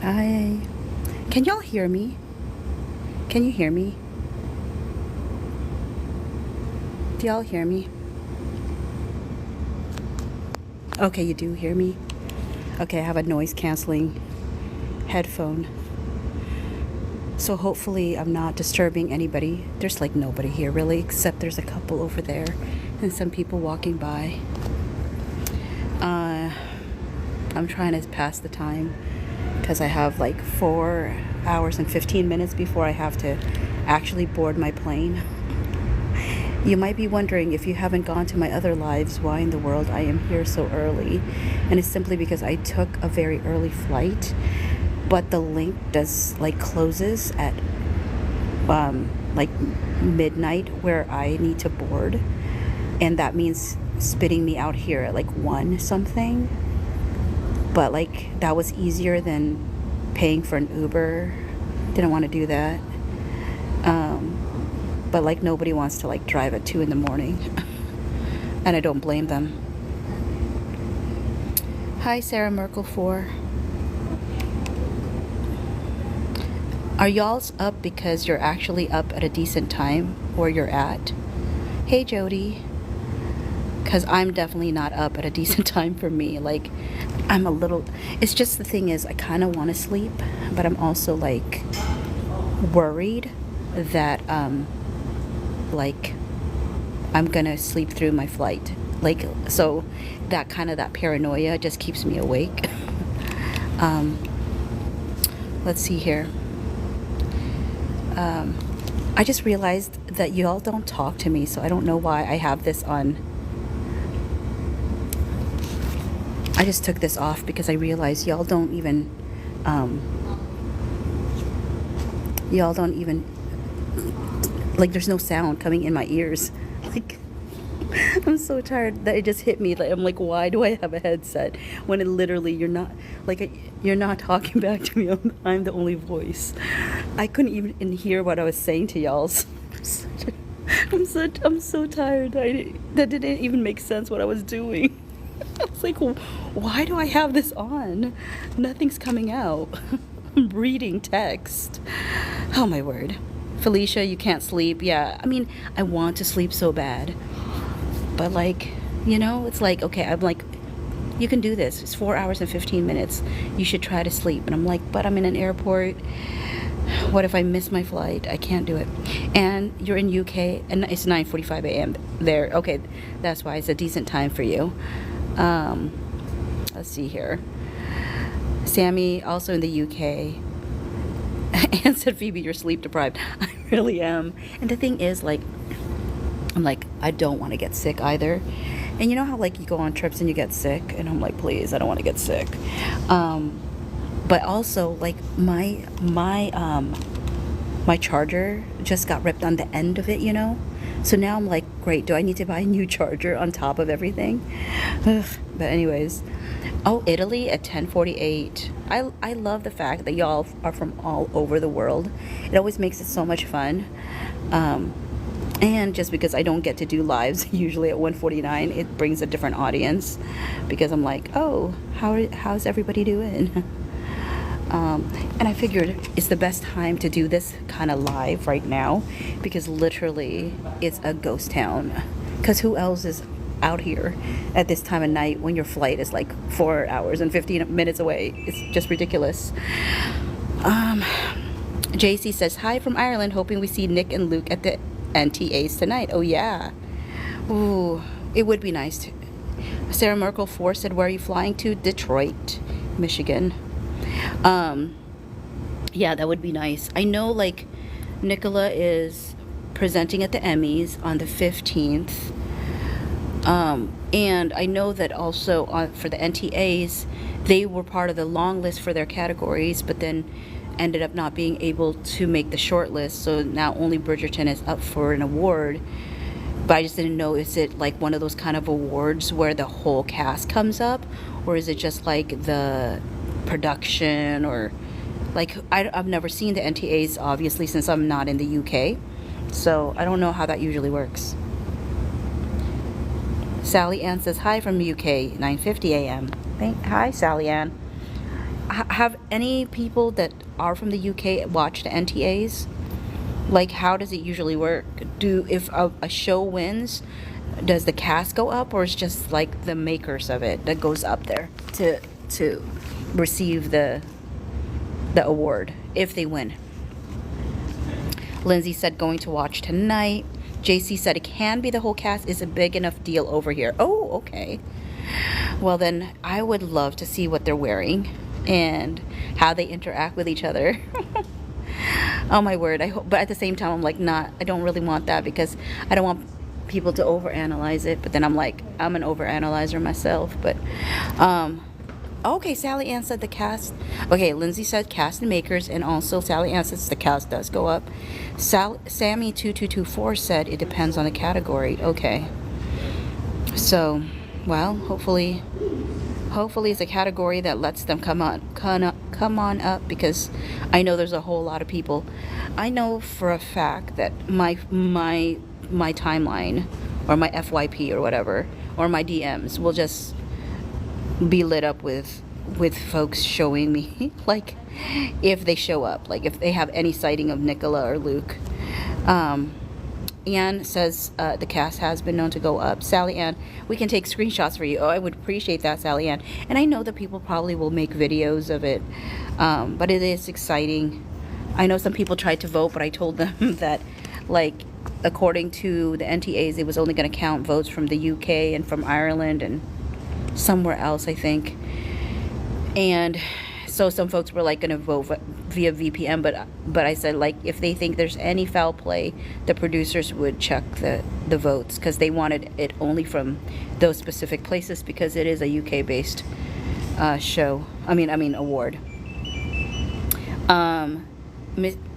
Hi. Can y'all hear me? Can you hear me? Do y'all hear me? Okay, you do hear me? Okay, I have a noise canceling headphone. So hopefully I'm not disturbing anybody. There's like nobody here really, except there's a couple over there and some people walking by. Uh, I'm trying to pass the time because I have like 4 hours and 15 minutes before I have to actually board my plane. You might be wondering, if you haven't gone to my other lives, why in the world I am here so early. And it's simply because I took a very early flight, but the link does like closes at like midnight where I need to board, and that means spitting me out here at like 1 something. But like that was easier than paying for an Uber. Didn't want to do that. But like nobody wants to like drive at 2 in the morning. And I don't blame them. Hi, Sarah Merkel 4. Are y'all's up because you're actually up at a decent time where you're at? Hey, Jody. Because I'm definitely not up at a decent time for me. Like, I'm a little... It's just the thing is, I kind of want to sleep, but I'm also like worried that like I'm gonna sleep through my flight, like, so that paranoia just keeps me awake. Let's see here. I just realized that you all don't talk to me, so I don't know why I have this on. I just took this off because I realized y'all don't even like, there's no sound coming in my ears. Like, I'm so tired that it just hit me. Like, I'm like, why do I have a headset when it literally you're not talking back to me. I'm the only voice. I couldn't even hear what I was saying to y'all. I'm so tired. That didn't even make sense what I was doing. I was like, why do I have this on? Nothing's coming out. I'm reading text. Oh my word. Felicia, you can't sleep. Yeah, I mean, I want to sleep so bad. But like, it's like, okay, I'm like, you can do this. It's 4 hours and 15 minutes. You should try to sleep. And I'm like, but I'm in an airport. What if I miss my flight? I can't do it. And you're in UK, and it's 9:45 a.m. there. Okay, that's why it's a decent time for you. Let's see here. Sammy, also in the UK. Anne said, Phoebe, you're sleep deprived. I really am. And the thing is, like, I'm like, I don't want to get sick either. And you know how like you go on trips and you get sick, and I'm like, please, I don't want to get sick. But also like my charger just got ripped on the end of it. So now I'm like, great, do I need to buy a new charger on top of everything? Ugh. But anyways, oh, Italy at 10:48. I love the fact that y'all are from all over the world. It always makes it so much fun. And just because I don't get to do lives usually at 1:49, it brings a different audience, because I'm like, oh, how's everybody doing? And I figured it's the best time to do this kind of live right now, because literally it's a ghost town. Because who else is out here at this time of night when your flight is like 4 hours and 15 minutes away? It's just ridiculous. JC says, hi from Ireland, hoping we see Nick and Luke at the NTAs tonight. Oh yeah. Ooh, it would be nice to. Sarah Merkel 4 said, where are you flying to? Detroit, Michigan. Yeah, that would be nice. I know like Nicola is presenting at the Emmys on the 15th. And I know that also for the NTAs, they were part of the long list for their categories, but then ended up not being able to make the short list. So now only Bridgerton is up for an award. But I just didn't know, is it like one of those kind of awards where the whole cast comes up? Or is it just like the production, or like, I've never seen the NTAs, obviously, since I'm not in the UK. So I don't know how that usually works. Sally Ann says, hi from UK, 9:50 a.m. Hi, Sally Ann. have any people that are from the UK watched the NTAs? Like, how does it usually work? If a show wins, does the cast go up, or it's just like the makers of it that goes up there to receive the award if they win? Lindsay said going to watch tonight. JC said it can be the whole cast. Is a big enough deal over here. Oh, okay. Well, then I would love to see what they're wearing and how they interact with each other. Oh my word. I hope, but at the same time, I'm like, I don't really want that, because I don't want people to overanalyze it. But then I'm like, I'm an overanalyzer myself. But okay, Sally Ann said the cast. Okay, Lindsay said cast and makers, and also Sally Ann says the cast does go up. Sammy2224 said it depends on the category. Okay. So, well, hopefully it's a category that lets them come on up, because I know there's a whole lot of people. I know for a fact that my timeline, or my FYP or whatever, or my DMs will just be lit up with folks showing me, like, if they show up, like if they have any sighting of Nicola or Luke. Anne says the cast has been known to go up. Sally Ann, we can take screenshots for you. Oh, I would appreciate that, Sally Ann. And I know that people probably will make videos of it, but it is exciting. I know some people tried to vote, but I told them that, like, according to the NTAs, it was only going to count votes from the UK and from Ireland and somewhere else, I think. And so some folks were like going to vote via VPN, but I said, like, if they think there's any foul play, the producers would check the votes, because they wanted it only from those specific places, because it is a UK based show. I mean award.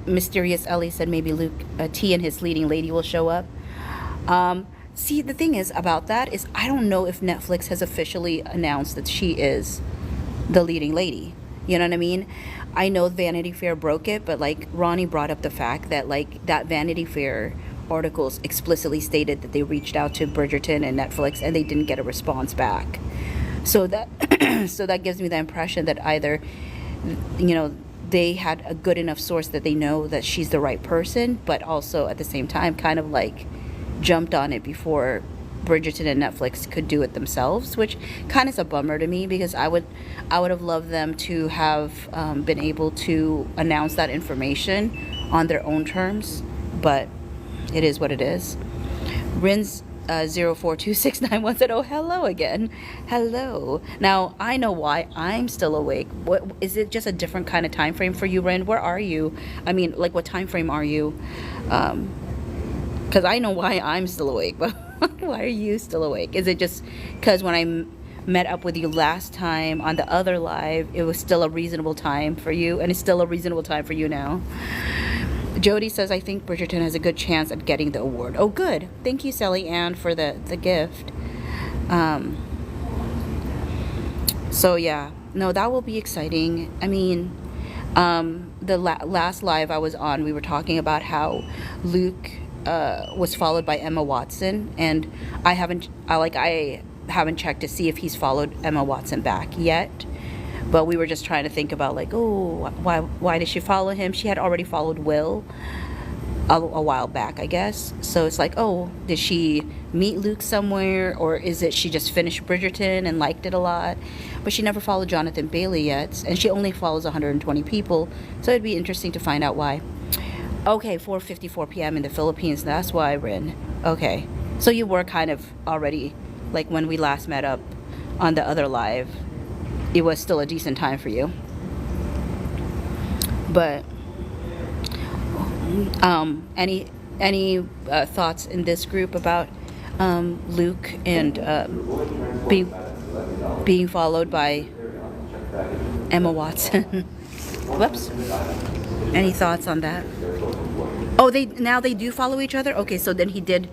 Mysterious Ellie said maybe Luke T and his leading lady will show up. See, the thing is about that is I don't know if Netflix has officially announced that she is the leading lady. You know what I mean? I know Vanity Fair broke it, but like Ronnie brought up the fact that like that Vanity Fair articles explicitly stated that they reached out to Bridgerton and Netflix and they didn't get a response back. So that so that gives me the impression that either, you know, they had a good enough source that they know that she's the right person, but also at the same time kind of like jumped on it before Bridgerton and Netflix could do it themselves, which kind of is a bummer to me, because I would have loved them to have been able to announce that information on their own terms, but it is what it is. Rins 042691 said, oh, hello again. Hello. Now, I know why I'm still awake. What is it, just a different kind of time frame for you, Rin? Where are you? I mean, like, what time frame are you? Because I know why I'm still awake, but why are you still awake? Is it just because when I met up with you last time on the other live, it was still a reasonable time for you, and it's still a reasonable time for you now? Jody says, I think Bridgerton has a good chance at getting the award. Oh, good. Thank you, Sally Ann, for the gift. So, yeah. No, that will be exciting. I mean, the last live I was on, we were talking about how Luke was followed by Emma Watson, and I haven't checked to see if he's followed Emma Watson back yet. But we were just trying to think about, like, oh, why did she follow him? She had already followed Will a while back, I guess. So it's like, oh, did she meet Luke somewhere? Or is it she just finished Bridgerton and liked it a lot? But she never followed Jonathan Bailey yet. And she only follows 120 people. So it'd be interesting to find out why. Okay, 4:54 p.m. in the Philippines. That's why, Rin. Okay. So you were kind of already, like, when we last met up on the other live, it was still a decent time for you. But any thoughts in this group about Luke and being followed by Emma Watson? Whoops. Any thoughts on that? Oh, they do follow each other? Okay, so then he did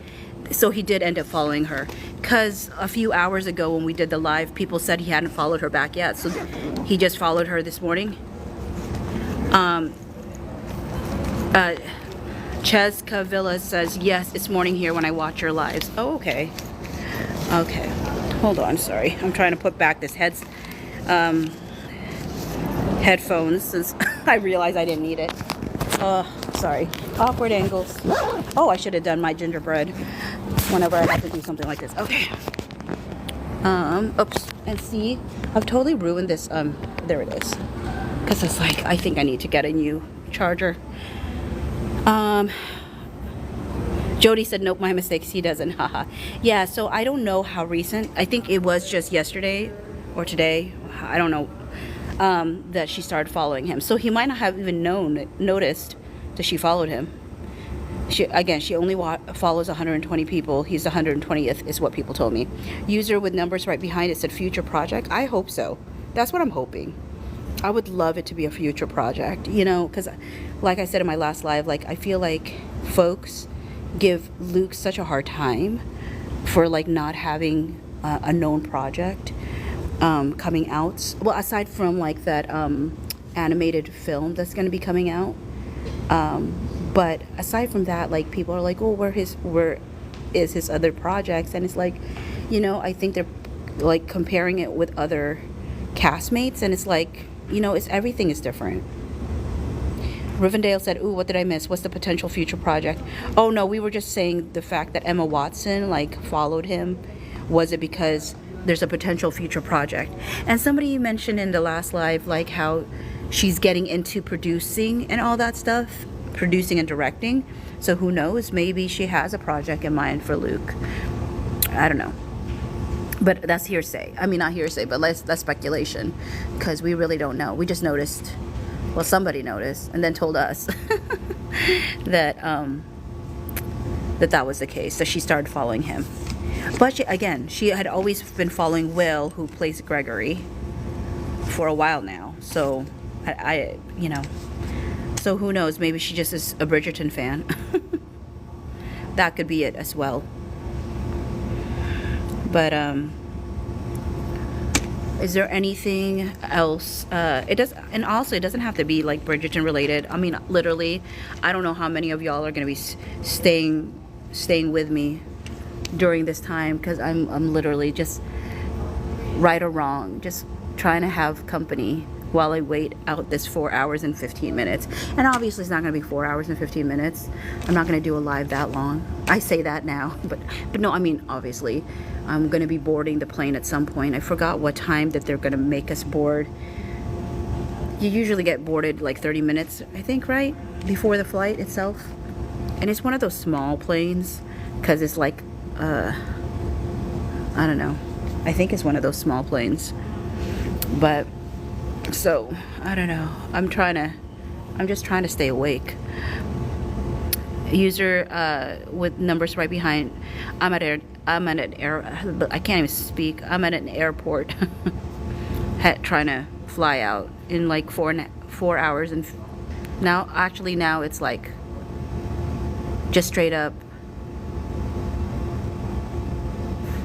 end up following her, because a few hours ago when we did the live, people said he hadn't followed her back yet, so he just followed her this morning. Cheska Villa says, yes, it's morning here when I watch your lives. Oh, okay. headphones since I realized I didn't need it. Sorry. Awkward angles. Oh, I should have done my gingerbread whenever I have to do something like this. Okay. Oops. And see, I've totally ruined this. There it is. Because it's like, I think I need to get a new charger. Jody said, nope, my mistakes. He doesn't. Haha. Yeah, so I don't know how recent. I think it was just yesterday or today. I don't know. That she started following him. So he might not have even noticed that she followed him. She only follows 120 people. He's the 120th is what people told me. User with numbers right behind it said future project. I hope so. That's what I'm hoping. I would love it to be a future project, you know, because like I said in my last live, like I feel like folks give Luke such a hard time for like not having a known project coming out. Well, aside from like that animated film that's going to be coming out. But aside from that, like people are like, oh, where is his other projects? And it's like, you know, I think they're like comparing it with other castmates, and it's like, you know, everything is different. Rivendell said, ooh, what did I miss? What's the potential future project? Oh no, we were just saying the fact that Emma Watson like followed him. Was it because there's a potential future project? And somebody mentioned in the last live like how she's getting into producing and all that stuff, producing and directing. So who knows, maybe she has a project in mind for Luke. I don't know, but that's hearsay. I mean, not hearsay, but that's speculation, because we really don't know. We just noticed, well, somebody noticed and then told us that that was the case. So she started following him. But she had always been following Will, who plays Gregory, for a while now. So I you know, so who knows, maybe she just is a Bridgerton fan. That could be it as well. But is there anything else? It doesn't have to be like Bridgerton related. I mean, literally, I don't know how many of y'all are gonna be staying with me during this time, because I'm literally just, right or wrong, just trying to have company while I wait out this 4 hours and 15 minutes. And obviously it's not going to be 4 hours and 15 minutes. I'm not going to do a live that long. I say that now, but no, I mean, obviously I'm going to be boarding the plane at some point. I forgot what time that they're going to make us board. You usually get boarded like 30 minutes, I think, right? Before the flight itself. And it's one of those small planes, because it's like, I don't know. I think it's one of those small planes. But so I don't know. I'm just trying to stay awake. User with numbers right behind. I'm at I can't even speak. I'm at an airport trying to fly out in like 4 hours, and now it's like just straight up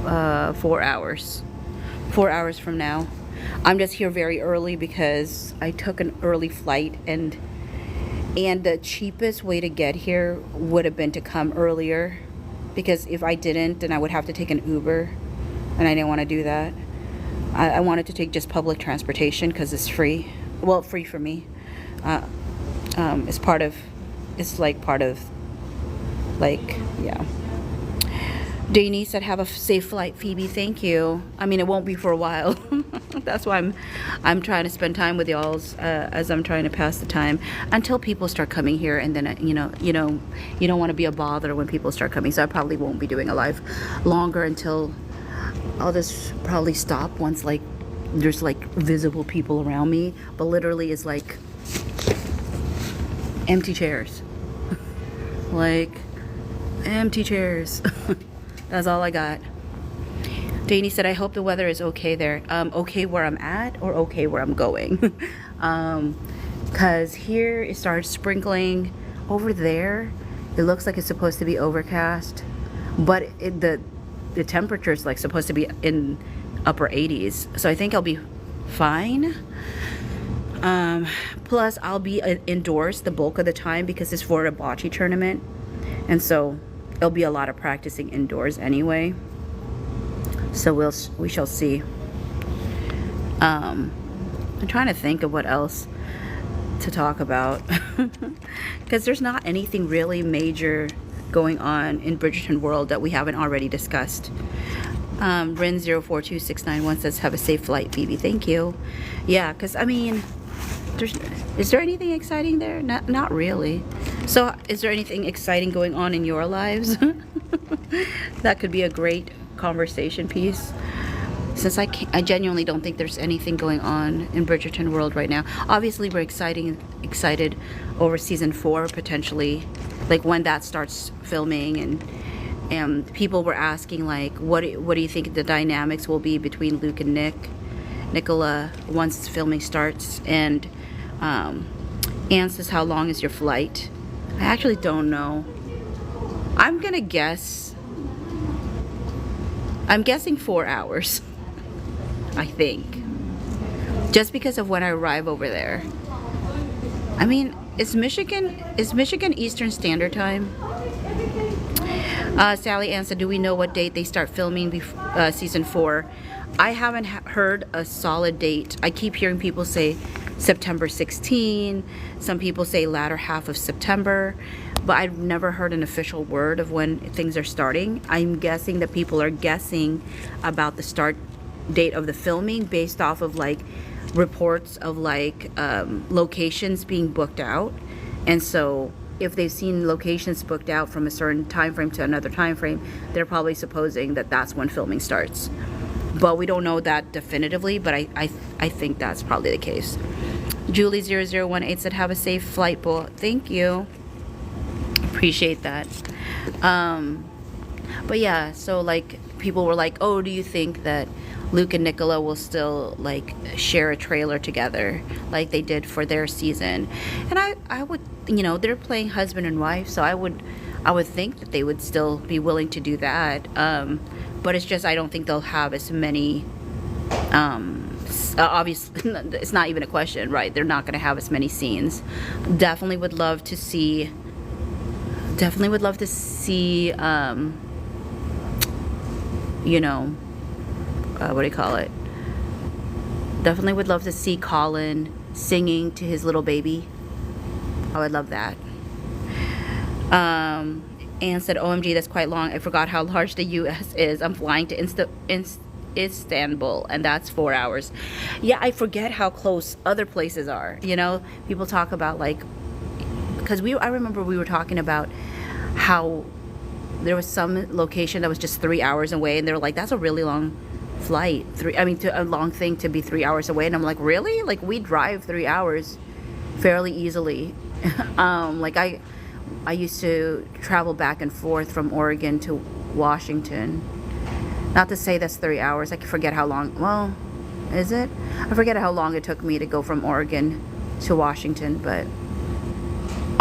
4 hours. 4 hours from now. I'm just here very early because I took an early flight, and the cheapest way to get here would have been to come earlier, because if I didn't, then I would have to take an Uber, and I didn't want to do that. I wanted to take just public transportation because it's free. Well, free for me. It's like part of yeah. Danny said, have a safe flight, Phoebe. Thank you. I mean, it won't be for a while. That's why I'm trying to spend time with y'all as I'm trying to pass the time until people start coming here, and then you don't want to be a bother when people start coming. So I probably won't be doing a live longer until I'll just probably stop once like there's like visible people around me, but literally it's like empty chairs. Like empty chairs. That's all I got. Danny said, I hope the weather is okay there. Okay where I'm at, or okay where I'm going? Because here it started sprinkling. Over there, it looks like it's supposed to be overcast. But the temperature is like supposed to be in upper 80s. So I think I'll be fine. Plus, I'll be indoors the bulk of the time because it's for a bocce tournament. And so it'll be a lot of practicing indoors anyway. So we shall see. I'm trying to think of what else to talk about because there's not anything really major going on in Bridgerton world that we haven't already discussed. Rin042691 says, have a safe flight, Phoebe. Thank you. Yeah, because I mean, is there anything exciting there? Not really. So is there anything exciting going on in your lives? That could be a great conversation piece. Since I genuinely don't think there's anything going on in Bridgerton world right now. Obviously, we're excited over season 4 potentially, like when that starts filming, and people were asking like, what do you think the dynamics will be between Luke and Nicola once filming starts? And Anne says, how long is your flight? I actually don't know. I'm gonna guess. I'm guessing 4 hours. I think. Just because of when I arrive over there. I mean, is Michigan Eastern Standard Time? Sally Ann said, do we know what date they start filming season 4? I haven't heard a solid date. I keep hearing people say September 16. Some people say latter half of September. But I've never heard an official word of when things are starting. I'm guessing that people are guessing about the start date of the filming based off of like reports of like locations being booked out. And so if they've seen locations booked out from a certain time frame to another time frame, they're probably supposing that that's when filming starts. But we don't know that definitively, but I think that's probably the case. Julie0018 said, have a safe flight, Bull. Thank you. Appreciate that. But yeah, so like people were like, oh, do you think that Luke and Nicola will still like share a trailer together like they did for their season? And I would, you know, they're playing husband and wife, so I would think that they would still be willing to do that. But it's just I don't think they'll have as many. Obviously, it's not even a question, right? They're not going to have as many scenes. Definitely would love to see. You know, what do you call it? Definitely would love to see Colin singing to his little baby. I would love that. Anne said, OMG, that's quite long. I forgot how large the US is. I'm flying to Istanbul, and that's 4 hours. Yeah, I forget how close other places are. You know, people talk about like, because I remember we were talking about how there was some location that was just 3 hours away, and they were like, that's a really long flight. A long thing to be 3 hours away. And I'm like, really? Like, we drive 3 hours fairly easily. Like I used to travel back and forth from Oregon to Washington. Not to say that's 3 hours. I forget how long. Well, is it? I forget how long it took me to go from Oregon to Washington. But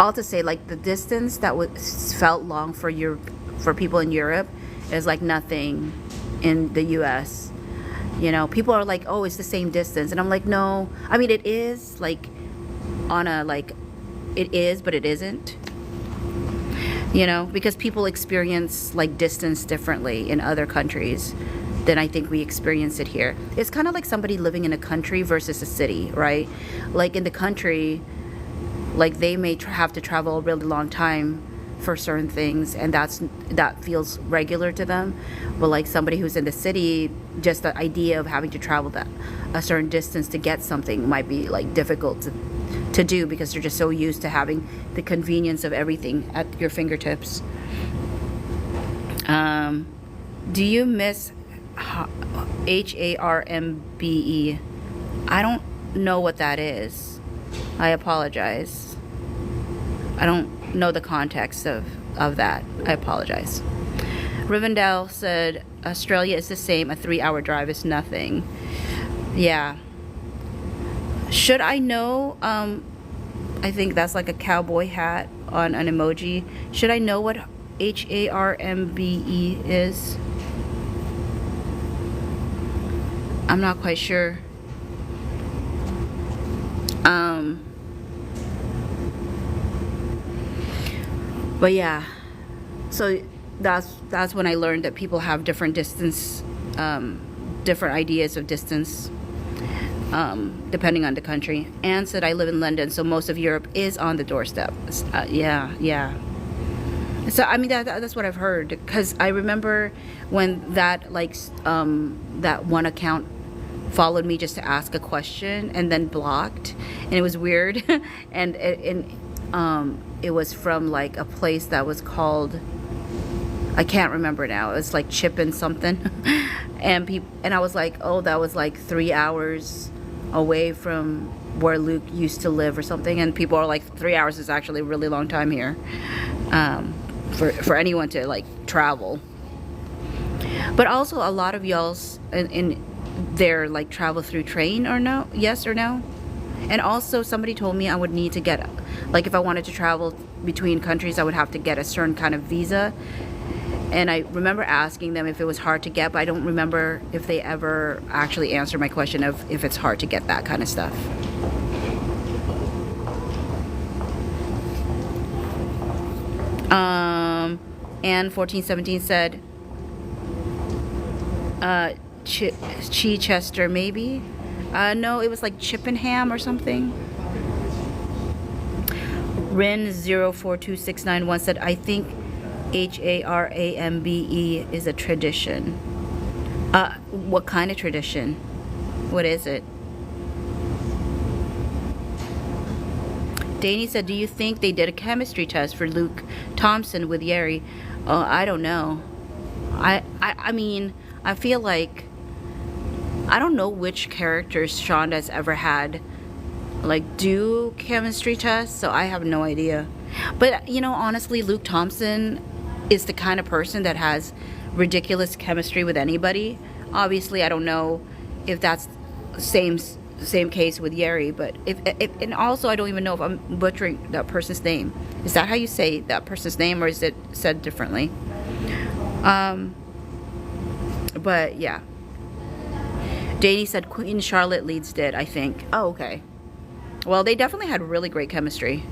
all to say, like, the distance that felt long for people in Europe is like nothing in the US. You know, people are like, oh, it's the same distance. And I'm like, no. I mean, it is like it is, but it isn't. You know, because people experience like distance differently in other countries than I think we experience it here. It's kind of like somebody living in a country versus a city, right? Like in the country, like they may have to travel a really long time for certain things, and that feels regular to them. But like somebody who's in the city, just the idea of having to travel a certain distance to get something might be like difficult to do because they're just so used to having the convenience of everything at your fingertips. Do you miss HARMBE? I don't know what that is. I apologize. I don't know the context of that. I apologize. Rivendell said, Australia is the same. A 3-hour drive is nothing. Yeah. Should I know? I think that's like a cowboy hat on an emoji. Should I know what HARMBE is? I'm not quite sure. But yeah, so that's when I learned that people have different distance, different ideas of distance. depending on the country. Anne said, I live in London, so most of Europe is on the doorstep. Yeah. So I mean that's what I've heard, because I remember when that that one account followed me just to ask a question and then blocked, and it was weird. and it was from like a place that was called, I can't remember now. It was like Chippin something, and I was like, oh, that was like 3 hours away from where Luke used to live or something. And people are like, 3 hours is actually a really long time here, for anyone to like travel. But also a lot of y'all's in their like travel through train, or no? Yes or no? And also somebody told me I would need to get, like, if I wanted to travel between countries, I would have to get a certain kind of visa. And I remember asking them if it was hard to get, but I don't remember if they ever actually answered my question of if it's hard to get that kind of stuff. And 1417 said, Chichester maybe? No, it was like Chippenham or something. Rin 042691 said, I think HARAMBE is a tradition. What kind of tradition? What is it? Danny said, do you think they did a chemistry test for Luke Thompson with Yeri? I don't know. I mean, I feel like, I don't know which characters Shonda's ever had like do chemistry tests, so I have no idea. But you know, honestly, Luke Thompson is the kind of person that has ridiculous chemistry with anybody. Obviously, I don't know if that's same case with Yeri, but if and also I don't even know if I'm butchering that person's name. Is that how you say that person's name, or is it said differently? But yeah. Danny said Queen Charlotte Leeds did, I think. Oh, okay. Well, they definitely had really great chemistry.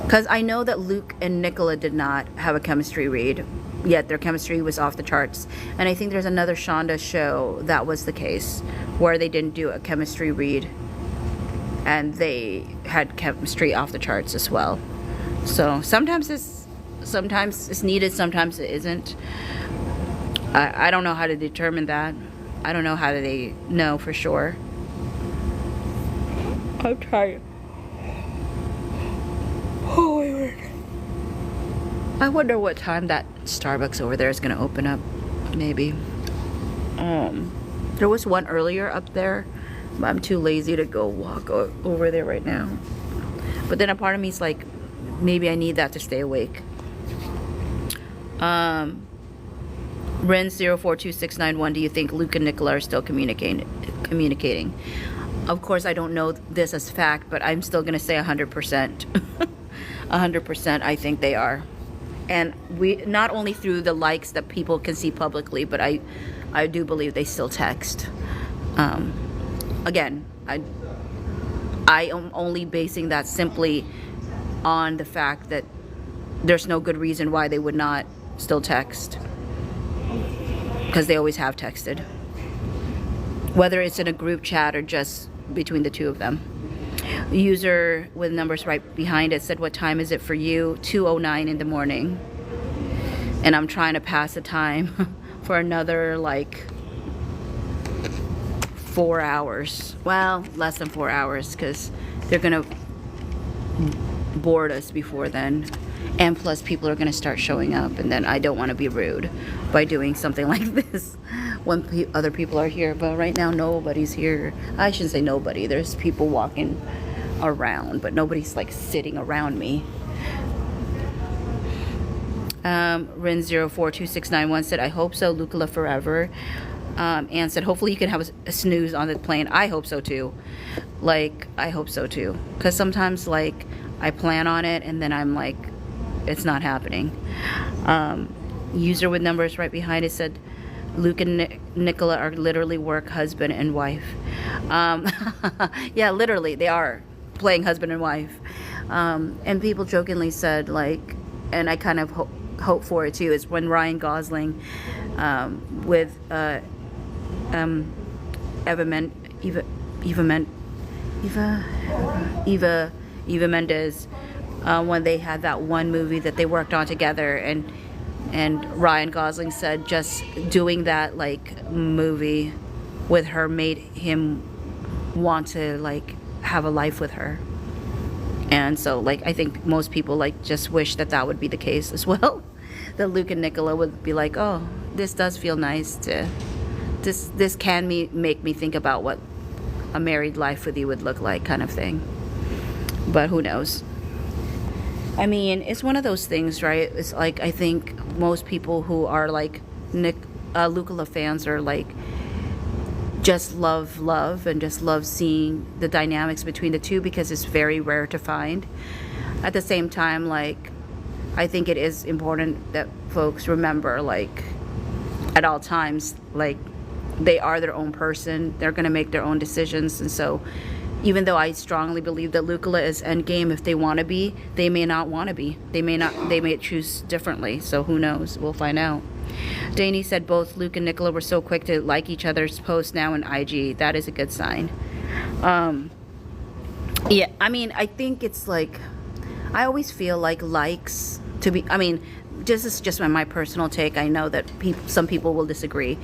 Because I know that Luke and Nicola did not have a chemistry read, yet their chemistry was off the charts. And I think there's another Shonda show that was the case, where they didn't do a chemistry read, and they had chemistry off the charts as well. So sometimes it's needed, sometimes it isn't. I don't know how to determine that. I don't know how do they know for sure. I'm tired. Oh my word. I wonder what time that Starbucks over there is going to open up. Maybe. There was one earlier up there, but I'm too lazy to go walk over there right now. But then a part of me is like, maybe I need that to stay awake. Ren 042691, do you think Luke and Nicola are still communicating? Of course, I don't know this as fact, but I'm still going to say 100%. 100% I think they are. And we, not only through the likes that people can see publicly, but I do believe they still text. Again, I am only basing that simply on the fact that there's no good reason why they would not still text. Because they always have texted. Whether it's in a group chat or just between the two of them. User with numbers right behind it said, what time is it for you? 2:09 in the morning. And I'm trying to pass the time for another like 4 hours. Well, less than 4 hours, because they're gonna board us before then. And plus people are gonna start showing up, and then I don't want to be rude by doing something like this when other people are here. But right now nobody's here. I shouldn't say nobody. There's people walking around, but nobody's like sitting around me. Rin 042691 said, I hope so, Lucala forever. Anne said, hopefully you can have a snooze on the plane. I hope so too. Like, I hope so too. Because sometimes like I plan on it and then I'm like, it's not happening. User with numbers right behind it said, Luke and Nicola are literally work husband and wife. Yeah, literally, they are playing husband and wife. And people jokingly said, like, and I kind of hope for it too, is when Ryan Gosling with Eva Men, Eva Men, Eva Mendes, when they had that one movie that they worked on together, and Ryan Gosling said just doing that like movie with her made him want to like have a life with her. And so like I think most people like just wish that that would be the case as well. That Luke and Nicola would be like, oh, this does feel nice to this can make me think about what a married life with you would look like, kind of thing. But who knows? I mean, it's one of those things, right? It's like I think most people who are like Lucola fans are like just love and just love seeing the dynamics between the two, because it's very rare to find. At the same time, like I think it is important that folks remember, like at all times, like they are their own person. They're going to make their own decisions. And so even though I strongly believe that Lucola is endgame, if they want to be, they may not want to be. They may choose differently. So who knows? We'll find out. Danny said both Luke and Nicola were so quick to like each other's posts now in IG. That is a good sign. Yeah, I mean, I think it's like, I always feel like likes to be, I mean, this is just my personal take. I know that some people will disagree,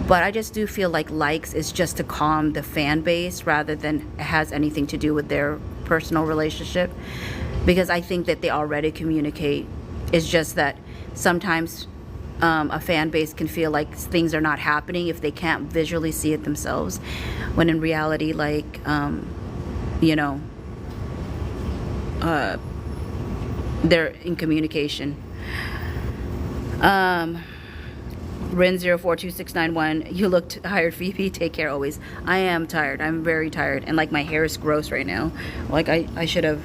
but I just do feel like likes is just to calm the fan base rather than it has anything to do with their personal relationship, because I think that they already communicate. It's just that sometimes a fan base can feel like things are not happening if they can't visually see it themselves, when in reality, like you know, they're in communication. Rin042691, you look tired, Phoebe. Take care always. I am tired. I'm very tired, and like my hair is gross right now. Like I should have.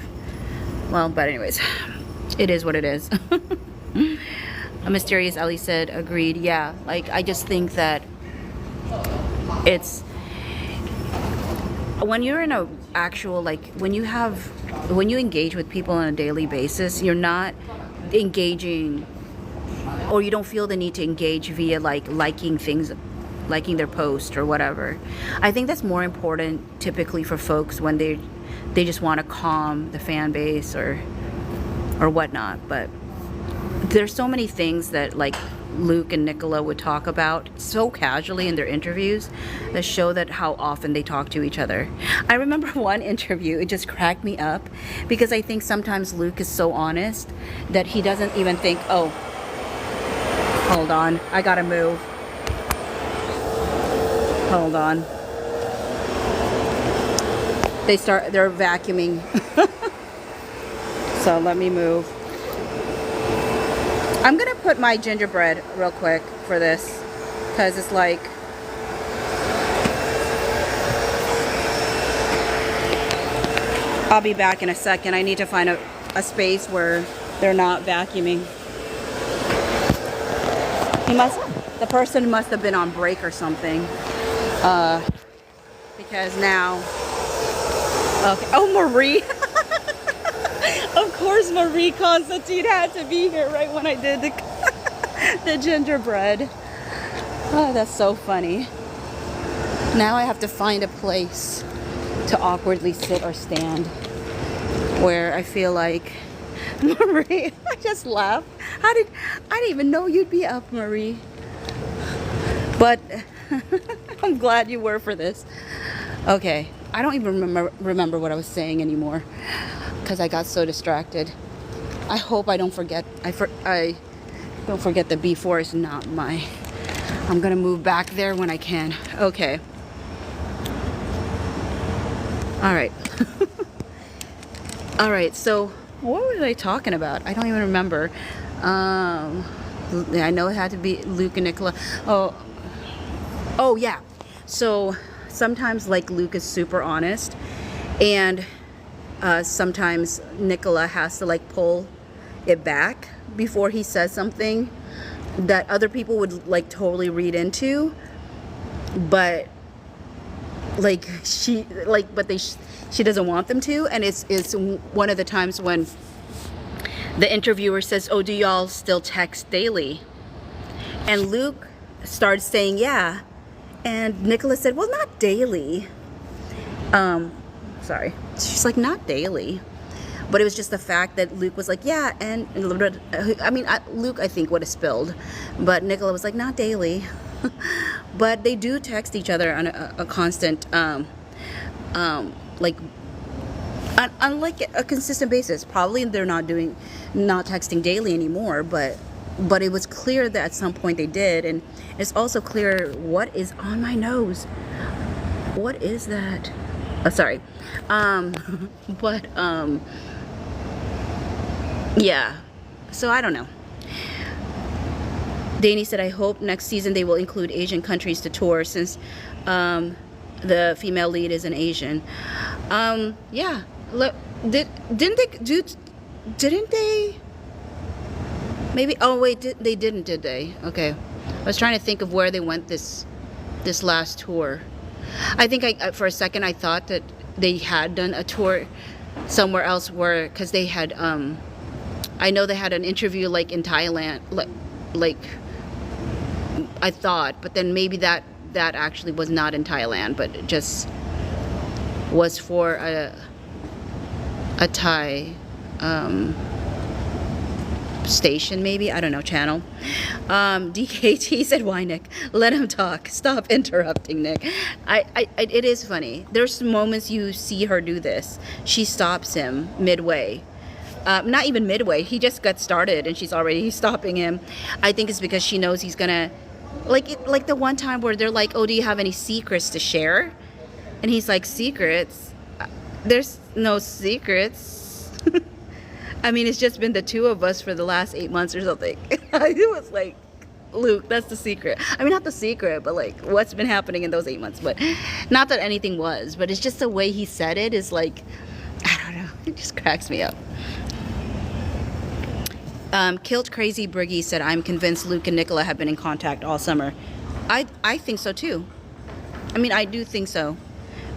Well, but anyways, it is what it is. A mysterious Ellie said, agreed. Yeah, like I just think that it's when you're in a actual, like when you engage with people on a daily basis, you're not engaging, or you don't feel the need to engage via like liking things, liking their post or whatever. I think that's more important typically for folks when they just want to calm the fan base or whatnot. But there's so many things that like Luke and Nicola would talk about so casually in their interviews that show that how often they talk to each other. I remember one interview, it just cracked me up, because I think sometimes Luke is so honest that he doesn't even think, oh, hold on, I gotta move. Hold on. They're vacuuming. So let me move. I'm gonna put my gingerbread real quick for this, because it's like, I'll be back in a second. I need to find a space where they're not vacuuming. The person must have been on break or something, because now, okay. Oh, Marie. Of course, Marie Constantine had to be here right when I did the gingerbread. Oh, that's so funny. Now I have to find a place to awkwardly sit or stand where I feel like, Marie, I just laughed. I didn't even know you'd be up, Marie. But I'm glad you were for this. Okay, I don't even remember what I was saying anymore, because I got so distracted. I hope I don't forget. I don't forget that B4 is not my. I'm gonna move back there when I can. Okay. All right. All right. So what was I talking about? I don't even remember. I know it had to be Luke and Nicola. Oh yeah. So sometimes like Luke is super honest, and sometimes Nicola has to like pull it back before he says something that other people would like totally read into, but like she doesn't want them to. And it's one of the times when the interviewer says, oh, do y'all still text daily? And Luke starts saying yeah, And Nicholas said, well, not daily. Sorry. She's like, not daily. But it was just the fact that Luke was like, yeah, and I mean, Luke, I think, would have spilled. But Nicola was like, not daily. But they do text each other on a constant, like, on like a consistent basis. Probably they're not texting daily anymore, but it was clear that at some point they did. And it's also clear what is on my nose. What is that? Oh, sorry. But, yeah. So I don't know. Danny said, I hope next season they will include Asian countries to tour since the female lead is an Asian. Yeah. Look, didn't they? Maybe. Oh wait, they didn't, did they? Okay. I was trying to think of where they went this last tour. I think for a second I thought that they had done a tour somewhere else, because they had. I know they had an interview like in Thailand, like I thought, but then maybe that actually was not in Thailand, but it just was for a Thai station, maybe, I don't know, channel. DKT said, why, Nick? Let him talk. Stop interrupting, Nick. It is funny. There's moments you see her do this. She stops him midway. Not even midway. He just got started and she's already stopping him. I think it's because she knows he's gonna, like the one time where they're like, oh, do you have any secrets to share? And he's like, secrets? There's no secrets. I mean, it's just been the two of us for the last 8 months or something. It was like, Luke, that's the secret. I mean, not the secret, but like what's been happening in those 8 months. But not that anything was, but it's just the way he said it is like, I don't know. It just cracks me up. Kilt Crazy Briggy said, I'm convinced Luke and Nicola have been in contact all summer. I think so too. I mean, I do think so.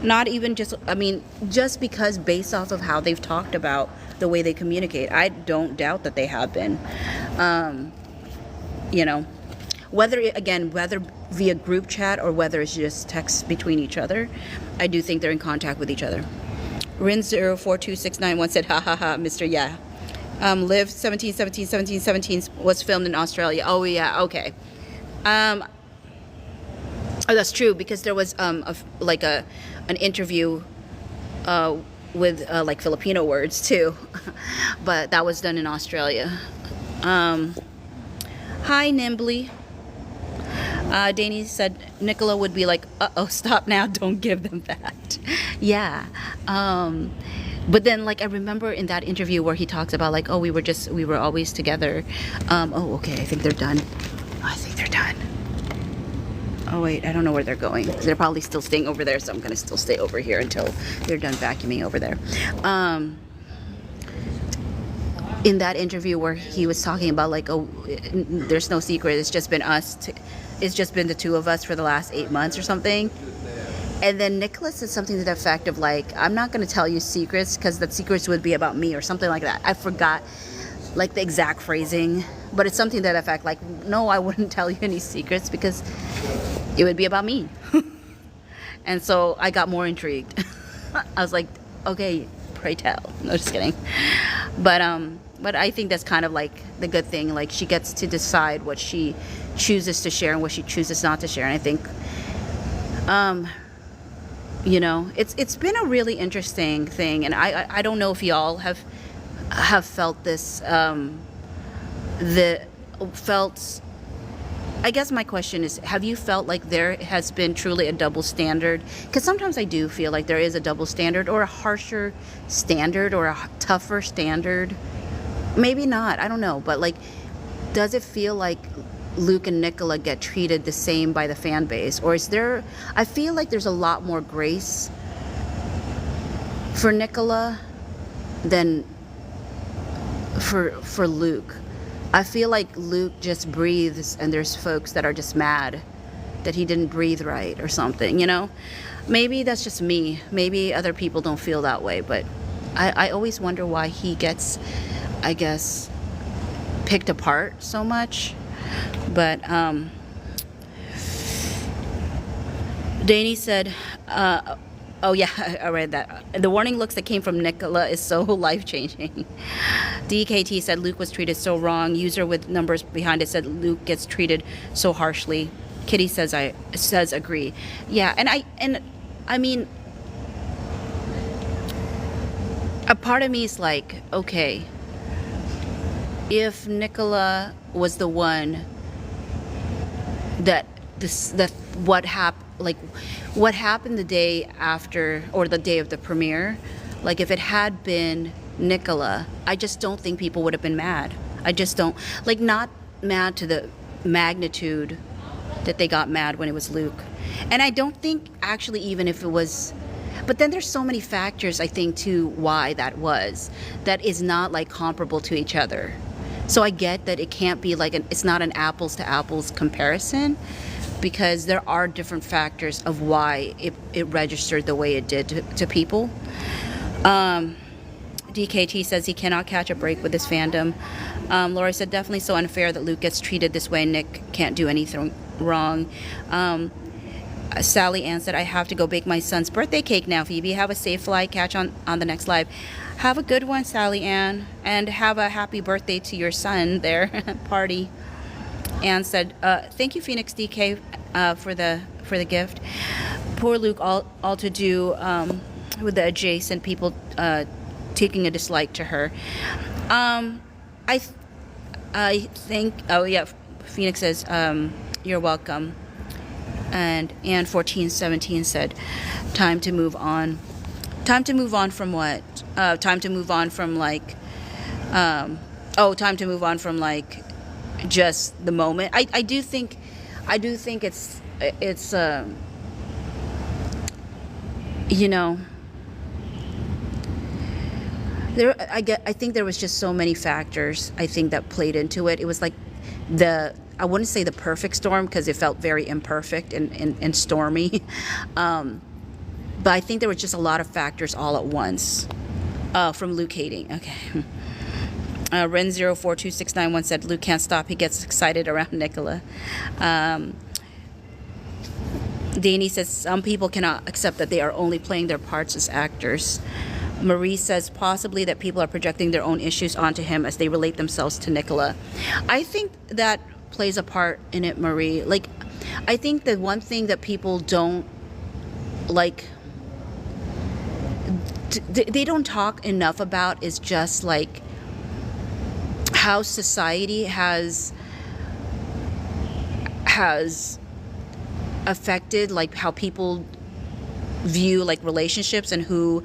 Not even just, I mean, just because based off of how they've talked about the way they communicate, I don't doubt that they have been. You know, whether via group chat or whether it's just text between each other, I do think they're in contact with each other. Rin042691 said, ha ha ha, Mr. Yeah. Live 17 was filmed in Australia. Oh yeah, okay. Oh, that's true, because there was an interview with like Filipino words too, but that was done in Australia. Hi Nimbly. Danny said Nicola would be like, uh-oh, stop now, don't give them that. Yeah. But then, like, I remember in that interview where he talks about, like, oh, we were always together. Oh, okay, I think they're done. I think they're done. Oh, wait, I don't know where they're going. They're probably still staying over there, so I'm going to still stay over here until they're done vacuuming over there. In that interview where he was talking about, like, oh, there's no secret. It's just been it's just been the two of us for the last 8 months or something. And then Nicholas said something to the effect of, like, I'm not going to tell you secrets because the secrets would be about me or something like that. I forgot, like, the exact phrasing. But it's something to that effect, like, no, I wouldn't tell you any secrets because it would be about me. And so I got more intrigued. I was like, okay, pray tell. No, just kidding. But I think that's kind of, like, the good thing. Like, she gets to decide what she chooses to share and what she chooses not to share. And I think... you know, it's been a really interesting thing, and I don't know if y'all have felt this. I guess my question is, have you felt like there has been truly a double standard? Because sometimes I do feel like there is a double standard, or a harsher standard, or a tougher standard. Maybe not. I don't know, but like, does it feel like Luke and Nicola get treated the same by the fan base, or is there? I feel like there's a lot more grace for Nicola than for Luke. I feel like Luke just breathes, and there's folks that are just mad that he didn't breathe right or something. You know, maybe that's just me. Maybe other people don't feel that way, but I always wonder why he gets, I guess, picked apart so much. But Danny said, oh yeah, I read that. The warning looks that came from Nicola is so life-changing. DKT said Luke was treated so wrong. User with numbers behind it said Luke gets treated so harshly. Kitty says agree. Yeah, and I mean, a part of me is like, okay, if Nicola was the one that what happened the day after or the day of the premiere, like if it had been Nicola, I just don't think people would have been mad. I just don't, like, not mad to the magnitude that they got mad when it was Luke. And I don't think actually even if it was, but then there's so many factors I think to why that is not like comparable to each other. So I get that it can't be like it's not an apples to apples comparison, because there are different factors of why it registered the way it did to people. DKT says he cannot catch a break with this fandom. Lori said definitely so unfair that Luke gets treated this way. Nick can't do anything wrong. Sally Ann said, I have to go bake my son's birthday cake now, Phoebe. Have a safe flight. Catch on the next live. Have a good one, Sally Ann. And have a happy birthday to your son there. Party. Ann said, thank you, Phoenix DK, for the gift. Poor Luke, all to do with the adjacent people taking a dislike to her. I think, oh yeah, Phoenix says, you're welcome. And 1417 said, time to move on. Time to move on from what? Time to move on from like, time to move on from like just the moment. I do think it's you know, I think there was just so many factors I think that played into it. It was like I wouldn't say the perfect storm because it felt very imperfect and stormy. But I think there was just a lot of factors all at once from Luke hating. Okay. Ren042691 said Luke can't stop. He gets excited around Nicola. Danny says some people cannot accept that they are only playing their parts as actors. Marie says possibly that people are projecting their own issues onto him as they relate themselves to Nicola. I think that plays a part in it, Marie. Like, I think the one thing that people don't like, they don't talk enough about is just like how society has affected like how people view like relationships and who's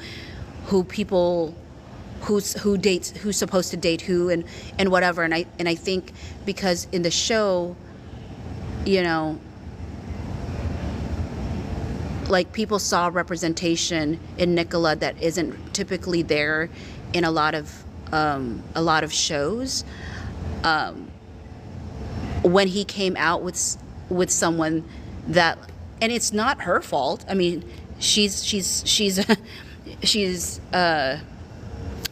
supposed to date who and whatever. And I think because in the show, you know, like people saw representation in Nicola that isn't typically there in a lot of shows. When he came out with someone that, and it's not her fault. I mean, she's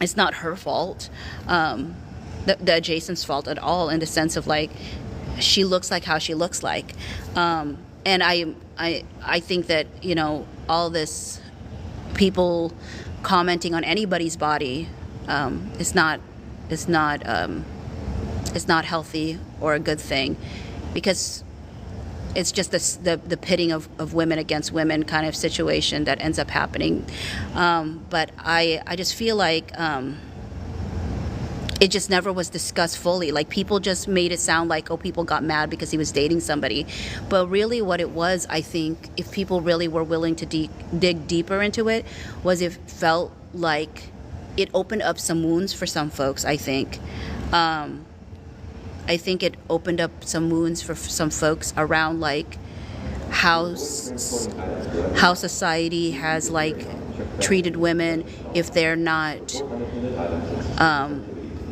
it's not her fault, the adjacent's fault at all, in the sense of like she looks like how she looks like, and I think that, you know, all this people commenting on anybody's body is not healthy or a good thing, because it's just the pitting of women against women kind of situation that ends up happening. But I just feel like it just never was discussed fully. Like people just made it sound like, oh, people got mad because he was dating somebody. But really what it was, I think, if people really were willing to dig deeper into it, was it felt like it opened up some wounds for some folks, I think. I think it opened up some wounds for some folks around like how society has like treated women if they're not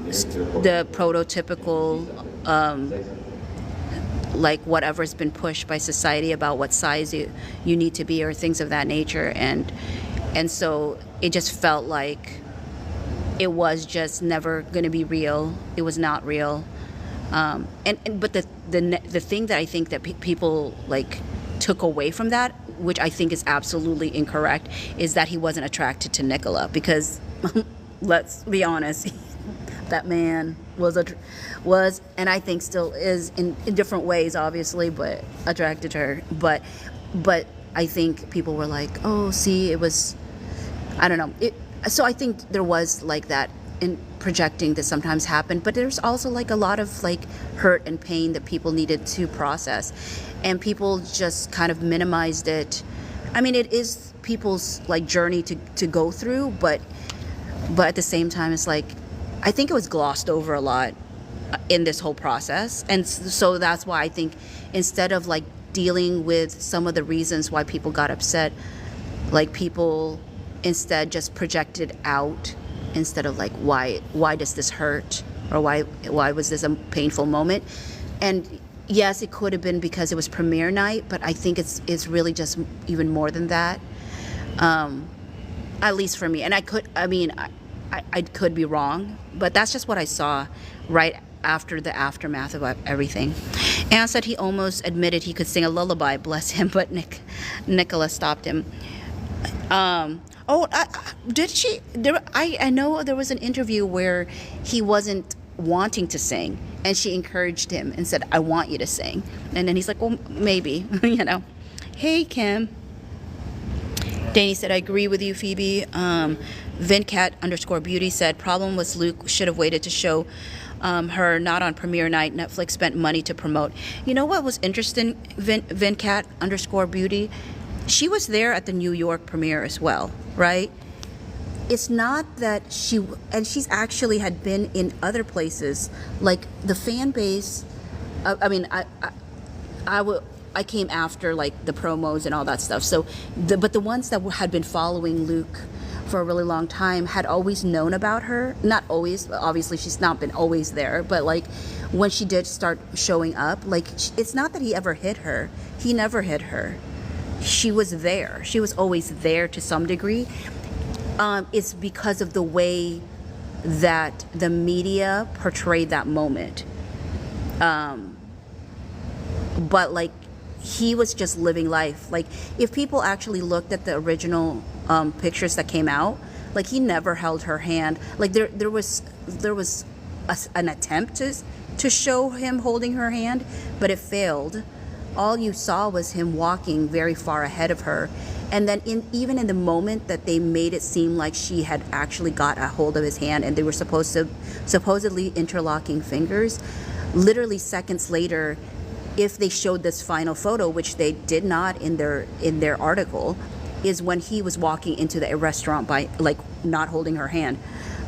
the prototypical like whatever's been pushed by society about what size you need to be or things of that nature, and so it just felt like it was just never going to be real. It was not real. But the thing that I think that people like took away from that which I think is absolutely incorrect, is that he wasn't attracted to Nicola, because let's be honest, that man was, and I think still is in different ways, obviously, but attracted to her. But I think people were like, oh, see, it was, I don't know. So I think there was like that in projecting that sometimes happened, but there's also like a lot of like hurt and pain that people needed to process, and people just kind of minimized it. I mean, it is people's like journey to go through, but at the same time, it's like, I think it was glossed over a lot in this whole process. And so that's why I think instead of like dealing with some of the reasons why people got upset, like people instead just projected out, instead of like, why does this hurt, or why was this a painful moment? And yes, it could have been because it was premiere night, but I think it's really just even more than that, at least for me. And I could be wrong, but that's just what I saw right after the aftermath of everything. Anne said he almost admitted he could sing a lullaby, bless him, but Nicola stopped him. Did she? I know there was an interview where he wasn't wanting to sing, and she encouraged him and said, I want you to sing. And then he's like, well, maybe, you know. Hey, Kim. Danny said, I agree with you, Phoebe. Vincat_beauty said, problem was Luke should have waited to show her not on premiere night. Netflix spent money to promote. You know what was interesting, Vincat_beauty? She was there at the New York premiere as well, right? It's not that she's actually had been in other places, like the fan base. I came after like the promos and all that stuff. So, but the ones that had been following Luke for a really long time had always known about her. Not always, obviously she's not been always there, but like when she did start showing up, like it's not that he ever hit her. He never hit her. She was there. She was always there to some degree. It's because of the way that the media portrayed that moment. But like, he was just living life. Like, if people actually looked at the original pictures that came out, like, he never held her hand. Like, there was an attempt to show him holding her hand, but it failed. All you saw was him walking very far ahead of her. And then even in the moment that they made it seem like she had actually got a hold of his hand and they were supposedly interlocking fingers, literally seconds later, if they showed this final photo, which they did not in their article, is when he was walking into the restaurant by, like, not holding her hand.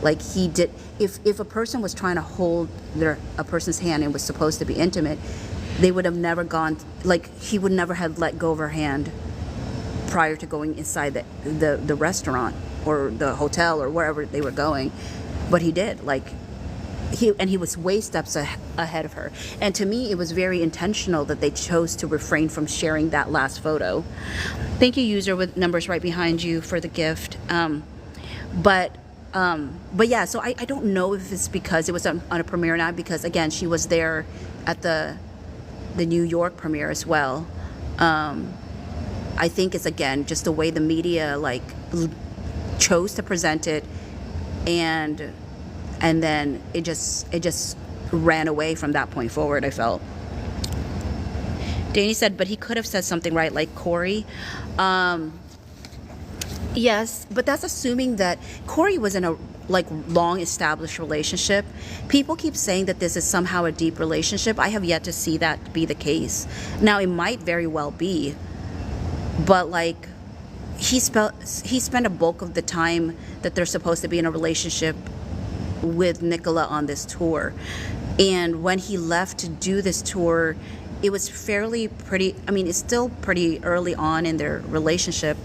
Like, he did, if a person was trying to hold a person's hand and was supposed to be intimate, they would have never gone, like, he would never have let go of her hand prior to going inside the restaurant or the hotel or wherever they were going. But he did, like, he was way steps ahead of her. And to me, it was very intentional that they chose to refrain from sharing that last photo. Thank you, user with numbers right behind you, for the gift. But yeah, so I don't know if it's because it was on a premiere night, because again, she was there at the New York premiere as well. I think it's, again, just the way the media like chose to present it, and then it just ran away from that point forward, I felt. Danny said, but he could have said something, right, like Corey. Yes, but that's assuming that Corey was in a like long established relationship. People keep saying that this is somehow a deep relationship. I have yet to see that be the case. Now, it might very well be, but like he spent a bulk of the time that they're supposed to be in a relationship with Nicola on this tour. And when he left to do this tour, it was it's still pretty early on in their relationship.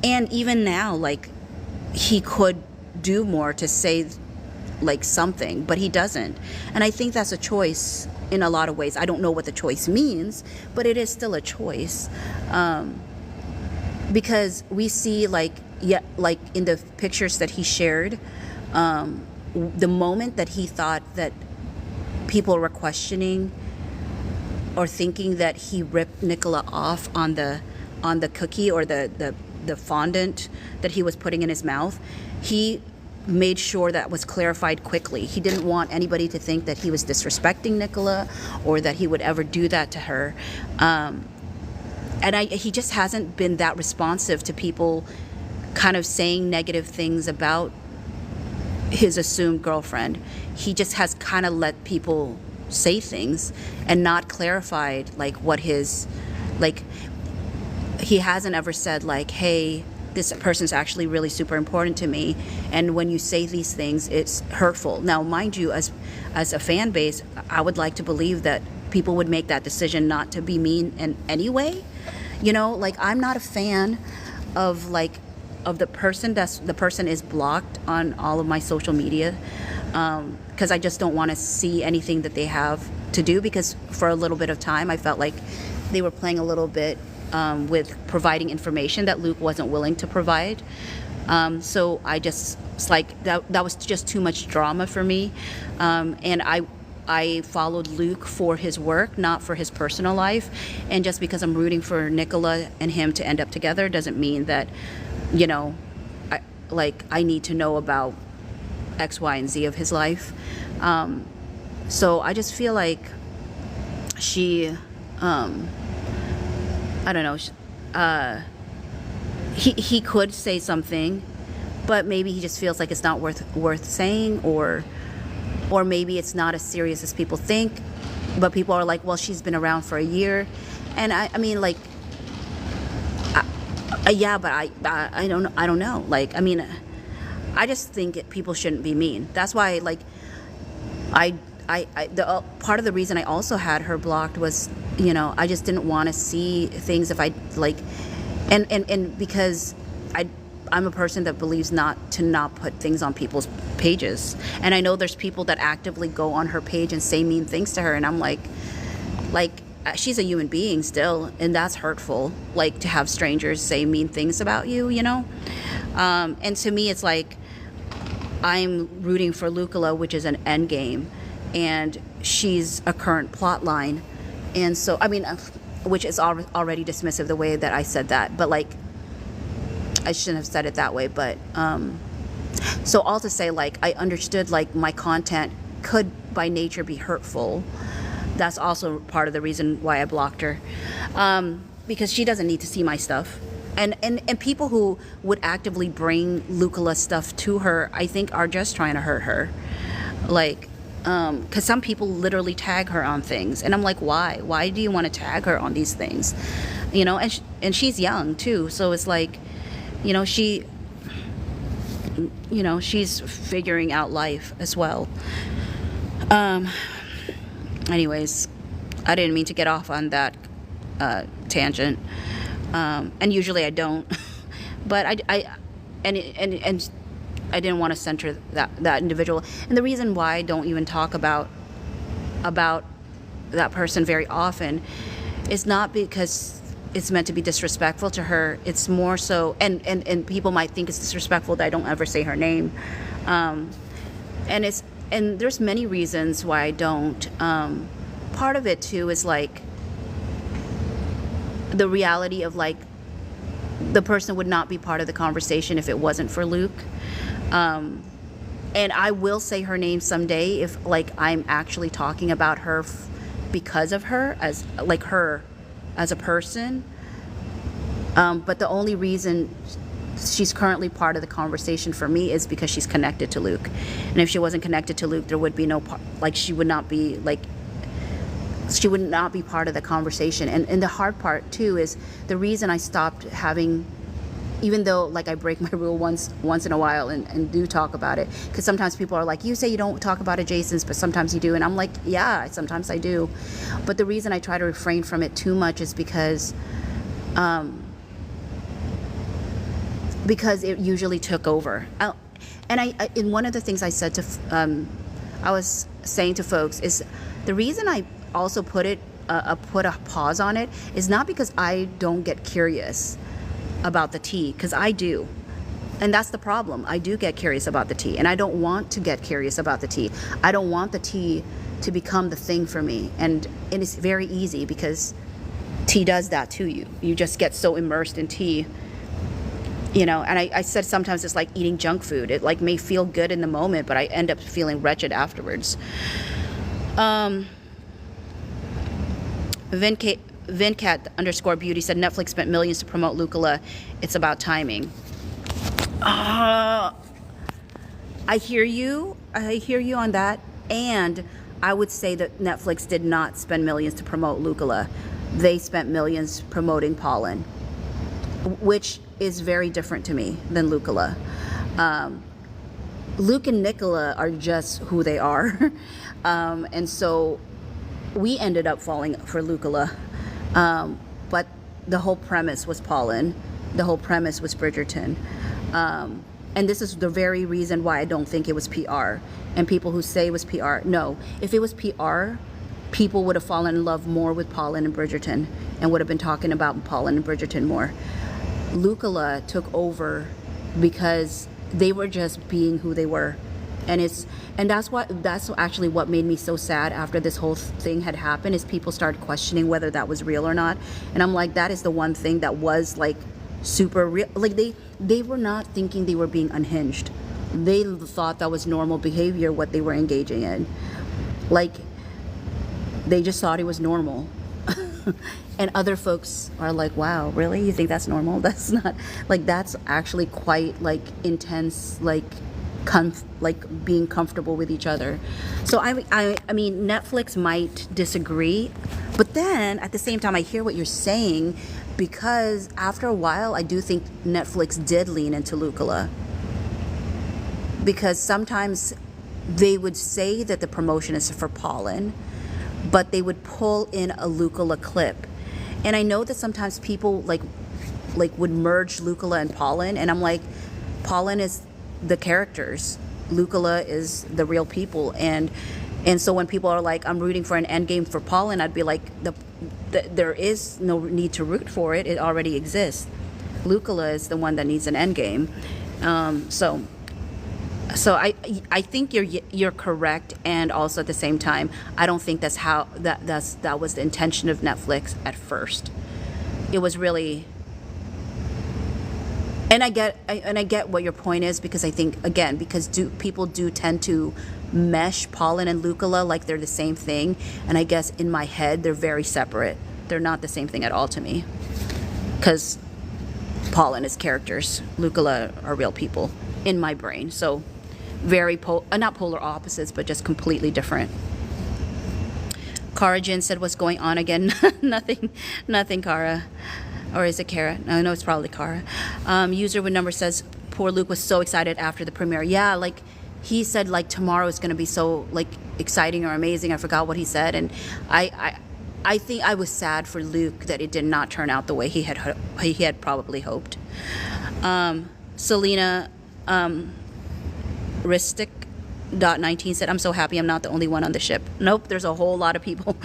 And even now, like, he could do more to say like something, but he doesn't. And I think that's a choice in a lot of ways. I don't know what the choice means, but it is still a choice. Because we see like in the pictures that he shared, the moment that he thought that people were questioning or thinking that he ripped Nicola off on the on the cookie or the fondant that he was putting in his mouth, he made sure that was clarified quickly. He didn't want anybody to think that he was disrespecting Nicola or that he would ever do that to her. And he just hasn't been that responsive to people kind of saying negative things about his assumed girlfriend. He just has kind of let people say things and not clarified like what his, like, he hasn't ever said like, hey, this person's actually really super important to me, and when you say these things, it's hurtful. Now, mind you, as a fan base, I would like to believe that people would make that decision not to be mean in any way. You know, like, I'm not a fan of the person the person is blocked on all of my social media, because I just don't want to see anything that they have to do, because for a little bit of time I felt like they were playing a little bit with providing information that Luke wasn't willing to provide. So I just, it's like that was just too much drama for me. And I followed Luke for his work, not for his personal life. And just because I'm rooting for Nicola and him to end up together doesn't mean that, you know, I need to know about X, Y, and Z of his life. So I just feel like she, I don't know. He could say something, but maybe he just feels like it's not worth saying, or maybe it's not as serious as people think. But people are like, well, she's been around for a year, and I mean, like, yeah, but I don't know. Like, I mean, I just think people shouldn't be mean. That's why, like, the part of the reason I also had her blocked was, you know, I just didn't want to see things if I like, and because I'm a person that believes not put things on people's pages, and I know there's people that actively go on her page and say mean things to her, and I'm like she's a human being still, and that's hurtful, like, to have strangers say mean things about you, you know. And to me, it's like I'm rooting for Lucilla, which is an end game, and she's a current plot line. And so, I mean, which is already dismissive the way that I said that, but, like, I shouldn't have said it that way. But so all to say, like, I understood, like, my content could by nature be hurtful. That's also part of the reason why I blocked her, because she doesn't need to see my stuff. And people who would actively bring Lucilla stuff to her, I think, are just trying to hurt her. Like, because some people literally tag her on things, and I'm like, why do you want to tag her on these things, you know? And she's young too, so it's like, you know, she's figuring out life as well. Anyways, I didn't mean to get off on that tangent, and usually I don't, but I didn't want to center that individual. And the reason why I don't even talk about that person very often is not because it's meant to be disrespectful to her. It's more so, and people might think it's disrespectful that I don't ever say her name. And there's many reasons why I don't. Part of it too is like the reality of, like, the person would not be part of the conversation if it wasn't for Luke. And I will say her name someday if, like, I'm actually talking about her because of her as a person. But the only reason she's currently part of the conversation for me is because she's connected to Luke. And if she wasn't connected to Luke, there would be no part, like, she would not be part of the conversation. And the hard part too is the reason I stopped having, even though, like, I break my rule once in a while and do talk about it, because sometimes people are like, you say you don't talk about adjacents, but sometimes you do, and I'm like, yeah, sometimes I do. But the reason I try to refrain from it too much is because it usually took over. And one of the things I said to I was saying to folks is the reason I also put a pause on it is not because I don't get curious about the tea, because I do. And that's the problem. I do get curious about the tea, and I don't want to get curious about the tea. I don't want the tea to become the thing for me. And it's very easy because tea does that to you. You just get so immersed in tea, you know. And I said sometimes it's like eating junk food. It like may feel good in the moment, but I end up feeling wretched afterwards. Vincat_beauty said Netflix spent millions to promote Lucula. It's about timing. I hear you. I hear you on that. And I would say that Netflix did not spend millions to promote Lucula. They spent millions promoting Pollen, which is very different to me than Lucula. Luke and Nicola are just who they are. And so we ended up falling for Lucula. But the whole premise was Pollen. The whole premise was Bridgerton. And this is the very reason why I don't think it was PR. And people who say it was PR, no. If it was PR, people would have fallen in love more with Pollen and Bridgerton and would have been talking about Pollen and Bridgerton more. Lucula took over because they were just being who they were. And that's actually what made me so sad after this whole thing had happened, is people started questioning whether that was real or not. And I'm like, that is the one thing that was like super real. Like they were not thinking they were being unhinged. They thought that was normal behavior, what they were engaging in. Like, they just thought it was normal. And other folks are like, wow, really? You think that's normal? That's not, like, that's actually quite like intense, like being comfortable with each other. So I mean, Netflix might disagree, but then at the same time, I hear what you're saying, because after a while, I do think Netflix did lean into Lucula, because sometimes they would say that the promotion is for Pollen, but they would pull in a Lucula clip. And I know that sometimes people like would merge Lucula and Pollen, and I'm like, Pollen is the characters, Lucula is the real people. And so when people are like, I'm rooting for an endgame for Pollen, I'd be like, there is no need to root for it. It already exists. Lucula is the one that needs an endgame. So I think you're correct, and also at the same time, I don't think that's how that was the intention of Netflix at first. It was really, and I get what your point is, because I think, again, because people do tend to mesh Pollen and Lucula like they're the same thing, and I guess in my head they're very separate. They're not the same thing at all to me, because Pollen is characters, Lucula are real people in my brain. So very not polar opposites, but just completely different. Cara Jin said, what's going on again? Nothing, Cara. Or is it Kara? No, it's probably Cara. User with number says, poor Luke was so excited after the premiere. Yeah, like he said, like tomorrow is going to be so like exciting or amazing. I forgot what he said. And I think I was sad for Luke that it did not turn out the way he had probably hoped. Selena Ristic.19 said, I'm so happy I'm not the only one on the ship. Nope, there's a whole lot of people.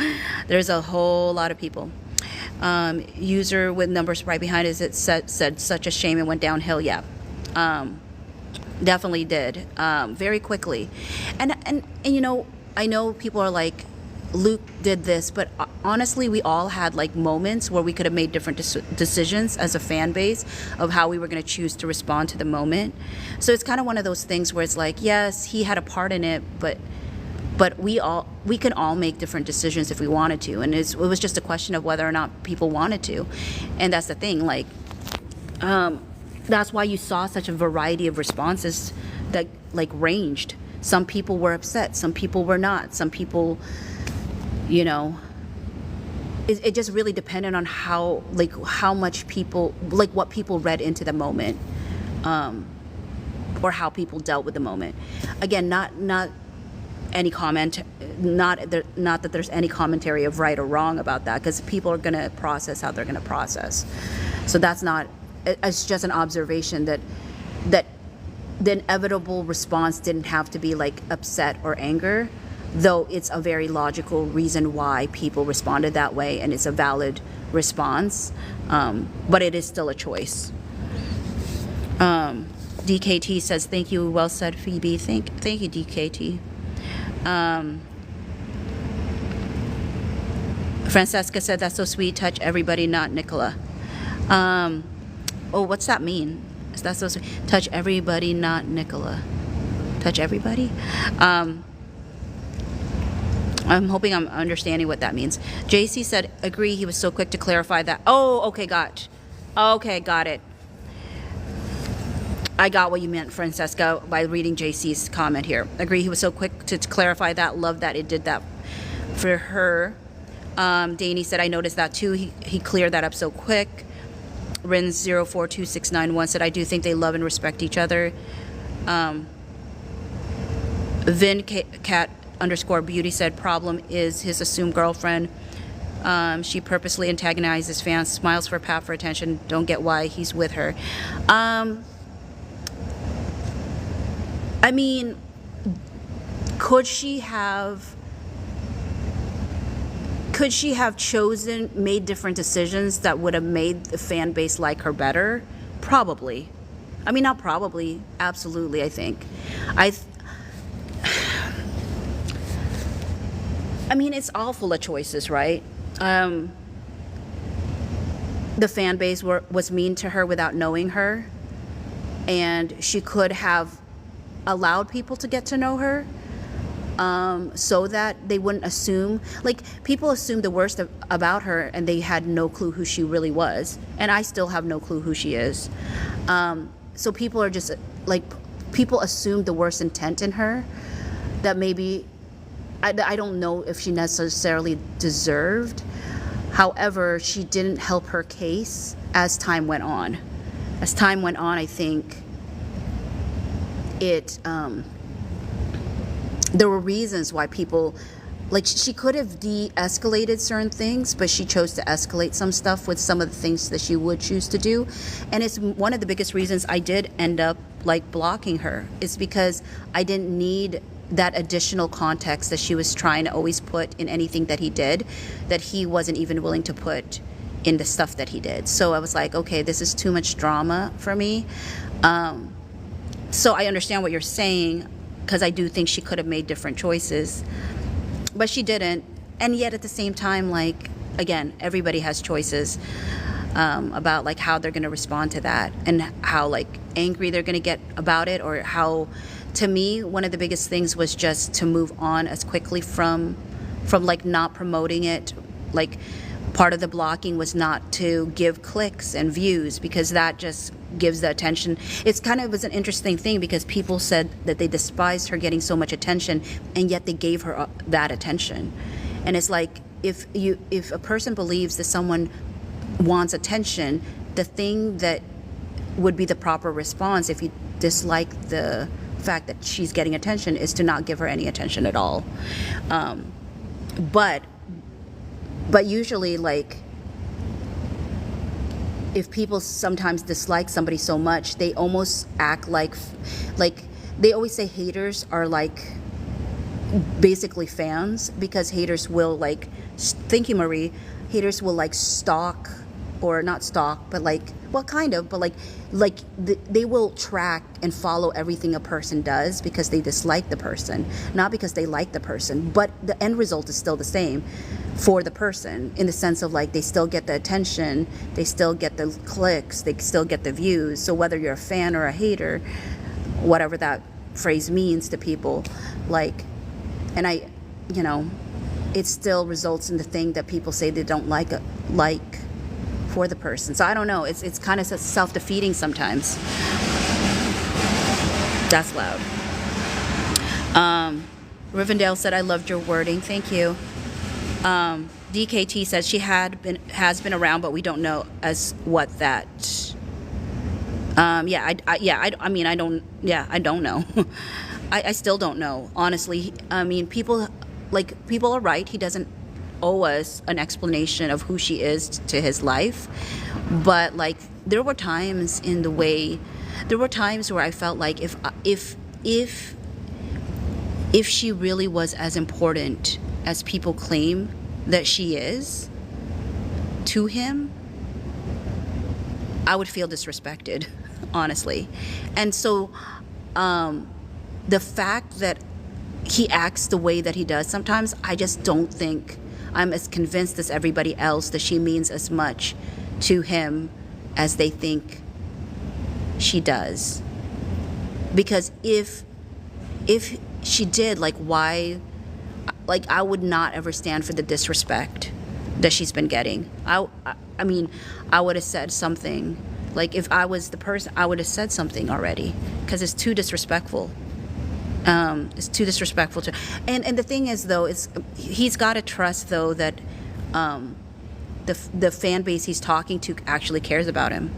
There's a whole lot of people. User with numbers right behind it said such a shame it went downhill. Yeah, definitely did, very quickly. And you know, I know people are like, Luke did this, but honestly, we all had like moments where we could have made different decisions as a fan base of how we were going to choose to respond to the moment. So it's kind of one of those things where it's like, yes, he had a part in it, but we can all make different decisions if we wanted to, and it was just a question of whether or not people wanted to. And that's the thing, like, that's why you saw such a variety of responses that like ranged. Some people were upset, some people were not, some people, you know, it just really depended on how much people, like what people read into the moment, or how people dealt with the moment. Again, not any comment, not that there's any commentary of right or wrong about that, because people are going to process how they're going to process. So that's not, it's just an observation that the inevitable response didn't have to be like upset or anger, though it's a very logical reason why people responded that way, and it's a valid response, but it is still a choice. DKT says, thank you, well said, Phoebe. Thank you, DKT. Francesca said, that's so sweet. Touch everybody, not Nicola. Oh, what's that mean? Is that so sweet? Touch everybody, not Nicola. Touch everybody? I'm hoping I'm understanding what that means. JC said, agree, he was so quick to clarify that. Oh, okay, got it. I got what you meant, Francesca, by reading JC's comment here. Agree, he was so quick to clarify that. Love that it did that for her. Danny said, I noticed that too. He cleared that up so quick. Rins 042691 said, I do think they love and respect each other. Vin Cat _ Beauty said, problem is his assumed girlfriend. She purposely antagonizes fans, smiles for Pat for attention. Don't get why he's with her. I mean, could she have made different decisions that would have made the fan base like her better? Probably. I mean, not probably, absolutely, I think. I mean, it's all full of choices, right? The fan base was mean to her without knowing her, and she could have allowed people to get to know her, so that they wouldn't assume, like, people assumed the worst about her and they had no clue who she really was, and I still have no clue who she is. So people are just like, people assumed the worst intent in her that maybe I don't know if she necessarily deserved. However, she didn't help her case as time went on. As time went on, I think there were reasons why people, like, she could have de-escalated certain things, but she chose to escalate some stuff with some of the things that she would choose to do. And it's one of the biggest reasons I did end up, like, blocking her. It's because I didn't need that additional context that she was trying to always put in anything that he did, that he wasn't even willing to put in the stuff that he did. So I was like, okay, this is too much drama for me. So I understand what you're saying, because I do think she could have made different choices, but she didn't. And yet at the same time, like, again, everybody has choices about, like, how they're going to respond to that, and how, like, angry they're going to get about it, or how, to me, one of the biggest things was just to move on as quickly from like not promoting it. Like, part of the blocking was not to give clicks and views, because that just gives the attention. It's kind of was an interesting thing, because people said that they despised her getting so much attention, and yet they gave her that attention. And it's like, if a person believes that someone wants attention, the thing that would be the proper response if you dislike the fact that she's getting attention is to not give her any attention at all. But usually, like, if people sometimes dislike somebody so much, they almost act like they always say haters are like basically fans, because haters will, like, thank you, Marie, haters will, like, stalk, or not stalk, but, like, well, kind of, but like they will track and follow everything a person does because they dislike the person, not because they like the person. But the end result is still the same for the person, in the sense of, like, they still get the attention, they still get the clicks, they still get the views. So whether you're a fan or a hater, whatever that phrase means to people, like, and it still results in the thing that people say they don't like for the person. So I don't know, it's kind of self-defeating sometimes. That's loud. Rivendell said, I loved your wording. Thank you. DKT says she has been around, but we don't know as what that. I don't know. I still don't know, honestly. I mean, people are right. He doesn't owe us an explanation of who she is to his life, but, like, there were times where I felt like if she really was as important as people claim that she is to him, I would feel disrespected, honestly. And so the fact that he acts the way that he does sometimes, I just don't think I'm as convinced as everybody else that she means as much to him as they think she does. Because if she did, like, why, like, I would not ever stand for the disrespect that she's been getting. I mean, I would have said something. Like, if I was the person, I would have said something already, because it's too disrespectful. It's too disrespectful to, and the thing is, though, is he's got to trust, though, that the fan base he's talking to actually cares about him,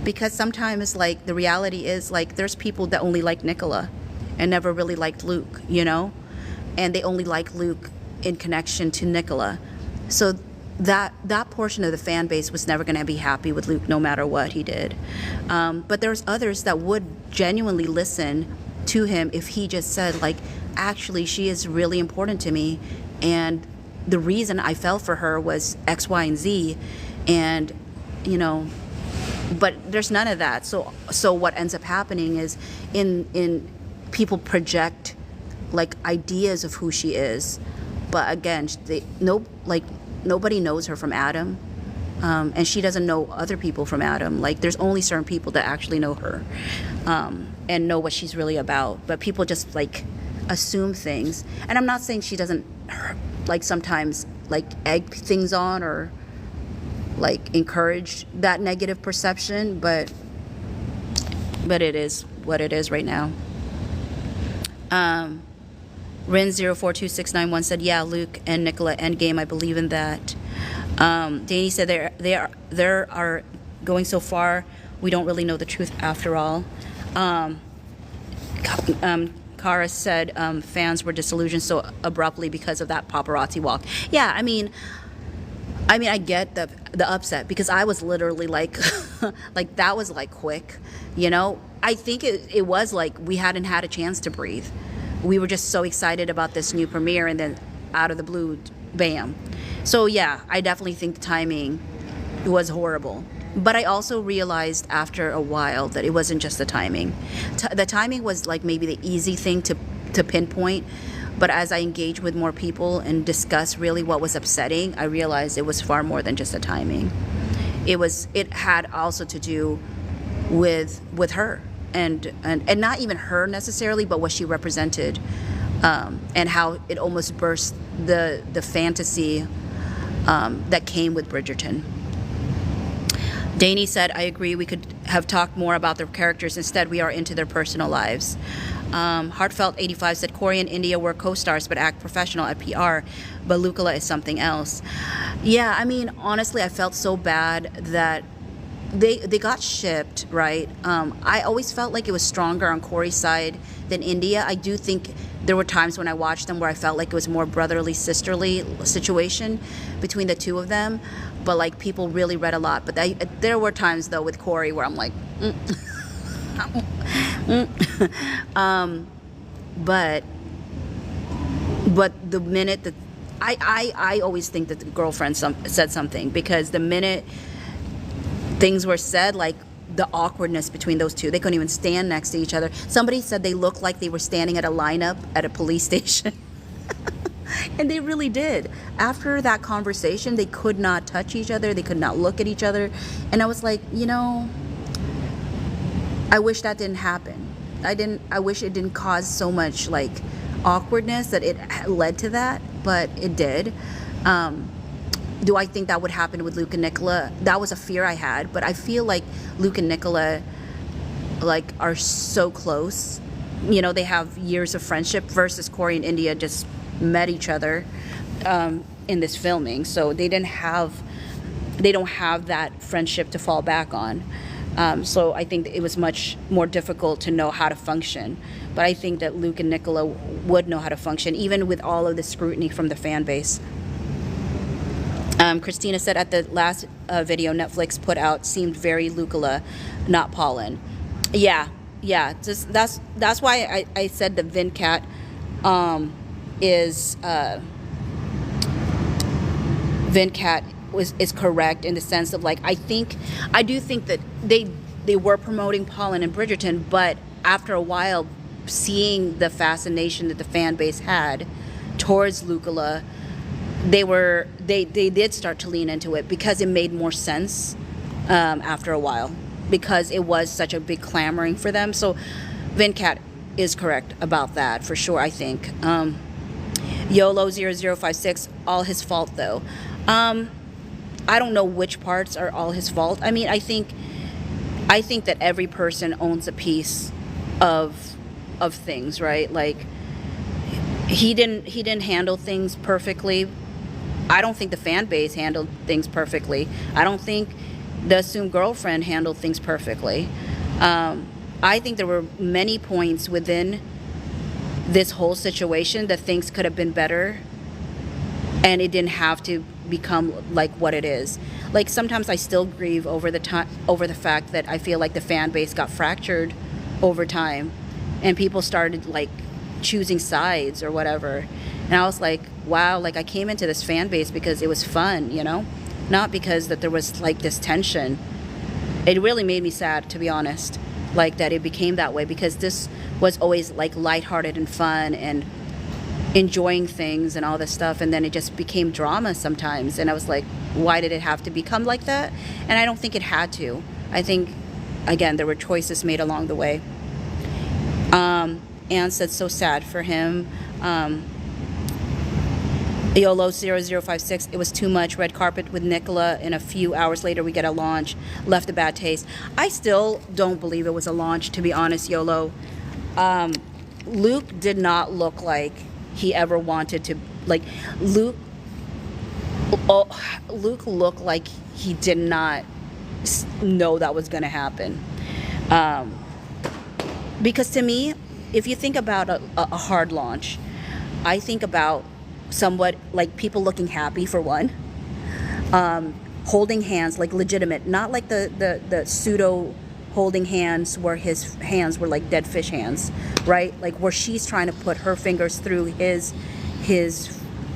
because sometimes, like, the reality is, like, there's people that only like Nicola and never really liked Luke, you know, and they only like Luke in connection to Nicola. So that portion of the fan base was never going to be happy with Luke no matter what he did. But there's others that would genuinely listen to him if he just said, like, actually, she is really important to me, and the reason I fell for her was X, Y, and Z, and, you know, but there's none of that. So what ends up happening is in people project, like, ideas of who she is, but again, nobody knows her from Adam, and she doesn't know other people from Adam. Like, there's only certain people that actually know her, and know what she's really about. But people just, like, assume things. And I'm not saying she doesn't, like, sometimes, like, egg things on or, like, encourage that negative perception, but it is what it is right now. Rin042691 said, yeah, Luke and Nicola endgame, I believe in that. Danny said they are going so far, we don't really know the truth after all. Kara said fans were disillusioned so abruptly because of that paparazzi walk. Yeah, I mean, I get the upset, because I was literally like, like, that was, like, quick, you know? I think it was like we hadn't had a chance to breathe. We were just so excited about this new premiere, and then out of the blue, bam. So yeah, I definitely think the timing was horrible. But I also realized after a while that it wasn't just the timing. The timing was, like, maybe the easy thing to pinpoint. But as I engaged with more people and discussed really what was upsetting, I realized it was far more than just the timing. It had also to do with her, and not even her necessarily, but what she represented, and how it almost burst the fantasy that came with Bridgerton. Danny said, I agree, we could have talked more about their characters. Instead, we are into their personal lives. Heartfelt85 said, Corey and India were co-stars but act professional at PR, but Lucilla is something else. Yeah, I mean, honestly, I felt so bad that they got shipped, right? I always felt like it was stronger on Corey's side than India. I do think there were times when I watched them where I felt like it was more brotherly, sisterly situation between the two of them. But, like, people really read a lot. But there were times, though, with Corey where I'm like, but the minute that I always think that the girlfriend said something, because the minute things were said, like, the awkwardness between those two, they couldn't even stand next to each other. Somebody said they looked like they were standing at a lineup at a police station. And they really did. After that conversation, they could not touch each other. They could not look at each other. And I was like, you know, I wish that didn't happen. I wish it didn't cause so much, like, awkwardness that it led to that, but it did. Do I think that would happen with Luke and Nicola? That was a fear I had, but I feel like Luke and Nicola, like, are so close. You know, they have years of friendship, versus Corey and India just met each other in this filming, so they don't have that friendship to fall back on. So I think it was much more difficult to know how to function. But I think that Luke and Nicola would know how to function, even with all of the scrutiny from the fan base. Christina said, at the last video Netflix put out seemed very Lucilla, not Pollen. Yeah, just that's why I said the Vincat Vincat is correct, in the sense of, like, I do think that they were promoting Pollen and Bridgerton, but after a while, seeing the fascination that the fan base had towards Lucilla, they did start to lean into it because it made more sense after a while, because it was such a big clamoring for them. So Venkat is correct about that for sure, I think. YOLO0056, all his fault though. I don't know which parts are all his fault. I mean, I think that every person owns a piece of things, right? Like he didn't handle things perfectly. I don't think the fan base handled things perfectly. I don't think the assumed girlfriend handled things perfectly. I think there were many points within this whole situation that things could have been better, and it didn't have to become like what it is. Like sometimes I still grieve over the fact that I feel like the fan base got fractured over time, and people started like choosing sides or whatever. And I was like, wow, like I came into this fan base because it was fun, you know, not because that there was like this tension. It really made me sad, to be honest, like that it became that way, because this was always like lighthearted and fun and enjoying things and all this stuff, and then it just became drama sometimes, and I was like, why did it have to become like that? And I don't think it had to. I think, again, there were choices made along the way. Anne said, so sad for him. YOLO0056, it was too much. Red carpet with Nicola, and a few hours later we get a launch. Left a bad taste. I still don't believe it was a launch, to be honest, YOLO. Luke did not look like he ever wanted to, like, Luke looked like he did not know that was going to happen. Because to me, if you think about a hard launch, I think about somewhat like people looking happy, for one, holding hands, like legitimate, not like the pseudo holding hands where his hands were like dead fish hands, right? Like where she's trying to put her fingers through his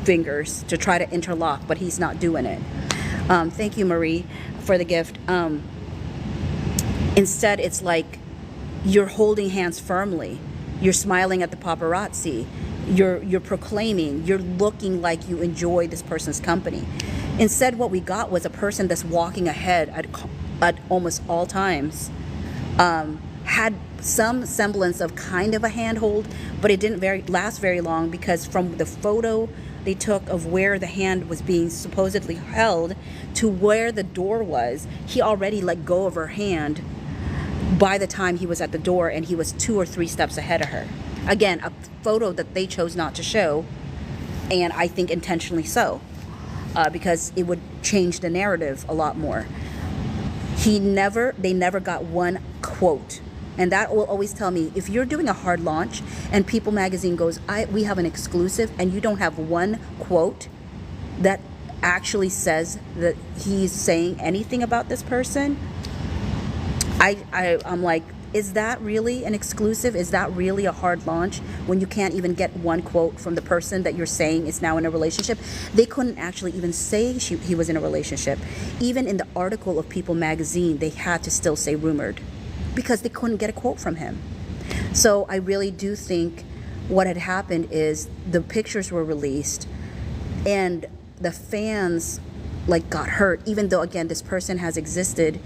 fingers to try to interlock, but he's not doing it. Thank you, Marie, for the gift. Instead, it's like you're holding hands firmly. You're smiling at the paparazzi. You're proclaiming. You're looking like you enjoy this person's company. Instead, what we got was a person that's walking ahead at almost all times. Had some semblance of kind of a handhold, but it didn't last very long, because from the photo they took of where the hand was being supposedly held to where the door was, he already let go of her hand by the time he was at the door, and he was 2 or 3 steps ahead of her. Again, a photo that they chose not to show, and I think intentionally so, because it would change the narrative a lot more. They never got one quote. And that will always tell me, if you're doing a hard launch and People Magazine goes, we have an exclusive, and you don't have one quote that actually says that he's saying anything about this person, I'm like, is that really an exclusive? Is that really a hard launch when you can't even get one quote from the person that you're saying is now in a relationship? They couldn't actually even say he was in a relationship. Even in the article of People Magazine, they had to still say rumored, because they couldn't get a quote from him. So I really do think what had happened is the pictures were released and the fans like got hurt, even though, again, this person has existed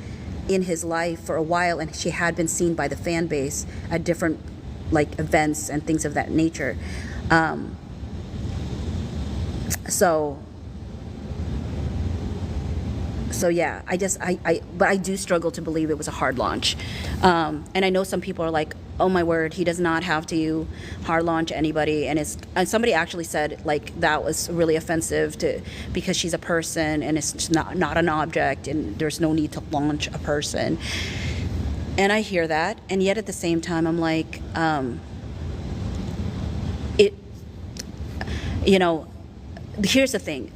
in his life for a while, and she had been seen by the fan base at different like events and things of that nature. So yeah, but I do struggle to believe it was a hard launch. And I know some people are like, oh my word, he does not have to hard launch anybody. And somebody actually said like that was really offensive because she's a person and it's not an object, and there's no need to launch a person. And I hear that, and yet at the same time I'm like, here's the thing.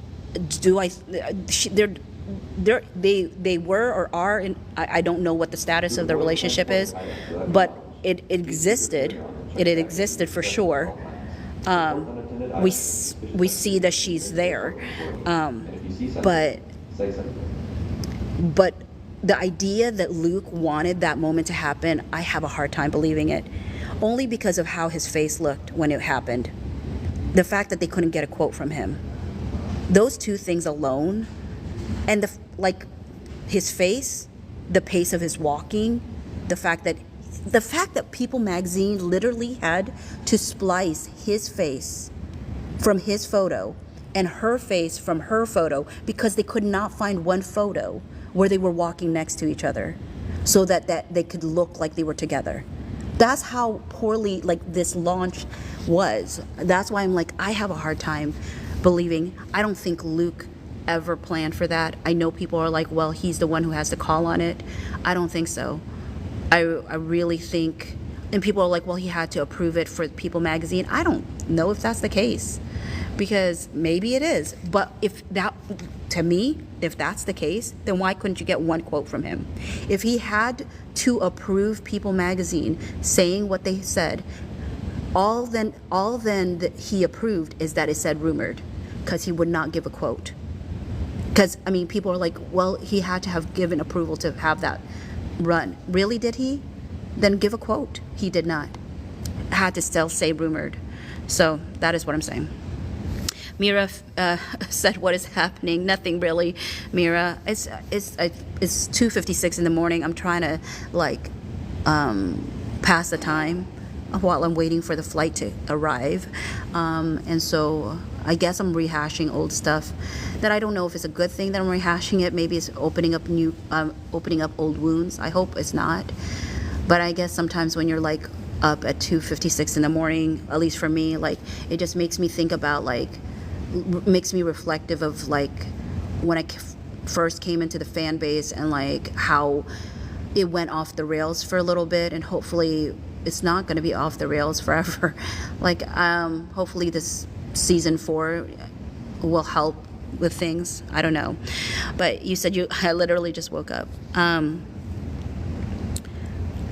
They were or are in, I don't know what the status of the relationship is, but it existed. It had existed for sure. We see that she's there, but the idea that Luke wanted that moment to happen, I have a hard time believing it, only because of how his face looked when it happened. The fact that they couldn't get a quote from him. Those two things alone, and like his face, the pace of his walking, the fact that People magazine literally had to splice his face from his photo and her face from her photo because they could not find one photo where they were walking next to each other so that they could look like they were together. That's how poorly like this launch was. That's why I'm like, I have a hard time believing. I don't think Luke ever planned for that. I know people are like, well, he's the one who has to call on it. I don't think so. I really think, and people are like, well, he had to approve it for People magazine. I don't know if that's the case, because maybe it is. But to me, if that's the case, then why couldn't you get one quote from him? If he had to approve People magazine saying what they said, all then that he approved is that it said rumored, because he would not give a quote. Because, I mean, people are like, well, he had to have given approval to have that run. Really, did he? Then give a quote. He did not. Had to still say rumored. So that is what I'm saying. Mira said, what is happening? Nothing really, Mira. It's 2:56 in the morning. I'm trying to like pass the time while I'm waiting for the flight to arrive. And so I guess I'm rehashing old stuff that I don't know if it's a good thing that I'm rehashing it. Maybe it's opening up old wounds. I hope it's not. But I guess sometimes when you're like up at 2:56 in the morning, at least for me, like it just makes me think about makes me reflective of like when I first came into the fan base and like how it went off the rails for a little bit, and hopefully it's not going to be off the rails forever. Like hopefully this season 4 will help with things. I don't know. But you said I literally just woke up.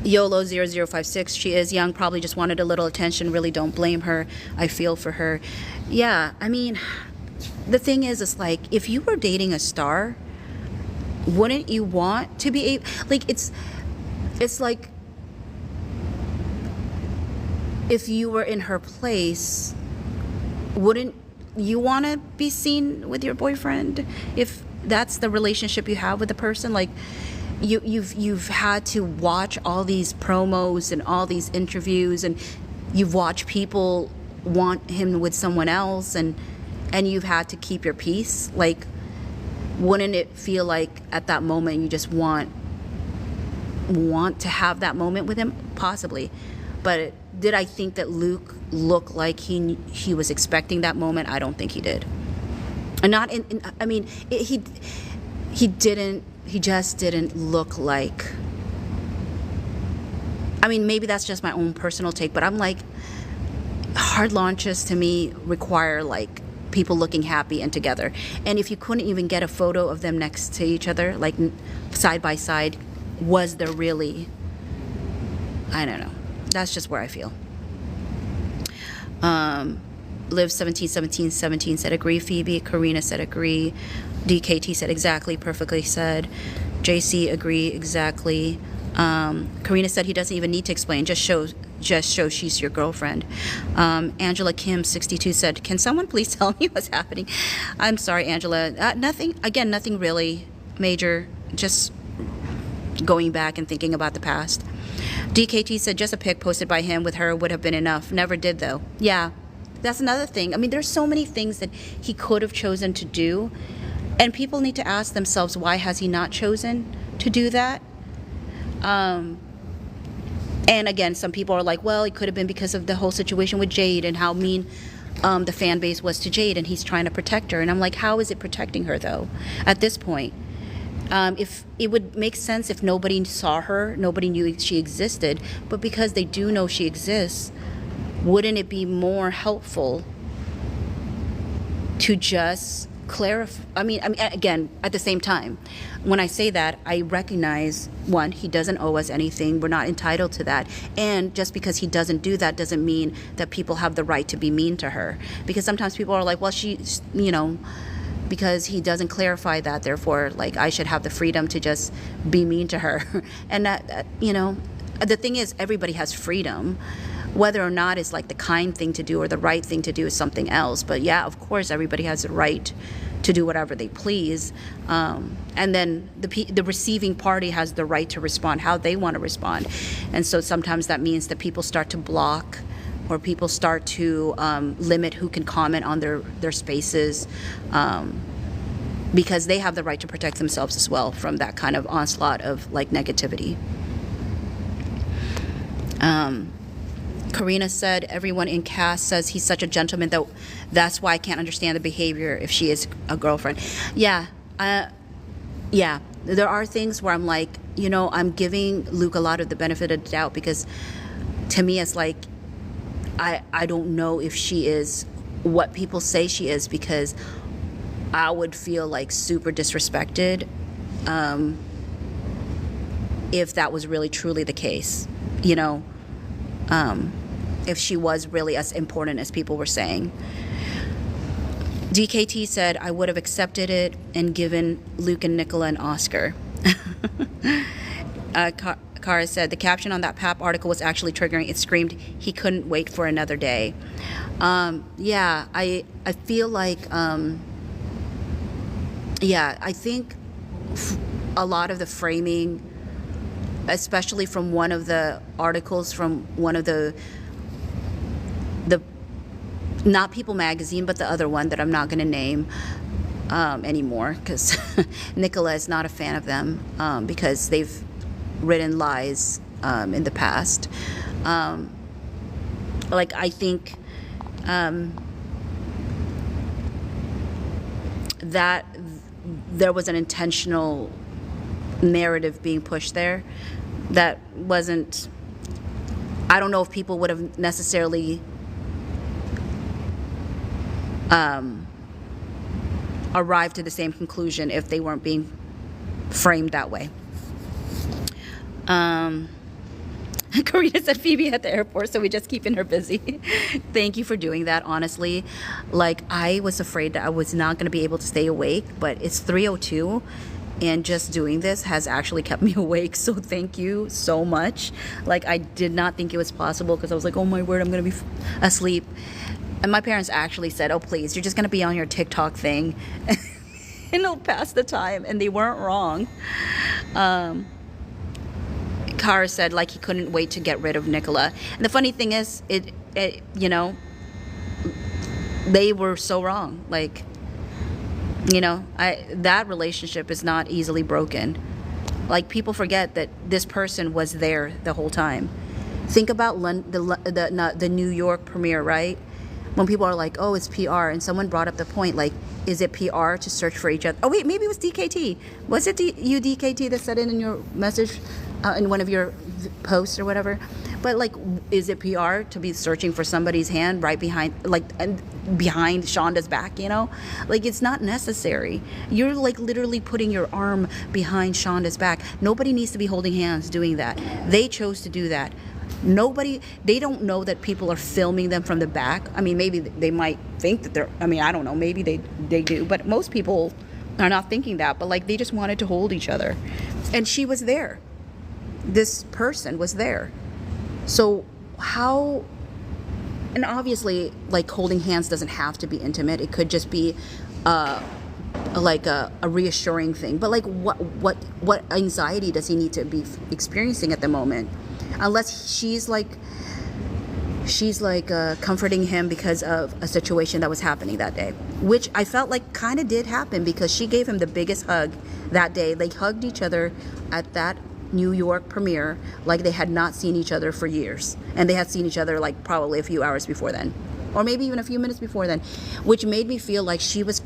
YOLO0056, she is young, probably just wanted a little attention. Really don't blame her. I feel for her. Yeah, I mean, the thing is, it's like, if you were dating a star, wouldn't you want to be like, it's like, if you were in her place, wouldn't you want to be seen with your boyfriend if that's the relationship you have with the person? Like, you've had to watch all these promos and all these interviews, and you've watched people want him with someone else, and you've had to keep your peace. Like, wouldn't it feel like at that moment you just want to have that moment with him? Possibly. But did I think that Luke looked like he was expecting that moment? I don't think he did. And not in I mean, he didn't. He just didn't look like. I mean, maybe that's just my own personal take, but I'm like, hard launches to me require like people looking happy and together. And if you couldn't even get a photo of them next to each other, like side by side, was there really? I don't know. That's just where I feel. Live 171717 said agree. Phoebe. Karina said agree. DKT said exactly, perfectly said. JC agree, exactly. Karina said he doesn't even need to explain, just show she's your girlfriend. Angela Kim 62 said, can someone please tell me what's happening? I'm sorry, Angela. Nothing really major, just going back and thinking about the past. DKT said just a pic posted by him with her would have been enough. Never did though. Yeah, that's another thing. I mean, there's so many things that he could have chosen to do, and people need to ask themselves, why has he not chosen to do that? And again, some people are like, well, it could have been because of the whole situation with Jade and how mean the fan base was to Jade, and he's trying to protect her. And I'm like, how is it protecting her though at this point? If it would make sense if nobody saw her, nobody knew she existed, but because they do know she exists, wouldn't it be more helpful to just clarify? I mean, again, at the same time, when I say that, I recognize, one, he doesn't owe us anything. We're not entitled to that. And just because he doesn't do that doesn't mean that people have the right to be mean to her. Because sometimes people are like, well, she's, because he doesn't clarify that, therefore, like, I should have the freedom to just be mean to her. And that, the thing is, everybody has freedom, Whether or not it's like the kind thing to do or the right thing to do is something else. But yeah, of course, everybody has the right to do whatever they please. And then the receiving party has the right to respond how they want to respond. And so sometimes that means that people start to block, or people start to limit who can comment on their spaces, because they have the right to protect themselves as well from that kind of onslaught of like negativity. Karina said, everyone in cast says he's such a gentleman, though that's why I can't understand the behavior if she is a girlfriend. Yeah, there are things where I'm like, I'm giving Luke a lot of the benefit of the doubt, because to me it's like, I don't know if she is what people say she is, because I would feel like super disrespected if that was really truly the case, if she was really as important as people were saying. DKT said, I would have accepted it and given Luke and Nicola an Oscar. Kara said, the caption on that PAP article was actually triggering. It screamed, he couldn't wait for another day. I feel like, I think a lot of the framing, especially from one of the articles from one of the not People magazine, but the other one that I'm not going to name anymore, because Nicola is not a fan of them, because they've written lies in the past. I think that there was an intentional narrative being pushed there that wasn't, I don't know if people would have necessarily arrived to the same conclusion if they weren't being framed that way. Karina said Phoebe at the airport, so we just keeping her busy. Thank you for doing that, honestly. Like, I was afraid that I was not going to be able to stay awake, but it's 3:02, and just doing this has actually kept me awake, so thank you so much. Like, I did not think it was possible, because I was like, oh my word, I'm going to be asleep. And my parents actually said, oh please, you're just going to be on your TikTok thing and it'll pass the time, and they weren't wrong. Kara said, like, he couldn't wait to get rid of Nicola. And the funny thing is, it they were so wrong. Like, that relationship is not easily broken. Like, people forget that this person was there the whole time. Think about the New York premiere, right? When people are like, oh, it's PR, and someone brought up the point, like, is it PR to search for each other? Oh wait, maybe it was DKT. Was it you, DKT, that said it in your message, in one of your posts or whatever? But like, is it PR to be searching for somebody's hand right behind, like, and behind Shonda's back? Like, it's not necessary. You're like literally putting your arm behind Shonda's back. Nobody needs to be holding hands doing that. They chose to do that. They don't know that people are filming them from the back. I mean, maybe they might think that they're, I don't know, maybe they do, but most people are not thinking that. But like, they just wanted to hold each other, and she was there. This person was there. So how, and obviously, like, holding hands doesn't have to be intimate. It could just be like a reassuring thing. But like, what anxiety does he need to be experiencing at the moment? Unless she's like comforting him because of a situation that was happening that day, which I felt like kind of did happen, because she gave him the biggest hug that day. They hugged each other at that New York premiere like they had not seen each other for years, and they had seen each other like probably a few hours before then, or maybe even a few minutes before then, which made me feel like she was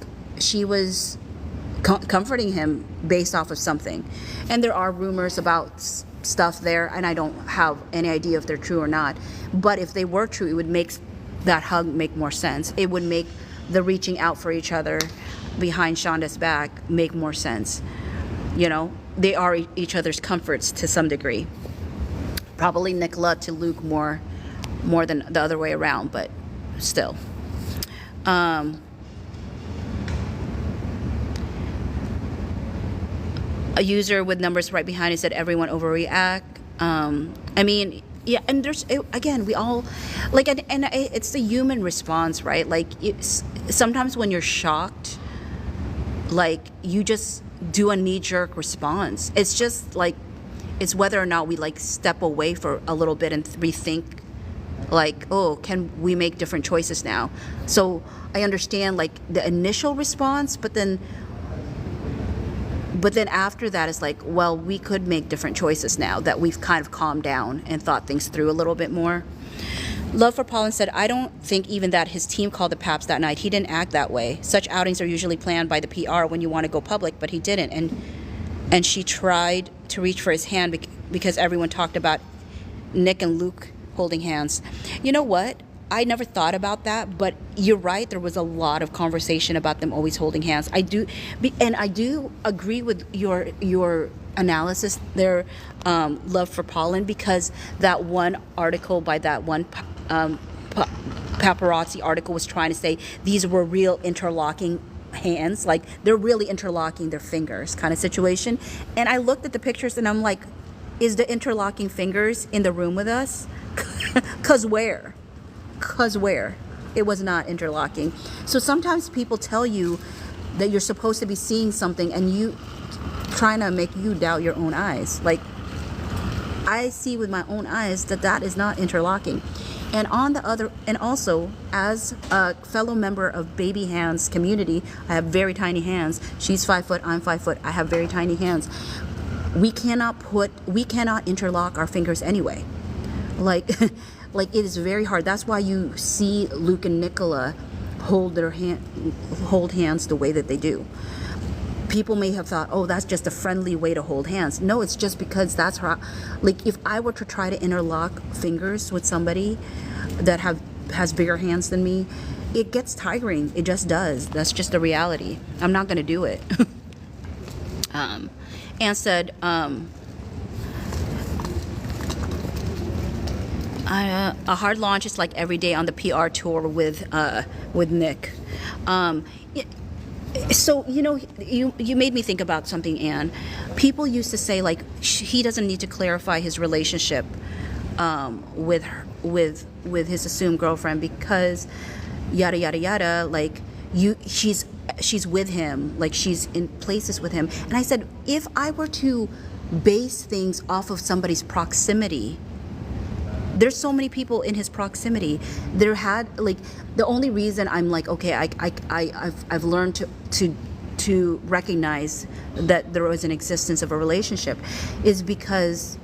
comforting him based off of something. And there are rumors about stuff there, and I don't have any idea if they're true or not, but if they were true, it would make that hug make more sense. It would make the reaching out for each other behind Shonda's back make more sense. They are each other's comforts to some degree. Probably Nicola to Luke more than the other way around, but still. A user with numbers right behind it said everyone overreact. Yeah, and again, we all like, and it's the human response, right? Like, sometimes when you're shocked, like, you just do a knee-jerk response. It's just like, it's whether or not we like step away for a little bit and rethink, like, oh, can we make different choices now? So I understand like the initial response, but then after that it's like, well, we could make different choices now that we've kind of calmed down and thought things through a little bit more. Love for Paulin said, I don't think even that his team called the Paps that night. He didn't act that way. Such outings are usually planned by the PR when you want to go public, but he didn't. And she tried to reach for his hand because everyone talked about Nick and Luke holding hands. You know what? I never thought about that, but you're right. There was a lot of conversation about them always holding hands. I do agree with your analysis there, Love for Paulin, because that one article by that one paparazzi article was trying to say these were real interlocking hands, like they're really interlocking their fingers kind of situation. And I looked at the pictures and I'm like, is the interlocking fingers in the room with us? Cause where it was not interlocking. So sometimes people tell you that you're supposed to be seeing something and you trying to make you doubt your own eyes. Like, I see with my own eyes that is not interlocking. And also as a fellow member of baby hands community, I have very tiny hands. She's 5 foot, I'm 5 foot. I have very tiny hands. We cannot interlock our fingers anyway. Like, like it is very hard. That's why you see Luke and Nicola hold hands the way that they do. People may have thought, oh, that's just a friendly way to hold hands. No, it's just because that's how, like, if I were to try to interlock fingers with somebody that has bigger hands than me, it gets tiring. It just does. That's just the reality. I'm not going to do it. Anne said, a hard launch is like every day on the PR tour with Nick. So, you made me think about something, Anne. People used to say, like, he doesn't need to clarify his relationship with his assumed girlfriend because yada yada yada. Like, she's with him, like she's in places with him. And I said, if I were to base things off of somebody's proximity, there's so many people in his proximity. The only reason I'm like, okay, I've learned to recognize that there was an existence of a relationship is because,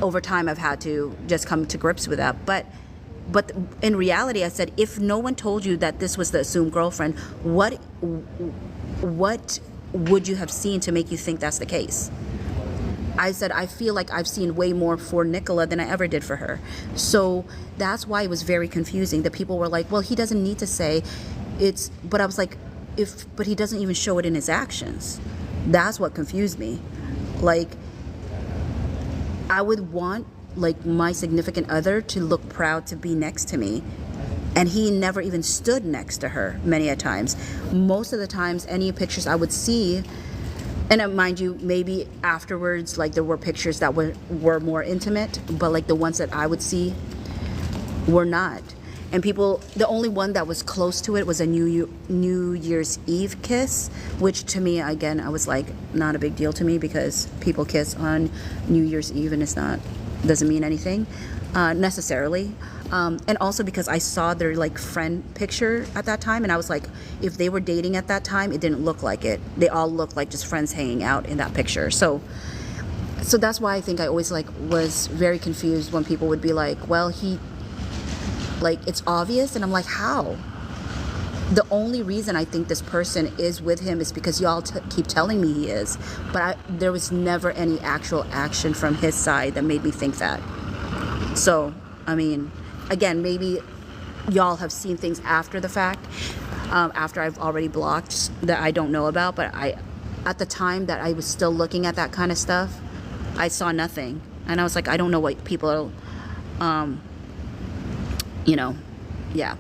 over time I've had to just come to grips with that. But in reality, I said, if no one told you that this was the assumed girlfriend, what would you have seen to make you think that's the case? I said, I feel like I've seen way more for Nicola than I ever did for her. So that's why it was very confusing. The people were like, well, he doesn't need to say it's, but I was like, but he doesn't even show it in his actions. That's what confused me. Like, I would want, like, my significant other to look proud to be next to me. And he never even stood next to her many a times. Most of the times, any pictures I would see, and mind you, maybe afterwards, like, there were pictures that were more intimate, but like the ones that I would see were not. And the only one that was close to it was a New Year's Eve kiss, which to me, again, I was like, not a big deal to me because people kiss on New Year's Eve and doesn't mean anything necessarily. And also because I saw their like friend picture at that time, and I was like, if they were dating at that time, it didn't look like it. They all looked like just friends hanging out in that picture. So that's why I think I always was very confused when people would be like, well, it's obvious, and I'm like, how? The only reason I think this person is with him is because y'all keep telling me he is, but there was never any actual action from his side that made me think that. So, I mean, again, maybe y'all have seen things after the fact, after I've already blocked that I don't know about, but at the time that I was still looking at that kind of stuff, I saw nothing. And I was like, I don't know what people are, yeah.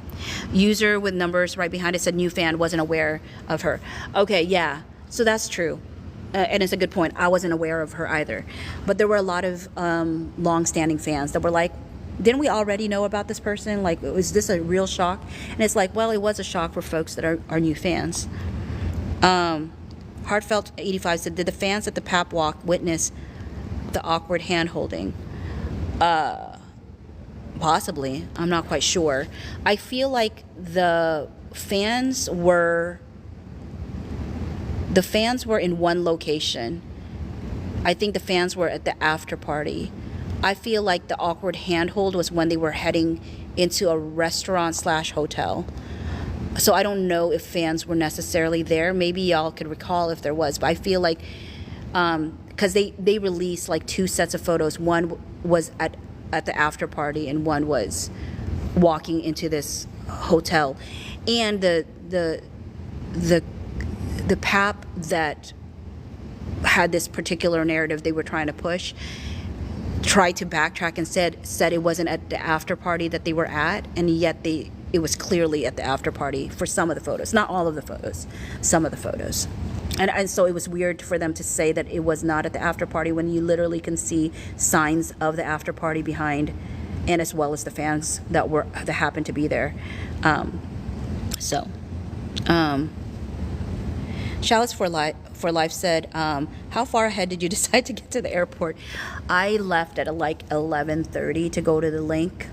User with numbers right behind it said new fan wasn't aware of her. Okay, yeah, so that's true. and it's a good point. I wasn't aware of her either, but there were a lot of long-standing fans that were like, "Didn't we already know about this person? Like, was this a real shock?" And it's like, well, it was a shock for folks that are new fans. Heartfelt 85 said, "Did the fans at the Pap Walk witness the awkward hand holding?" Possibly. I'm not quite sure. I feel like the fans were in one location. I think the fans were at the after party. I feel like the awkward handhold was when they were heading into a restaurant / hotel. So I don't know if fans were necessarily there. Maybe y'all could recall if there was, but I feel like because they released like 2 sets of photos. One was at the after party, and one was walking into this hotel. And the pap that had this particular narrative they were trying to push tried to backtrack and said it wasn't at the after party that they were at, and yet it was clearly at the after party for some of the photos, not all of the photos, some of the photos. And so it was weird for them to say that it was not at the after party when you literally can see signs of the after party behind, and as well as the fans that happened to be there. Chalice for Life said, "How far ahead did you decide to get to the airport?" I left at like 11:30 to go to the link,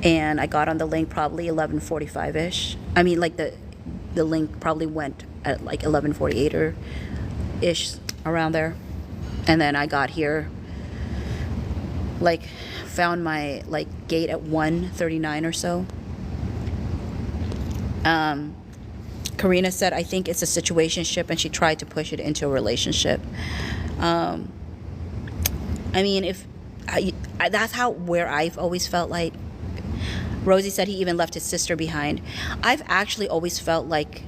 and I got on the link probably 11:45-ish. I mean, like the link probably went at like 11:48 or ish, around there. And then I got here, like found my like gate at 1:39 or so. Karina said, "I think it's a situationship," and she tried to push it into a relationship. I mean, that's where I've always felt like. Rosie said he even left his sister behind. I've actually always felt like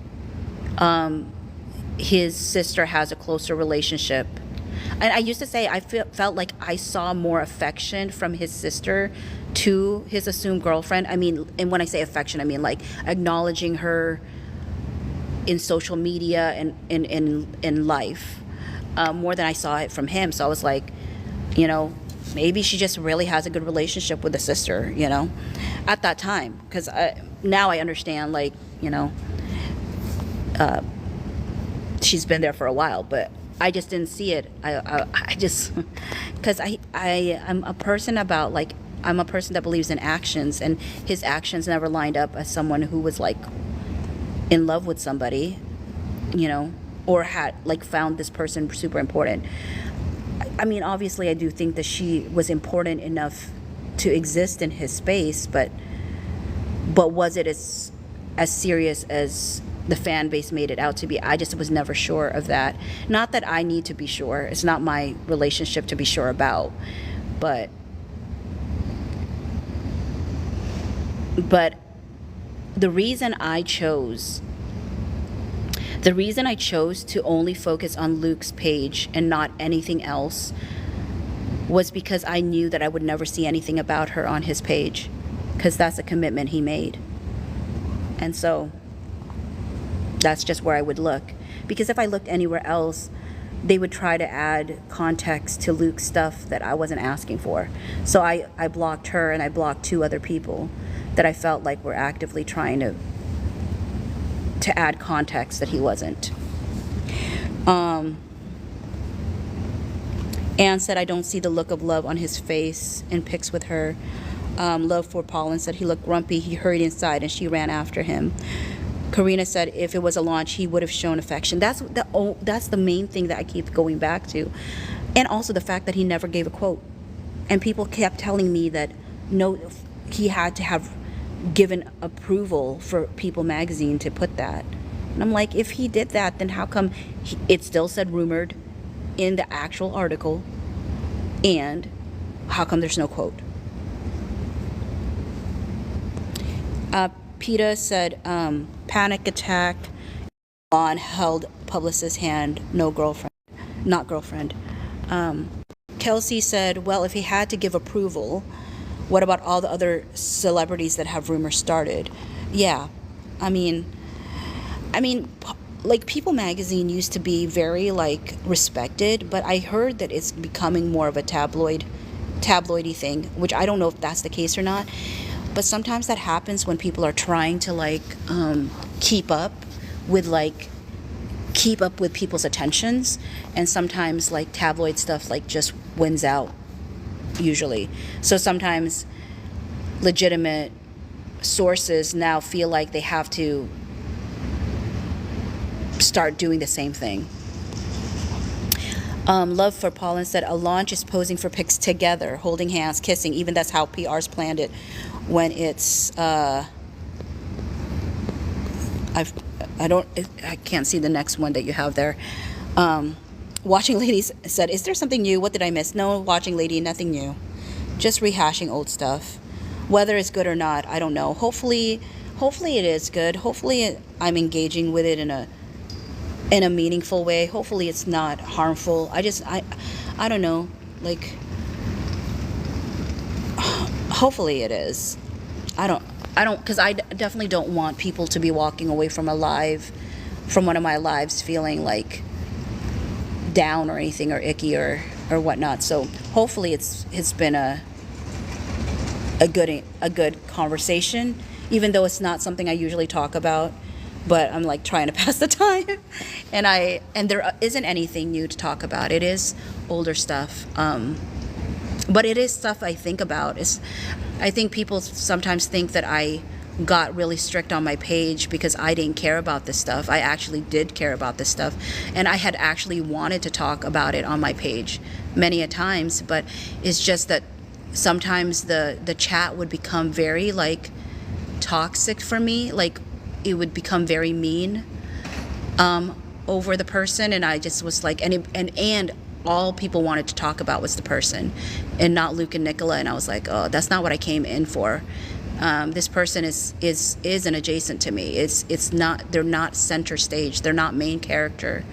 his sister has a closer relationship. And I used to say I felt like I saw more affection from his sister to his assumed girlfriend. I mean, and when I say affection, I mean like acknowledging her in social media and in life, more than I saw it from him. So I was like, maybe she just really has a good relationship with the sister, at that time. Because now I understand, like, she's been there for a while, but I just didn't see it. I just, because I'm a person that believes in actions, and his actions never lined up as someone who was like in love with somebody, or had like found this person super important. I mean, obviously I do think that she was important enough to exist in his space, but was it as serious as the fan base made it out to be? I just was never sure of that. Not that I need to be sure. It's not my relationship to be sure about, but the reason I chose to only focus on Luke's page and not anything else was because I knew that I would never see anything about her on his page, because that's a commitment he made. And so that's just where I would look, because if I looked anywhere else, they would try to add context to Luke's stuff that I wasn't asking for. So I blocked her, and I blocked 2 other people that I felt like were actively trying to add context that he wasn't. Anne said, "I don't see the look of love on his face in pics with her." Love for Paulin said, "He looked grumpy. He hurried inside and she ran after him." Karina said, "If it was a launch, he would have shown affection." That's the main thing that I keep going back to. And also the fact that he never gave a quote. And people kept telling me that no, he had to have given approval for People magazine to put that. And I'm like, if he did that, then how come it still said rumored in the actual article, and how come there's no quote? PETA said, "Panic attack on held publicist's hand, not girlfriend." Kelsey said, "Well, if he had to give approval, what about all the other celebrities that have rumors started?" Yeah, I mean, like People magazine used to be very like respected, but I heard that it's becoming more of a tabloidy thing, which I don't know if that's the case or not. But sometimes that happens when people are trying to like keep up with like keep up with people's attentions, and sometimes like tabloid stuff like just wins out usually. So sometimes legitimate sources now feel like they have to start doing the same thing. Love for Paulin said a launch is posing for pics together, holding hands, kissing. Even that's how PR's planned it. When it's I can't see the next one that you have there. Watching Ladies said, is there something new? What did I miss? No, Watching Lady, nothing new. Just rehashing old stuff. Whether it's good or not, I don't know. Hopefully it is good. Hopefully I'm engaging with it in a meaningful way. Hopefully it's not harmful. I don't know. Like, hopefully it is. I don't, because I definitely don't want people to be walking away from one of my lives feeling like down or anything, or icky or whatnot. So hopefully it's been a good conversation, even though it's not something I usually talk about. But I'm like trying to pass the time, and there isn't anything new to talk about. It is older stuff, but it is stuff I think about. I think people sometimes think that I got really strict on my page because I didn't care about this stuff. I actually did care about this stuff, and I had actually wanted to talk about it on my page many a times. But it's just that sometimes the chat would become very like toxic for me. Like, it would become very mean over the person, and I just was like, and all people wanted to talk about was the person and not Luke and Nicola. And I was like, oh, that's not what I came in for. This person is an adjacent to me. It's not, they're not center stage, they're not main character.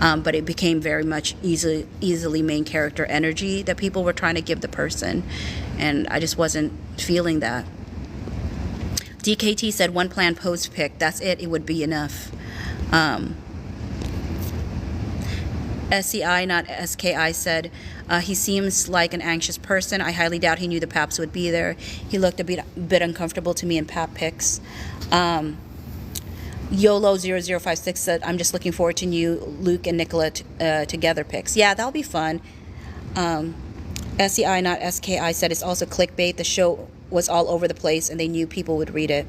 But it became very much easily main character energy that people were trying to give the person, and I just wasn't feeling that. DKT said one planned pose pic. That's it. It would be enough. SCI, not SKI, said he seems like an anxious person. I highly doubt he knew the Paps would be there. He looked a bit uncomfortable to me in Pap pics. YOLO0056 said, I'm just looking forward to new Luke and Nicola together pics. Yeah, that'll be fun. SCI, not SKI, said it's also clickbait. The show was all over the place and they knew people would read it.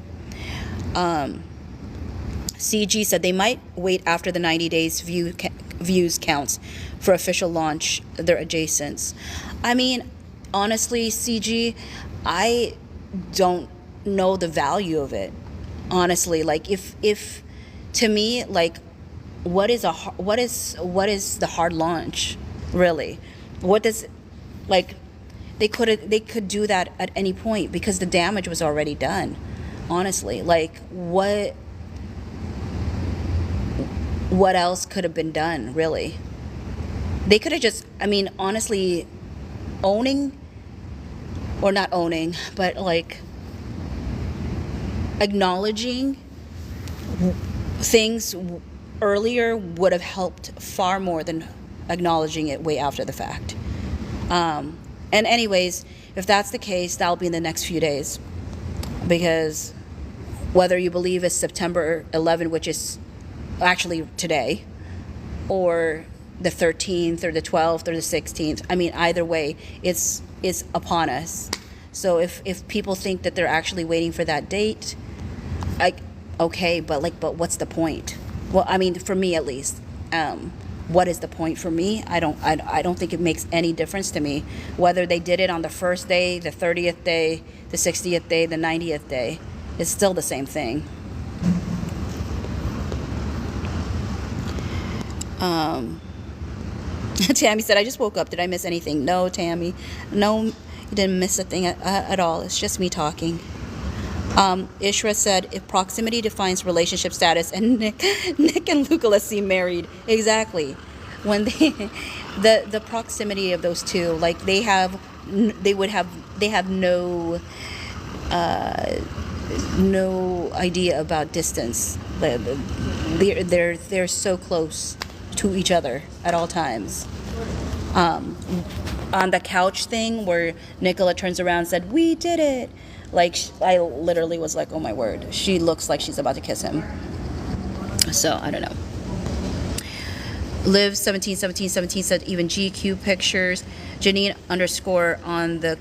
CG said they might wait after the 90 days views counts for official launch their adjacents. I mean, honestly, CG, I don't know the value of it. Honestly, like if to me, like what is the hard launch really? What does, like, they could do that at any point because the damage was already done. Honestly, like what else could have been done, really? They could have just, I mean, honestly, owning, or not owning, but like acknowledging things earlier would have helped far more than acknowledging it way after the fact. And anyways, if that's the case, that'll be in the next few days, because whether you believe it's September 11, which is actually today, or the 13th or the 12th or the 16th, I mean, either way, it's upon us. So if people think that they're actually waiting for that date, like, okay, but what's the point? Well, I mean, for me at least, what is the point for me? I don't think it makes any difference to me whether they did it on the first day, the 30th day, the 60th day, the 90th day. It's still the same thing. Tammy said, I just woke up. Did I miss anything? No, Tammy. No, you didn't miss a thing at all. It's just me talking. Ishra said, if proximity defines relationship status, and Nick and Luca seem married. Exactly. When they, the proximity of those two, like they have no no idea about distance. They're so close to each other at all times. On the couch thing where Nicola turns around and said, "We did it." Like, I literally was like, "Oh my word." She looks like she's about to kiss him. So, I don't know. Liv 171717 said even GQ pictures. Janine underscore on the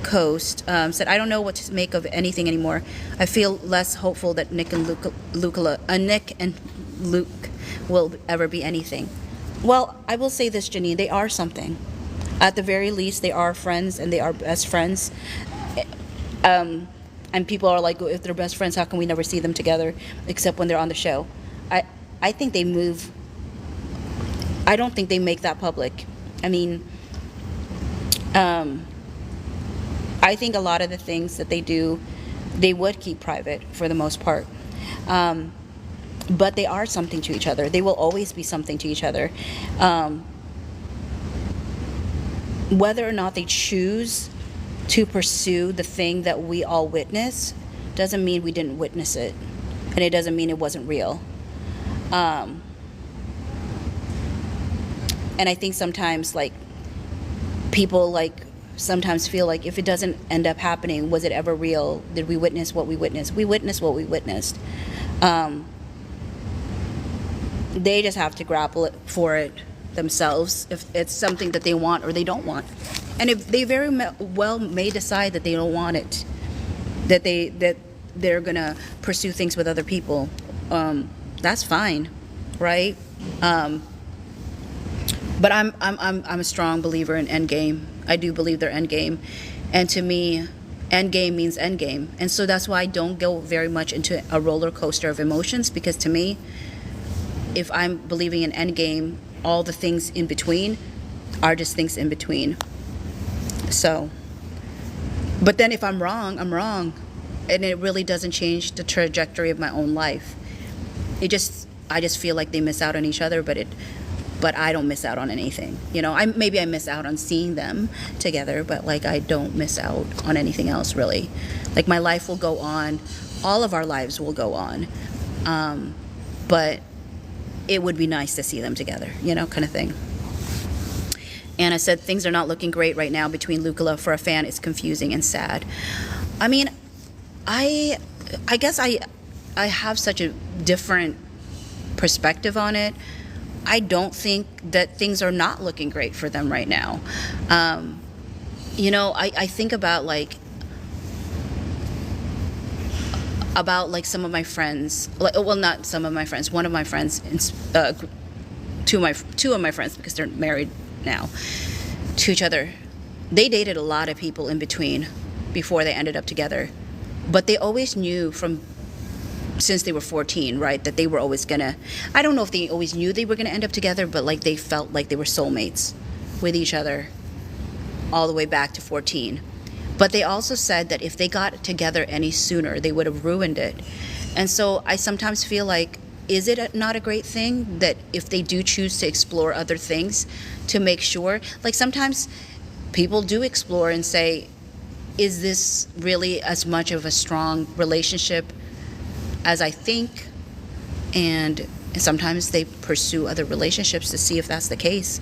coast said, "I don't know what to make of anything anymore. I feel less hopeful that Nick and Nick and Luke will ever be anything." Well, I will say this, Janine, they are something. At the very least, they are friends, and they are best friends. And people are like, if they're best friends, how can we never see them together except when they're on the show? I think they move. I don't think they make that public. I mean, I think a lot of the things that they do, they would keep private for the most part. But they are something to each other. They will always be something to each other. Whether or not they choose to pursue the thing that we all witness doesn't mean we didn't witness it. And it doesn't mean it wasn't real. And I think sometimes, like, people, like, sometimes feel like if it doesn't end up happening, was it ever real? Did we witness what we witnessed? We witnessed what we witnessed. They just have to grapple for it themselves, if it's something that they want or they don't want. And if they very well may decide that they don't want it, that they're gonna pursue things with other people, that's fine, right? But I'm a strong believer in endgame. I do believe they're endgame, and to me, endgame means endgame. And so that's why I don't go very much into a roller coaster of emotions, because to me, if I'm believing in endgame, all the things in between are just things in between. So, but then if I'm wrong, I'm wrong, and it really doesn't change the trajectory of my own life. I just feel like they miss out on each other, but I don't miss out on anything. You know, maybe I miss out on seeing them together, but like I don't miss out on anything else really. Like my life will go on, all of our lives will go on, but it would be nice to see them together, you know, kind of thing. Anna said things are not looking great right now between Lucilla. For a fan, it's confusing and sad. I mean, I guess I have such a different perspective on it. I don't think that things are not looking great for them right now. You know, I think about like some of my friends, well, not some of my friends, one of my friends, two of my friends, because they're married now to each other. They dated a lot of people in between before they ended up together, but they always knew since they were 14, right, that they were always gonna, I don't know if they always knew they were gonna end up together, but like they felt like they were soulmates with each other all the way back to 14. But they also said that if they got together any sooner, they would have ruined it. And so I sometimes feel like, is it not a great thing that if they do choose to explore other things, to make sure, like sometimes people do explore and say, is this really as much of a strong relationship as I think? And sometimes they pursue other relationships to see if that's the case.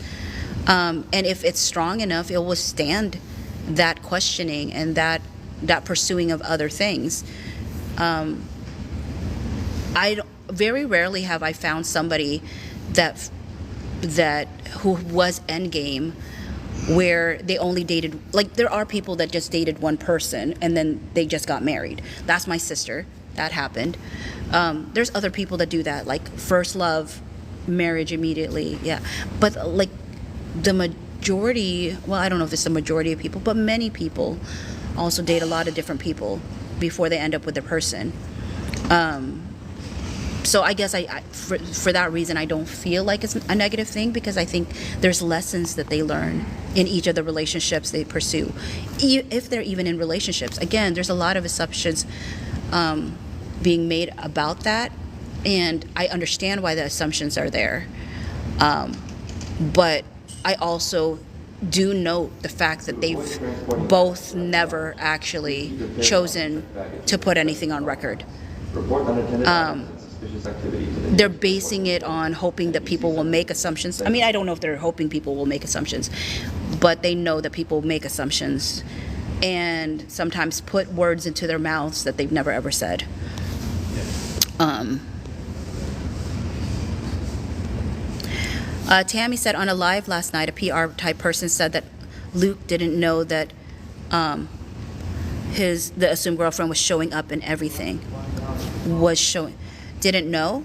And if it's strong enough, it will withstand that questioning and that pursuing of other things. Very rarely have I found somebody that who was endgame, where they only dated, like there are people that just dated one person and then they just got married. That's my sister. That happened. There's other people that do that, like first love, marriage immediately. Yeah, but like the majority, well, I don't know if it's the majority of people, but many people also date a lot of different people before they end up with their person. So I guess for that reason, I don't feel like it's a negative thing, because I think there's lessons that they learn in each of the relationships they pursue, if they're even in relationships. Again, there's a lot of assumptions being made about that, and I understand why the assumptions are there. But I also do note the fact that they've both never actually chosen to put anything on record. They're basing it on hoping that people will make assumptions. I mean, I don't know if they're hoping people will make assumptions, but they know that people make assumptions and sometimes put words into their mouths that they've never ever said. Tammy said on a live last night, a PR type person said that Luke didn't know that the assumed girlfriend was showing up in everything. Didn't know?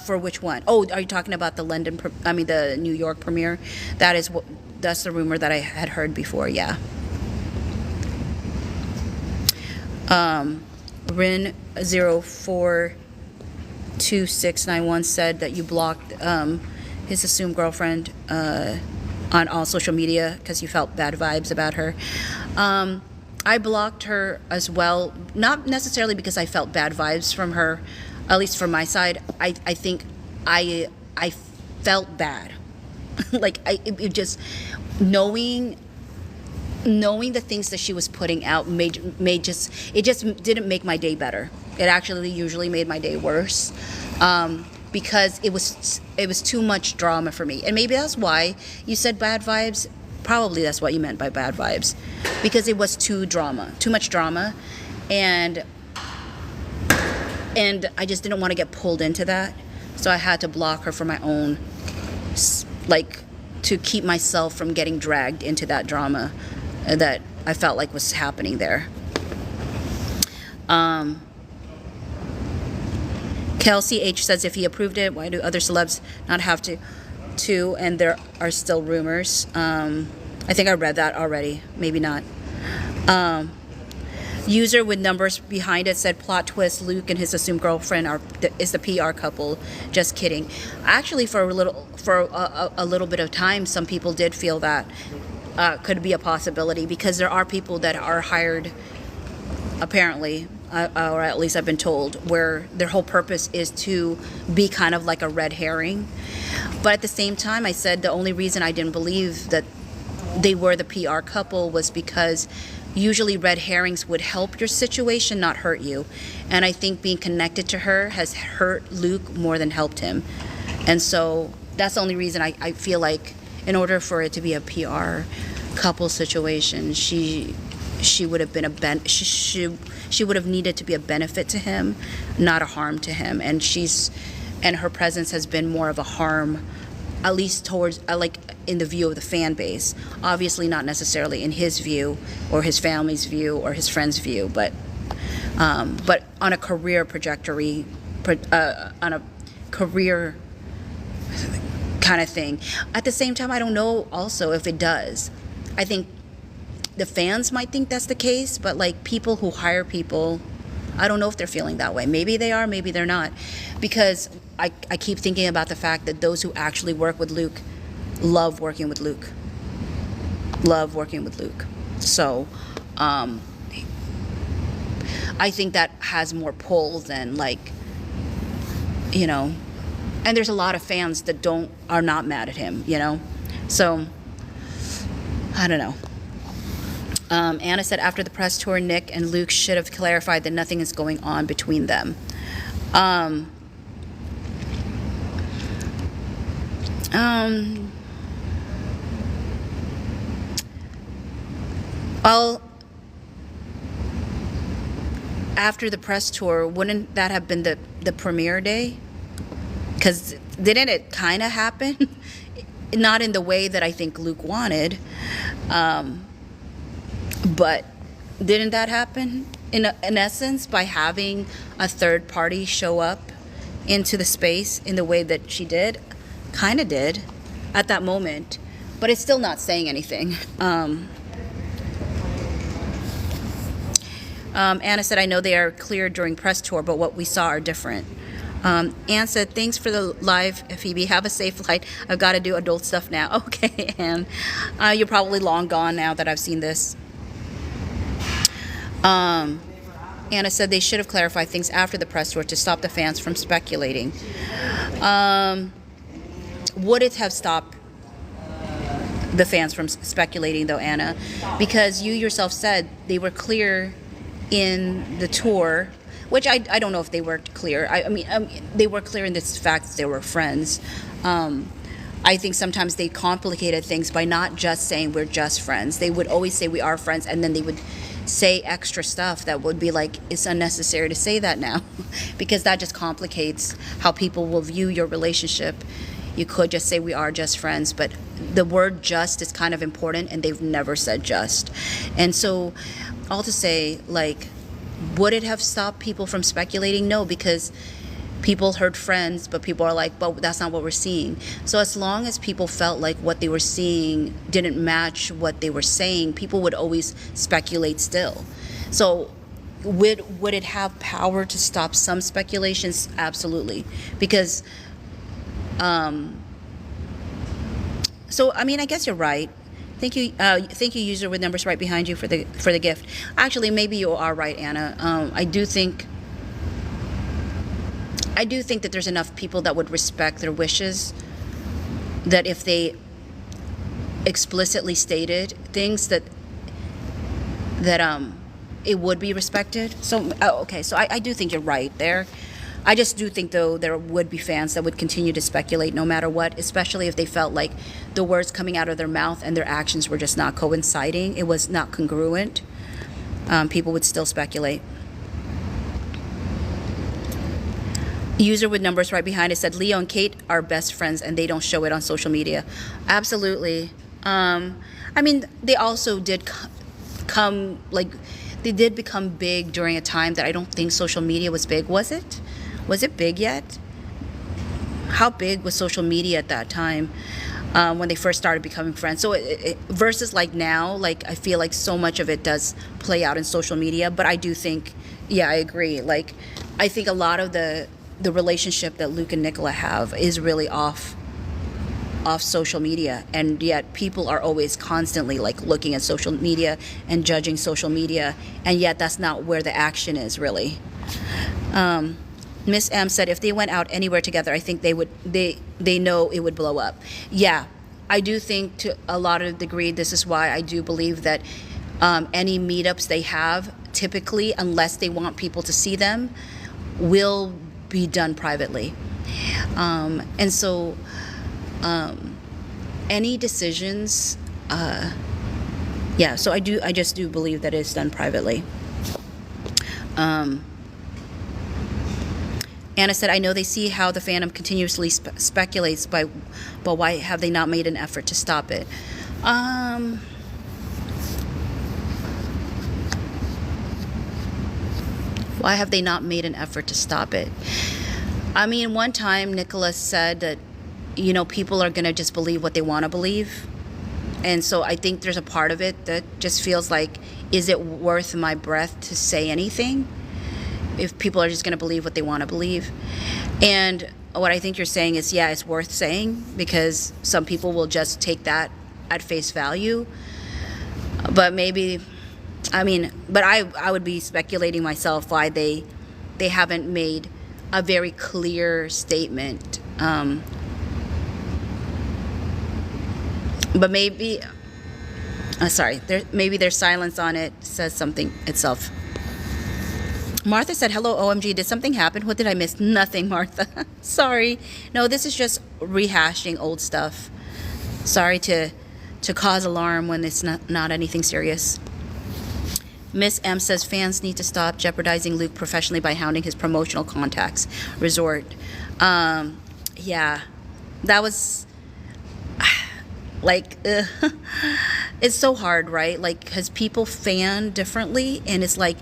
For which one? Oh, are you talking about the the New York premiere? That's the rumor that I had heard before, yeah. Rin 042691 said that you blocked his assumed girlfriend on all social media because you felt bad vibes about her. I blocked her as well, not necessarily because I felt bad vibes from her, at least from my side. I think I felt bad. Like it just knowing the things that she was putting out it just didn't make my day better. It actually usually made my day worse. Because it was too much drama for me. And maybe that's why you said bad vibes. Probably that's what you meant by bad vibes. Because it was too much drama. And I just didn't want to get pulled into that. So I had to block her for my own, to keep myself from getting dragged into that drama that I felt like was happening there. Kelsey H says if he approved it, why do other celebs not have to? And there are still rumors. I think I read that already. Maybe not. User with numbers behind it said plot twist: Luke and his assumed girlfriend is the PR couple. Just kidding. Actually, for a little bit of time, some people did feel that could be a possibility because there are people that are hired, apparently. Or at least I've been told, where their whole purpose is to be kind of like a red herring. But at the same time, I said the only reason I didn't believe that they were the PR couple was because usually red herrings would help your situation, not hurt you. And I think being connected to her has hurt Luke more than helped him. And so that's the only reason I feel like in order for it to be a PR couple situation, she would have been she would have needed to be a benefit to him, not a harm to him. And her presence has been more of a harm, at least towards in the view of the fan base. Obviously not necessarily in his view or his family's view or his friends' view, but on a career trajectory, on a career kind of thing. At the same time, I don't know also if it does. I think the fans might think that's the case, but people who hire people, I don't know if they're feeling that way. Maybe they are, maybe they're not. Because I keep thinking about the fact that those who actually work with Luke love working with Luke. So, I think that has more pull than and there's a lot of fans that are not mad at him, So, I don't know. Anna said after the press tour, Nick and Luke should have clarified that nothing is going on between them. Well, after the press tour, wouldn't that have been the premiere day? Because didn't it kind of happen? Not in the way that I think Luke wanted. But didn't that happen in essence by having a third party show up into the space in the way that she did? Kind of did at that moment, but it's still not saying anything. Anna said, I know they are cleared during press tour, but what we saw are different. Anne said, thanks for the live, Phoebe. Have a safe flight. I've got to do adult stuff now. Okay, Anne. You're probably long gone now that I've seen this. Anna said they should have clarified things after the press tour to stop the fans from speculating. Would it have stopped the fans from speculating, though, Anna, because you yourself said they were clear in the tour, which I don't know if they were clear. I mean, they were clear in this fact that they were friends. I think sometimes they complicated things by not just saying we're just friends. They would always say we are friends, and then they would say extra stuff that would be like, it's unnecessary to say that now, because that just complicates how people will view your relationship. You could just say we are just friends, but the word just is kind of important, and they've never said just. And so, all to say, like, would it have stopped people from speculating? No, because people heard friends, but people are like, but that's not what we're seeing. So as long as people felt like what they were seeing didn't match what they were saying, people would always speculate still. So would it have power to stop some speculations? Absolutely. Because so I mean, I guess you're right. Thank you, user with numbers right behind you for the gift. Actually, maybe you are right, Anna. I do think that there's enough people that would respect their wishes, that if they explicitly stated things that it would be respected. So okay, so I do think you're right there. I just do think, though, there would be fans that would continue to speculate no matter what, especially if they felt like the words coming out of their mouth and their actions were just not coinciding. It was not congruent. People would still speculate. User with numbers right behind it said, Leo and Kate are best friends and they don't show it on social media. Absolutely. I mean, they also did they did become big during a time that I don't think social media was big. Was it? Was it big yet? How big was social media at that time when they first started becoming friends? So versus like now, like I feel like so much of it does play out in social media. But I do think, yeah, I agree. Like I think a lot of the relationship that Luke and Nicola have is really off social media, and yet people are always constantly like looking at social media and judging social media, and yet that's not where the action is really. Miss M said if they went out anywhere together, I think they know it would blow up. Yeah, I do think to a lot of degree this is why I do believe that any meetups they have, typically, unless they want people to see them, will be done privately. And so any decisions, so I just do believe that it's done privately. Anna said, I know they see how the fandom continuously speculates, but why have they not made an effort to stop it? Why have they not made an effort to stop it? I mean, one time Nicholas said that, people are going to just believe what they want to believe. And so I think there's a part of it that just feels like, is it worth my breath to say anything if people are just going to believe what they want to believe? And what I think you're saying is, yeah, it's worth saying because some people will just take that at face value. But maybe, I would be speculating myself why they haven't made a very clear statement. But maybe, maybe their silence on it says something itself. Martha said, hello, OMG, did something happen? What did I miss? Nothing, Martha. Sorry. No, this is just rehashing old stuff. Sorry to cause alarm when it's not anything serious. Miss M says, fans need to stop jeopardizing Luke professionally by hounding his promotional contacts. Resort. Yeah, that was... it's so hard, right? Like, because people fan differently, and it's like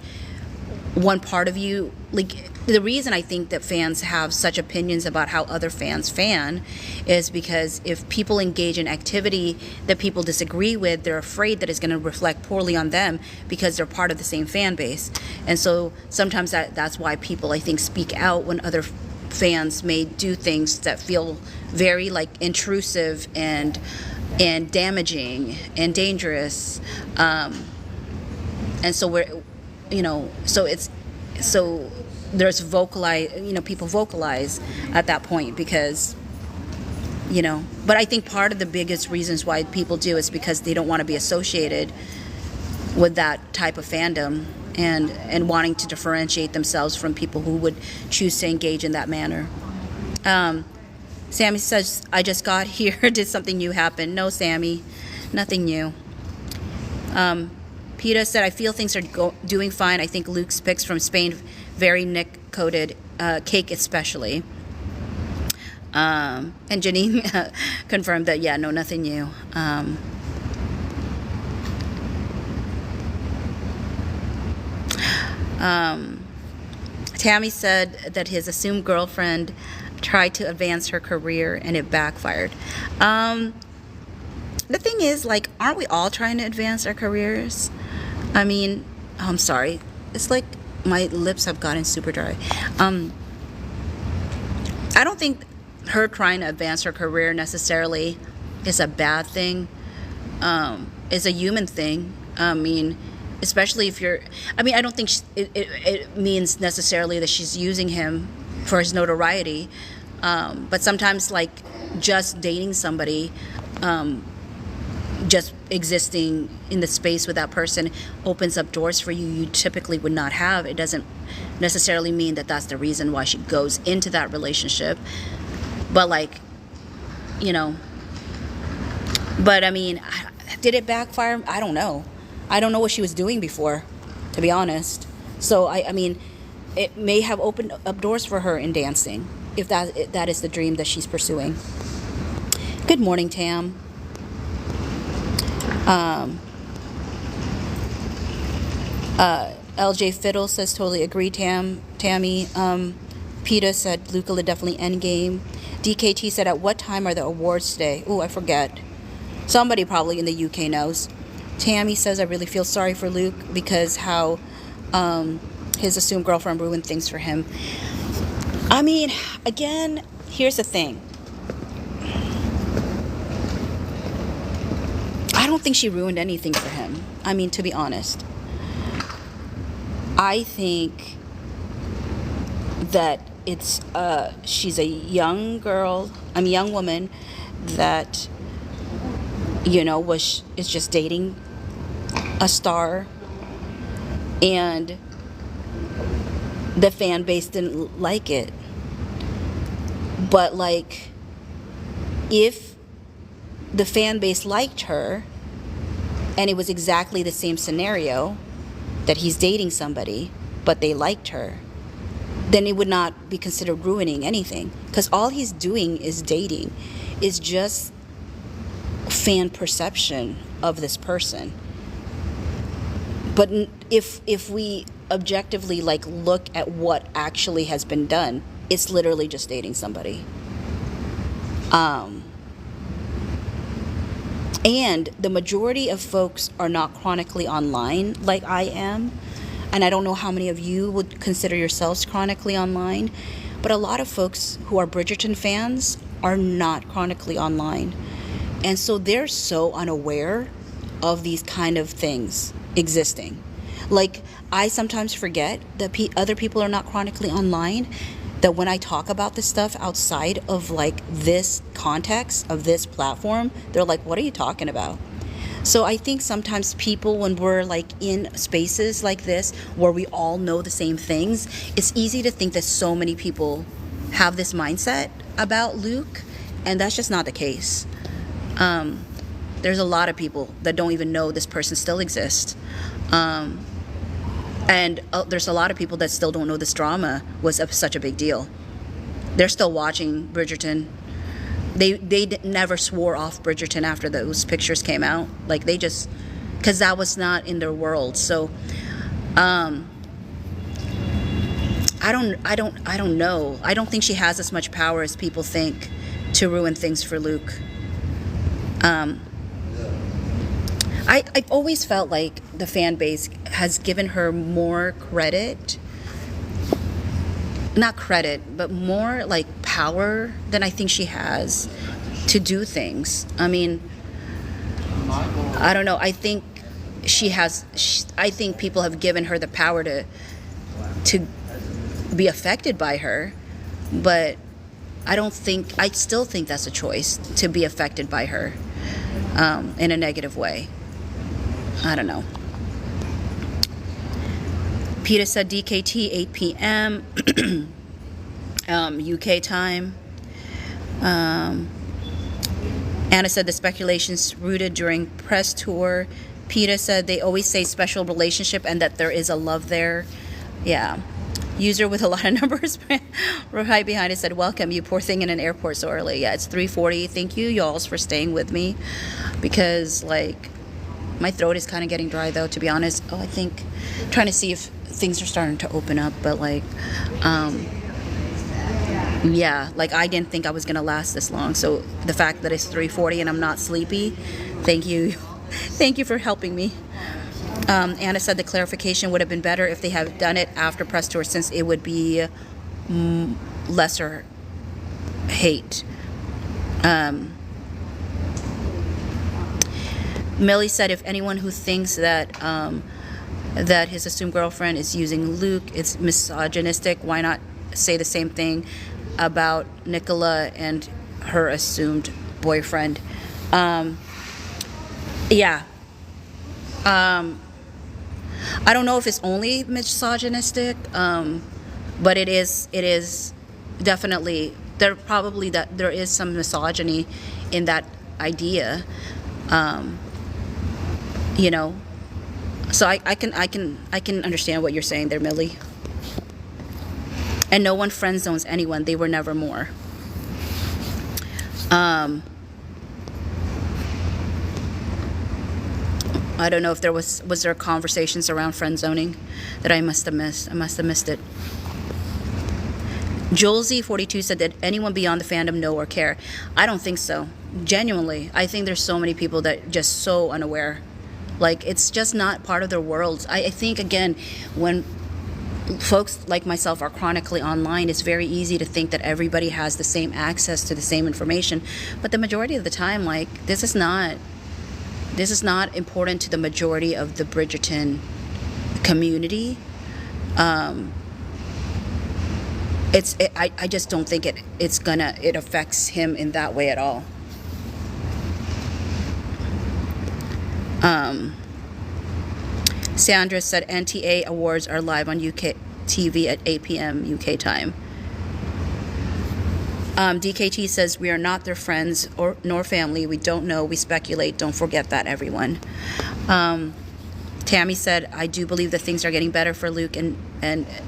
one part of you, like, the reason I think that fans have such opinions about how other fans fan is because if people engage in activity that people disagree with, they're afraid that it's going to reflect poorly on them because they're part of the same fan base. And so sometimes that's why people, I think, speak out when other fans may do things that feel very like intrusive and damaging and dangerous, and so there's people vocalize at that point because But I think part of the biggest reasons why people do is because they don't want to be associated with that type of fandom, and wanting to differentiate themselves from people who would choose to engage in that manner. Sammy says, I just got here. Did something new happen? No, Sammy, nothing new. Peter said, I feel things are doing fine. I think Luke's pics from Spain, very Nick-coated, cake especially. And Janine confirmed that, yeah, no, nothing new. Tammy said that his assumed girlfriend tried to advance her career and it backfired. The thing is, like, aren't we all trying to advance our careers? I mean, I'm sorry. It's like my lips have gotten super dry. I don't think her trying to advance her career necessarily is a bad thing. It's a human thing. I mean, especially if you're... I mean, I don't think it means necessarily that she's using him for his notoriety. But sometimes, like, just dating somebody... just existing in the space with that person opens up doors for you typically would not have. It doesn't necessarily mean that that's the reason why she goes into that relationship. But, like, but I mean, did it backfire? I don't know. I don't know what she was doing before, to be honest. So, I mean, it may have opened up doors for her in dancing, if that is the dream that she's pursuing. Good morning, Tam. LJ Fiddle says totally agree, Tammy. PETA said Luca definitely endgame. DKT said, at what time are the awards today? Oh, I forget. Somebody probably in the UK knows. Tammy says, I really feel sorry for Luke because how his assumed girlfriend ruined things for him. I mean, again, here's the thing. I don't think she ruined anything for him. I mean, to be honest. I think that it's she's a young woman that is just dating a star, and the fan base didn't like it. But, like, if the fan base liked her and it was exactly the same scenario, that he's dating somebody but they liked her, then it would not be considered ruining anything, because all he's doing is dating. It's just fan perception of this person. But if we objectively, like, look at what actually has been done, it's literally just dating somebody. And the majority of folks are not chronically online like I am. And I don't know how many of you would consider yourselves chronically online. But a lot of folks who are Bridgerton fans are not chronically online. And so they're so unaware of these kind of things existing. Like, I sometimes forget that other people are not chronically online. That when I talk about this stuff outside of, like, this context of this platform, they're like, what are you talking about? So I think sometimes people, when we're, like, in spaces like this where we all know the same things, it's easy to think that so many people have this mindset about Luke, and that's just not the case. There's a lot of people that don't even know this person still exists. And there's a lot of people that still don't know this drama was such a big deal. They're still watching Bridgerton. They never swore off Bridgerton after those pictures came out. Like, they just, because that was not in their world. So, I don't know. I don't think she has as much power as people think to ruin things for Luke. I've always felt like the fan base has given her more credit, not credit, but more, like, power than I think she has to do things. I mean, I don't know. I think I think people have given her the power to be affected by her, but I still think that's a choice to be affected by her in a negative way. I don't know. Peter said DKT 8 p.m. UK time. Anna said the speculations rooted during press tour. Peter said they always say special relationship and that there is a love there. Yeah. User with a lot of numbers right behind it said, welcome, you poor thing in an airport so early. Yeah, it's 3:40. Thank you, y'alls, for staying with me. Because, like, my throat is kind of getting dry, though, to be honest. I think, trying to see if things are starting to open up. But, like, yeah, like, I didn't think I was going to last this long. So, the fact that it's 3:40 and I'm not sleepy, thank you. Thank you for helping me. Anna said the clarification would have been better if they had done it after press tour, since it would be lesser hate. Millie said if anyone who thinks that that his assumed girlfriend is using Luke, it's misogynistic, why not say the same thing about Nicola and her assumed boyfriend? Yeah. I don't know if it's only misogynistic, but it is definitely, there is some misogyny in that idea, you know. So I can understand what you're saying there, Millie. And no one friend zones anyone. They were never more. I don't know if there was there conversations around friend zoning that I must have missed. I must have missed it. Jolesy42 said, did anyone beyond the fandom know or care? I don't think so. Genuinely, I think there's so many people that just so unaware. Like, it's just not part of their worlds. I think, again, when folks like myself are chronically online, it's very easy to think that everybody has the same access to the same information. But the majority of the time, like, this is not important to the majority of the Bridgerton community. I just don't think it affects him in that way at all. Sandra said NTA awards are live on UK TV at 8 p.m. UK time. DKT says we are not their friends nor family. We don't know. We speculate. Don't forget that, everyone. Tammy said, I do believe that things are getting better for Luke and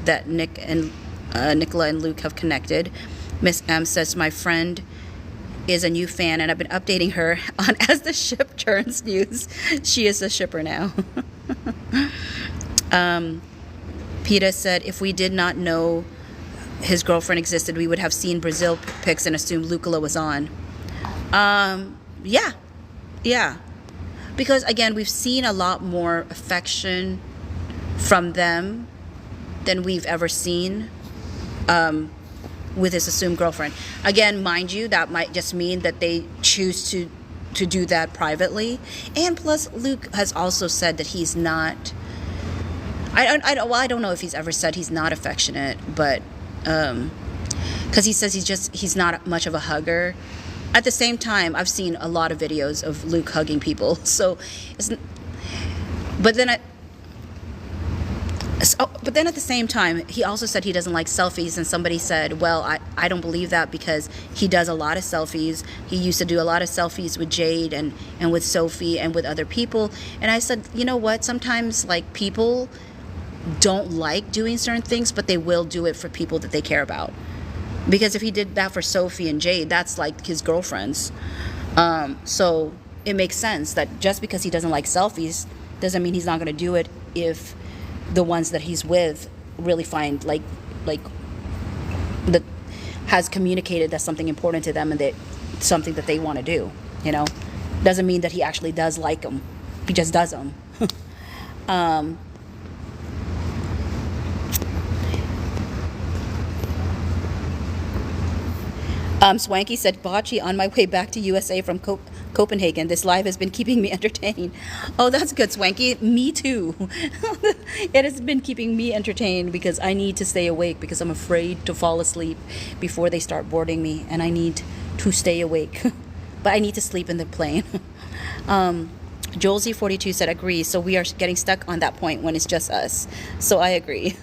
that Nicola and Luke have connected. Miss M says, my friend is a new fan and I've been updating her on as the ship turns news. She is a shipper now. Peter said, if we did not know his girlfriend existed, we would have seen Brazil pics and assumed Lucala was on. Yeah. Because, again, we've seen a lot more affection from them than we've ever seen with his assumed girlfriend. Again, mind you, that might just mean that they choose to do that privately. And plus, Luke has also said that he's not... I don't know if he's ever said he's not affectionate, but... because he says he's not much of a hugger. At the same time, I've seen a lot of videos of Luke hugging people. So, but then at the same time, he also said he doesn't like selfies. And somebody said, well, I don't believe that because he does a lot of selfies. He used to do a lot of selfies with Jade and with Sophie and with other people. And I said, you know what? Sometimes, like, people don't like doing certain things, but they will do it for people that they care about. Because if he did that for Sophie and Jade, that's like his girlfriends. So it makes sense that just because he doesn't like selfies doesn't mean he's not going to do it if the ones that he's with really find like that has communicated that's something important to them and that something that they want to do. You know, doesn't mean that he actually does like them. He just does them. Swanky said, Bocce on my way back to USA from Copenhagen. This live has been keeping me entertained. Oh, that's good, Swanky. Me too. It has been keeping me entertained because I need to stay awake because I'm afraid to fall asleep before they start boarding me, and I need to stay awake. But I need to sleep in the plane. Joel Z42 said, agree. So we are getting stuck on that point when it's just us. So I agree.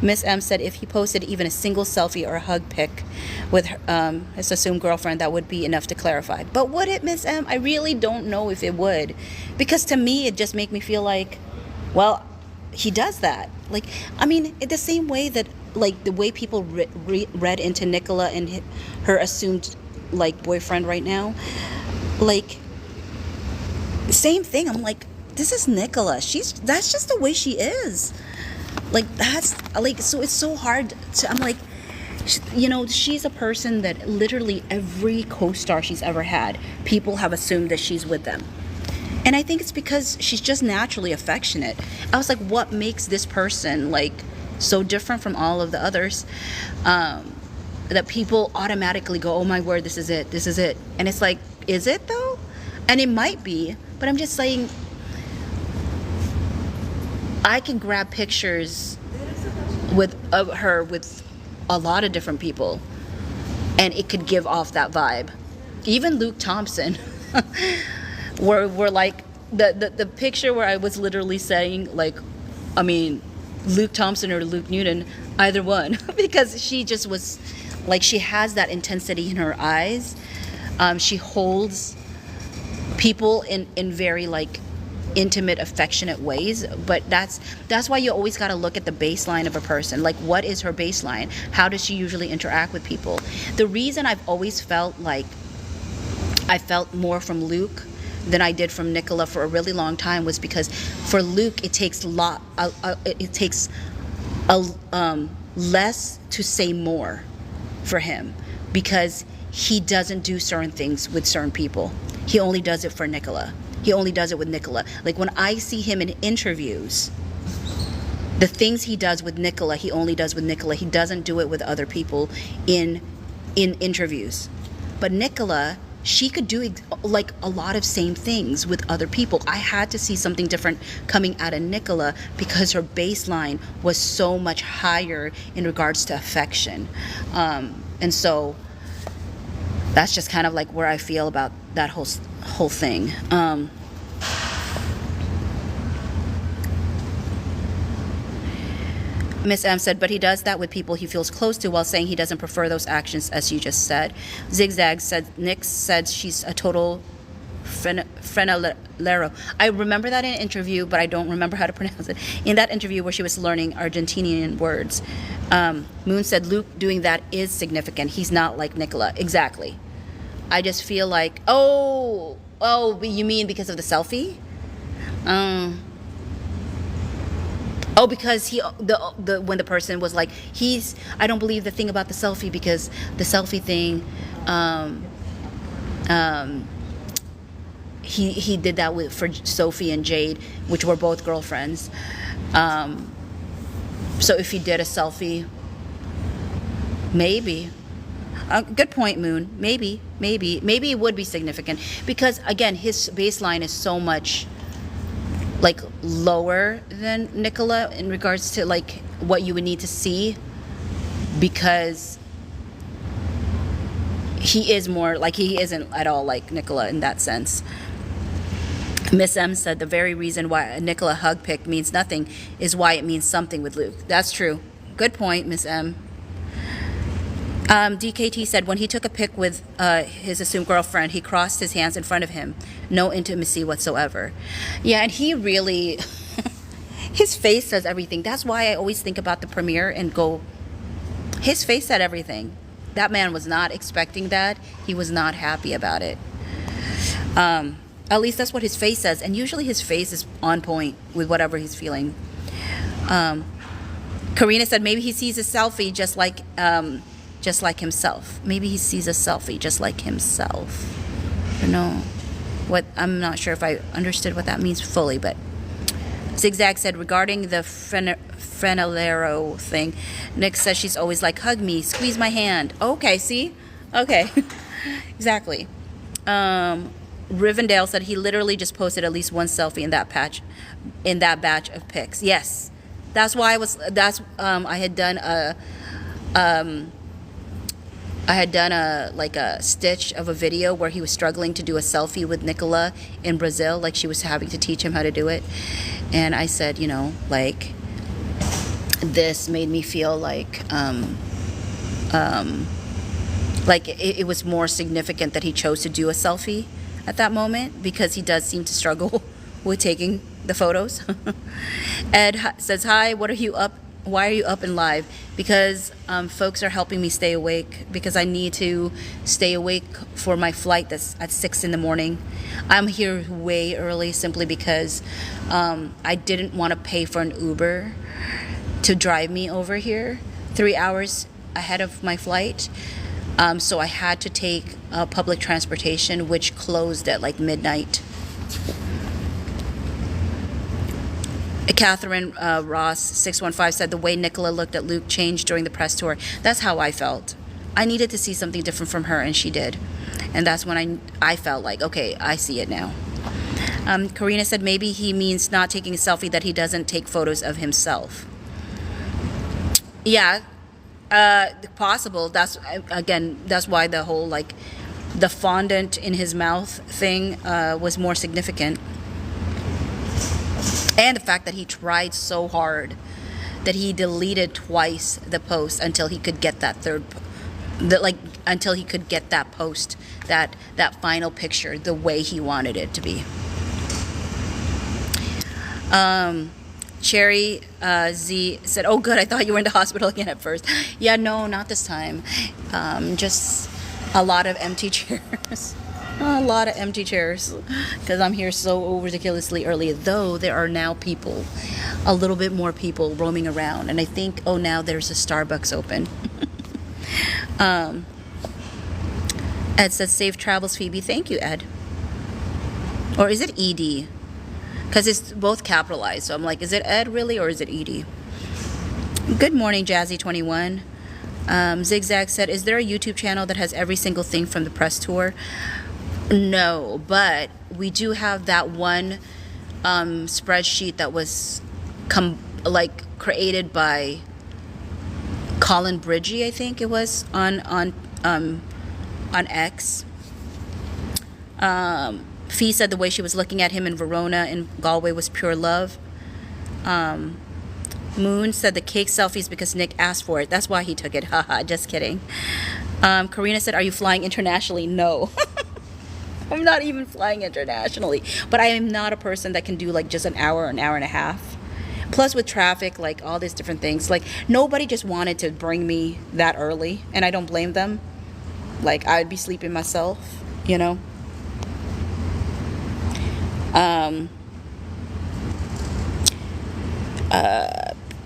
Miss M said, if he posted even a single selfie or a hug pic with his assumed girlfriend, that would be enough to clarify. But would it, Miss M? I really don't know if it would. Because to me, it just makes me feel like, well, he does that. Like, I mean, in the same way that, like, the way people read into Nicola and her assumed, like, boyfriend right now, like, same thing. I'm like, this is Nicola. That's just the way she is. Like, that's like, so it's so hard to, I'm like, you know, she's a person that literally every co-star she's ever had, people have assumed that she's with them. And I think it's because she's just naturally affectionate. I was like, what makes this person like so different from all of the others, that people automatically go, oh my word, this is it, this is it. And it's like, is it though? And it might be, but I'm just saying, I can grab pictures with her with a lot of different people, and it could give off that vibe. Even Luke Thompson, where we're like the picture where I was literally saying, like, I mean, Luke Thompson or Luke Newton, either one, because she just was like, she has that intensity in her eyes. She holds people in very like intimate, affectionate ways. But that's why you always got to look at the baseline of a person. Like, what is her baseline? How does she usually interact with people? The reason I've always felt like I felt more from Luke than I did from Nicola for a really long time was because for Luke it takes less to say more for him, because he doesn't do certain things with certain people. He only does it for Nicola. He only does it with Nicola. Like, when I see him in interviews, the things he does with Nicola, he only does with Nicola. He doesn't do it with other people in interviews. But Nicola, she could do like a lot of same things with other people. I had to see something different coming out of Nicola because her baseline was so much higher in regards to affection. And so that's just kind of like where I feel about that whole thing. Miss M said, but he does that with people he feels close to while saying he doesn't prefer those actions, as you just said. Zigzag said, Nick said she's a total frenalero. I remember that in an interview, but I don't remember how to pronounce it. In that interview where she was learning Argentinian words. Moon said, Luke doing that is significant. He's not like Nicola. Exactly. I just feel like, oh, you mean because of the selfie? Oh, because when the person was like, I don't believe the thing about the selfie because the selfie thing, he did that for Sophie and Jade, which were both girlfriends. So if he did a selfie, maybe. Good point, Moon. Maybe it would be significant because, again, his baseline is so much like lower than Nicola in regards to like what you would need to see, because he is more like, he isn't at all like Nicola in that sense. Miss M said the very reason why a Nicola hug pic means nothing is why it means something with Luke. That's true. Good point, Miss M. DKT said when he took a pic with his assumed girlfriend, he crossed his hands in front of him. No intimacy whatsoever. Yeah, and he really, his face says everything. That's why I always think about the premiere and go, his face said everything. That man was not expecting that. He was not happy about it. At least that's what his face says. And usually his face is on point with whatever he's feeling. Karina said maybe he sees a selfie just like himself. Maybe he sees a selfie just like himself. I don't know. I'm not sure if I understood what that means fully, but Zigzag said regarding the frenalero thing, Nick says she's always like, hug me, squeeze my hand. Okay, see? Okay. Exactly. Rivendell said he literally just posted at least one selfie in that batch of pics. Yes, that's why I had done a like a stitch of a video where he was struggling to do a selfie with Nicola in Brazil, like she was having to teach him how to do it. And I said, you know, like, this made me feel like it was more significant that he chose to do a selfie at that moment, because he does seem to struggle with taking the photos. Ed says, hi, why are you up and live? Because folks are helping me stay awake, because I need to stay awake for my flight that's at 6 in the morning. I'm here way early simply because I didn't want to pay for an Uber to drive me over here 3 hours ahead of my flight. So I had to take public transportation, which closed at like midnight. Catherine Ross 615 said the way Nicola looked at Luke changed during the press tour. That's how I felt. I needed to see something different from her, and she did. And that's when I felt like, okay, I see it now. Karina said maybe he means not taking a selfie, that he doesn't take photos of himself. Yeah, possible. That's why the whole like the fondant in his mouth thing was more significant. And the fact that he tried so hard that he deleted twice the post until he could get that until he could get that post, that final picture the way he wanted it to be. Cherry Z said, oh good, I thought you were in the hospital again at first. Yeah, no, not this time. Just a lot of empty chairs. A lot of empty chairs, because I'm here so ridiculously early, though there are now people, a little bit more people roaming around, and I think, oh, now there's a Starbucks open. Ed says, safe travels, Phoebe. Thank you, Ed. Or is it ED? Because it's both capitalized, so I'm like, is it Ed really, or is it ED? Good morning, Jazzy21. Zigzag said, is there a YouTube channel that has every single thing from the press tour? No, but we do have that one spreadsheet that was created by Colin Bridgie, I think it was, on X. Fee said the way she was looking at him in Verona and Galway was pure love. Moon said the cake selfies because Nick asked for it. That's why he took it. Haha, just kidding. Karina said, are you flying internationally? No. I'm not even flying internationally. But I am not a person that can do like just an hour and a half. Plus with traffic, like all these different things. Like nobody just wanted to bring me that early. And I don't blame them. Like I'd be sleeping myself, you know.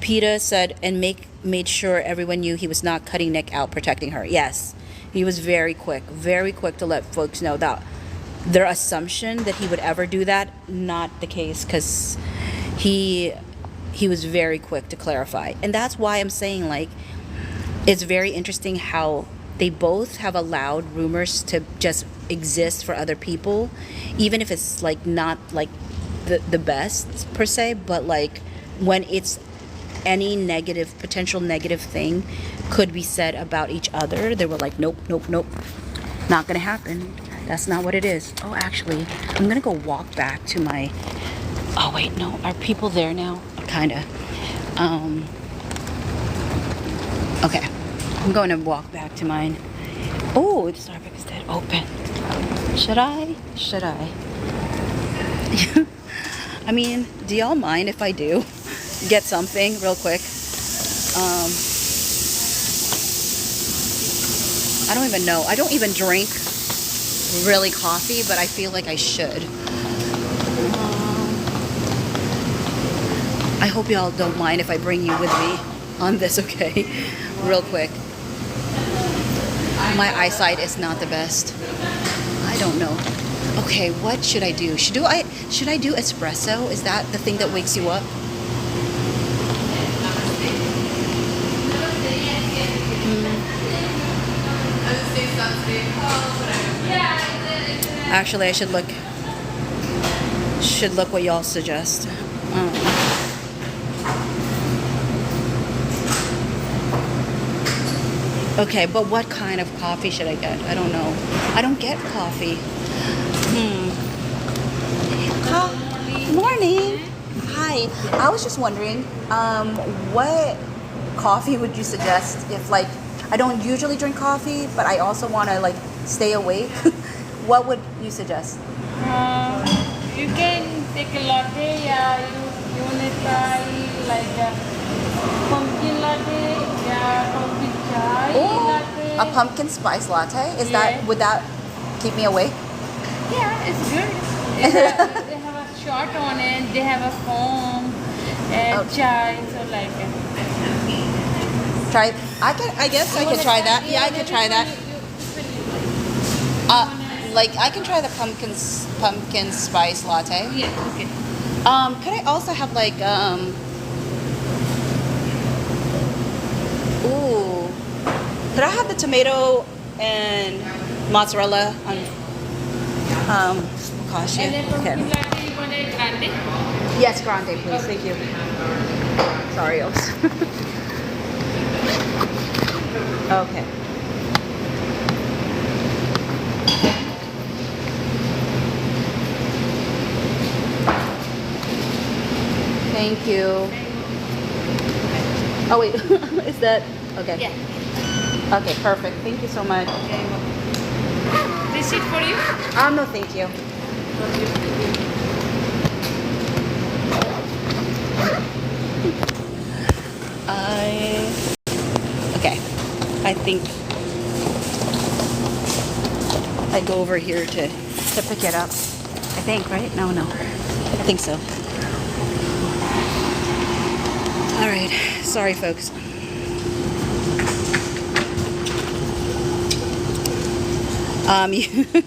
PETA said, and made sure everyone knew he was not cutting Nick out, protecting her. Yes, he was very quick to let folks know that their assumption that he would ever do that, not the case, because he was very quick to clarify. And that's why I'm saying, like, it's very interesting how they both have allowed rumors to just exist for other people, even if it's like not like the best per se, but like when it's any potential negative thing could be said about each other, they were like, nope, not gonna happen. That's not what it is. Oh, actually, I'm gonna go walk back to my, oh wait, no, are people there now? Kinda. Okay, I'm going to walk back to mine. Oh, the Starbucks is dead open. Should I? I mean, do y'all mind if I do get something real quick? I don't even know. I don't even drink really coffee, but I feel like I should. I hope y'all don't mind if I bring you with me on this, okay? Real quick. My eyesight is not the best. I don't know. Okay, what should I do? Should I do espresso? Is that the thing that wakes you up? Actually, I should look what y'all suggest. Okay, but what kind of coffee should I get? I don't know. I don't get coffee. Morning. Hi. I was just wondering, what coffee would you suggest if, like, I don't usually drink coffee, but I also want to, like, stay awake? What would you suggest? You can take a latte. Yeah, you wanna try like a pumpkin latte. Yeah, pumpkin chai latte. A pumpkin spice latte? Would that keep me awake? Yeah, it's good. They have a shot on it. They have a foam and chai. So like. Try. I guess I could try that. Yeah, I could try that. Like I can try the pumpkin spice latte. Yeah. Okay. Could I also have like could I have the tomato and mozzarella on gosh, And then yeah. pumpkin Okay. latte, you want a grande? Yes, grande, please. Thank you. Sorry, Oaks. Okay. Thank you. Oh wait, is that okay? Yeah. Okay, perfect. Thank you so much. This it for you? No, thank you. Okay. I think I go over here to pick it up. I think, right? No. I think so. All right. Sorry, folks.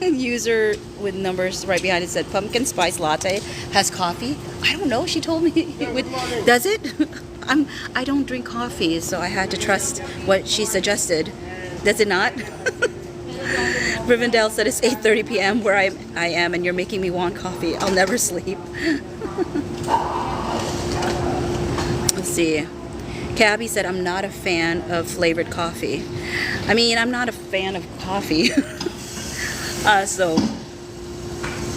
User with numbers right behind it said pumpkin spice latte has coffee. I don't know. She told me it would. Does it? I don't drink coffee, so I had to trust what she suggested. Does it not? Rivendell said it's 8:30 p.m. where I am, and you're making me want coffee. I'll never sleep. Let's see. Cabby said I'm not a fan of flavored coffee. I mean, I'm not a fan of coffee. So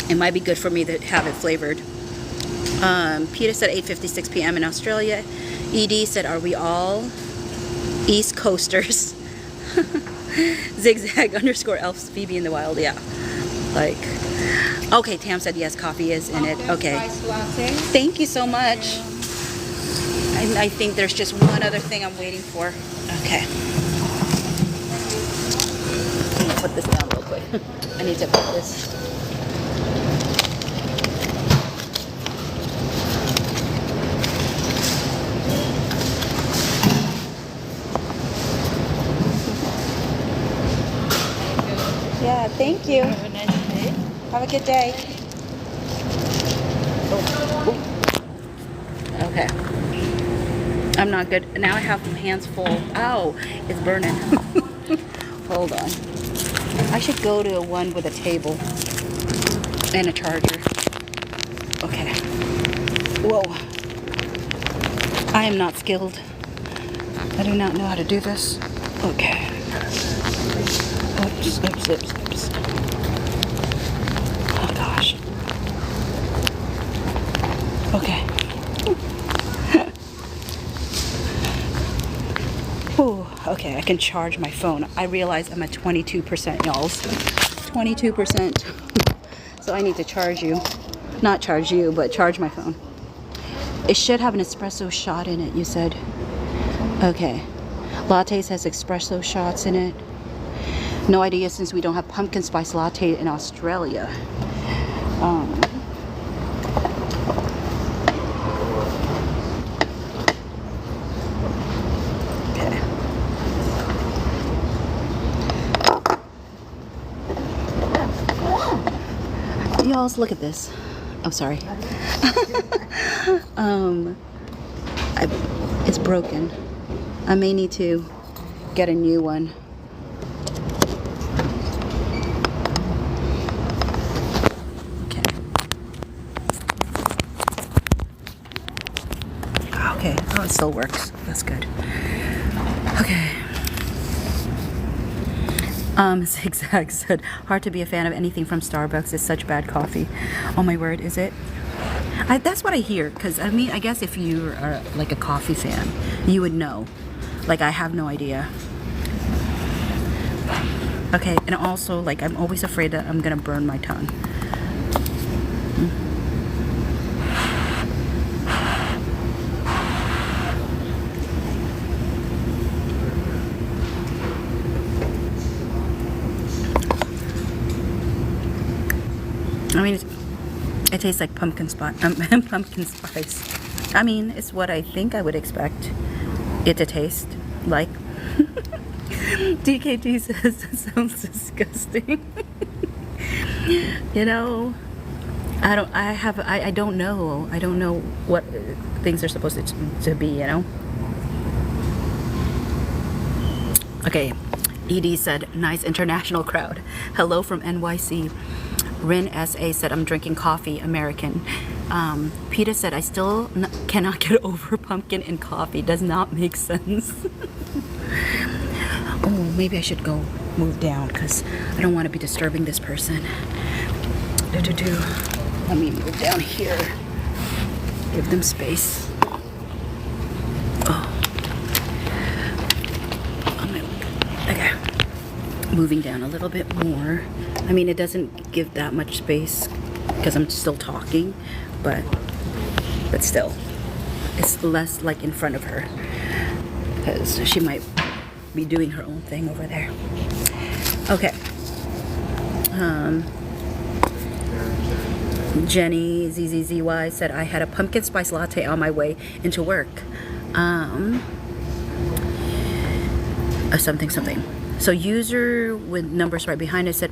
it might be good for me to have it flavored. Peter said 8:56 p.m. in Australia. ED said, are we all East Coasters? Zigzag _ elves Phoebe in the wild. Yeah. Like, okay, Tam said yes, coffee is in it. Okay. Thank you so much. I think there's just one other thing I'm waiting for. Okay. I'm gonna put this down real quick. I need to put this. Yeah, thank you. Have a nice day. Have a good day. Oh. Okay. I'm not good. Now I have my hands full. Ow, it's burning. Hold on. I should go to one with a table and a charger. Okay. Whoa. I am not skilled. I do not know how to do this. Okay. Oops. Oh gosh. Okay. Ooh, okay, I can charge my phone. I realize I'm at 22%, y'all. 22%. So I need to charge you. Not charge you, but charge my phone. It should have an espresso shot in it, you said. Okay. Lattes has espresso shots in it. No idea since we don't have pumpkin spice latte in Australia. Okay. Y'all, look at this. Oh, sorry. It's broken. I may need to get a new one. still works. That's good. Okay. Zigzag said, hard to be a fan of anything from Starbucks. It's such bad coffee. Oh my word, is it? That's what I hear, because I mean, I guess if you are like a coffee fan, you would know. Like, I have no idea. Okay, and also, like, I'm always afraid that I'm gonna burn my tongue. I mean, it tastes like pumpkin spice. Pumpkin spice. I mean, it's what I think I would expect it to taste like. DKT says it sounds disgusting. You know, I don't know. I don't know what things are supposed to be, you know. Okay, ED said, nice international crowd. Hello from NYC. Rin SA said, I'm drinking coffee, American. Peter said, I still cannot get over pumpkin in coffee. Does not make sense. Oh, maybe I should go move down because I don't want to be disturbing this person. Let me move down here. Give them space. Oh. Okay. Moving down a little bit more. I mean, it doesn't give that much space because I'm still talking, but still, it's less like in front of her because she might be doing her own thing over there. Okay. Jenny ZZZY said, I had a pumpkin spice latte on my way into work. Something. So user with numbers right behind it said,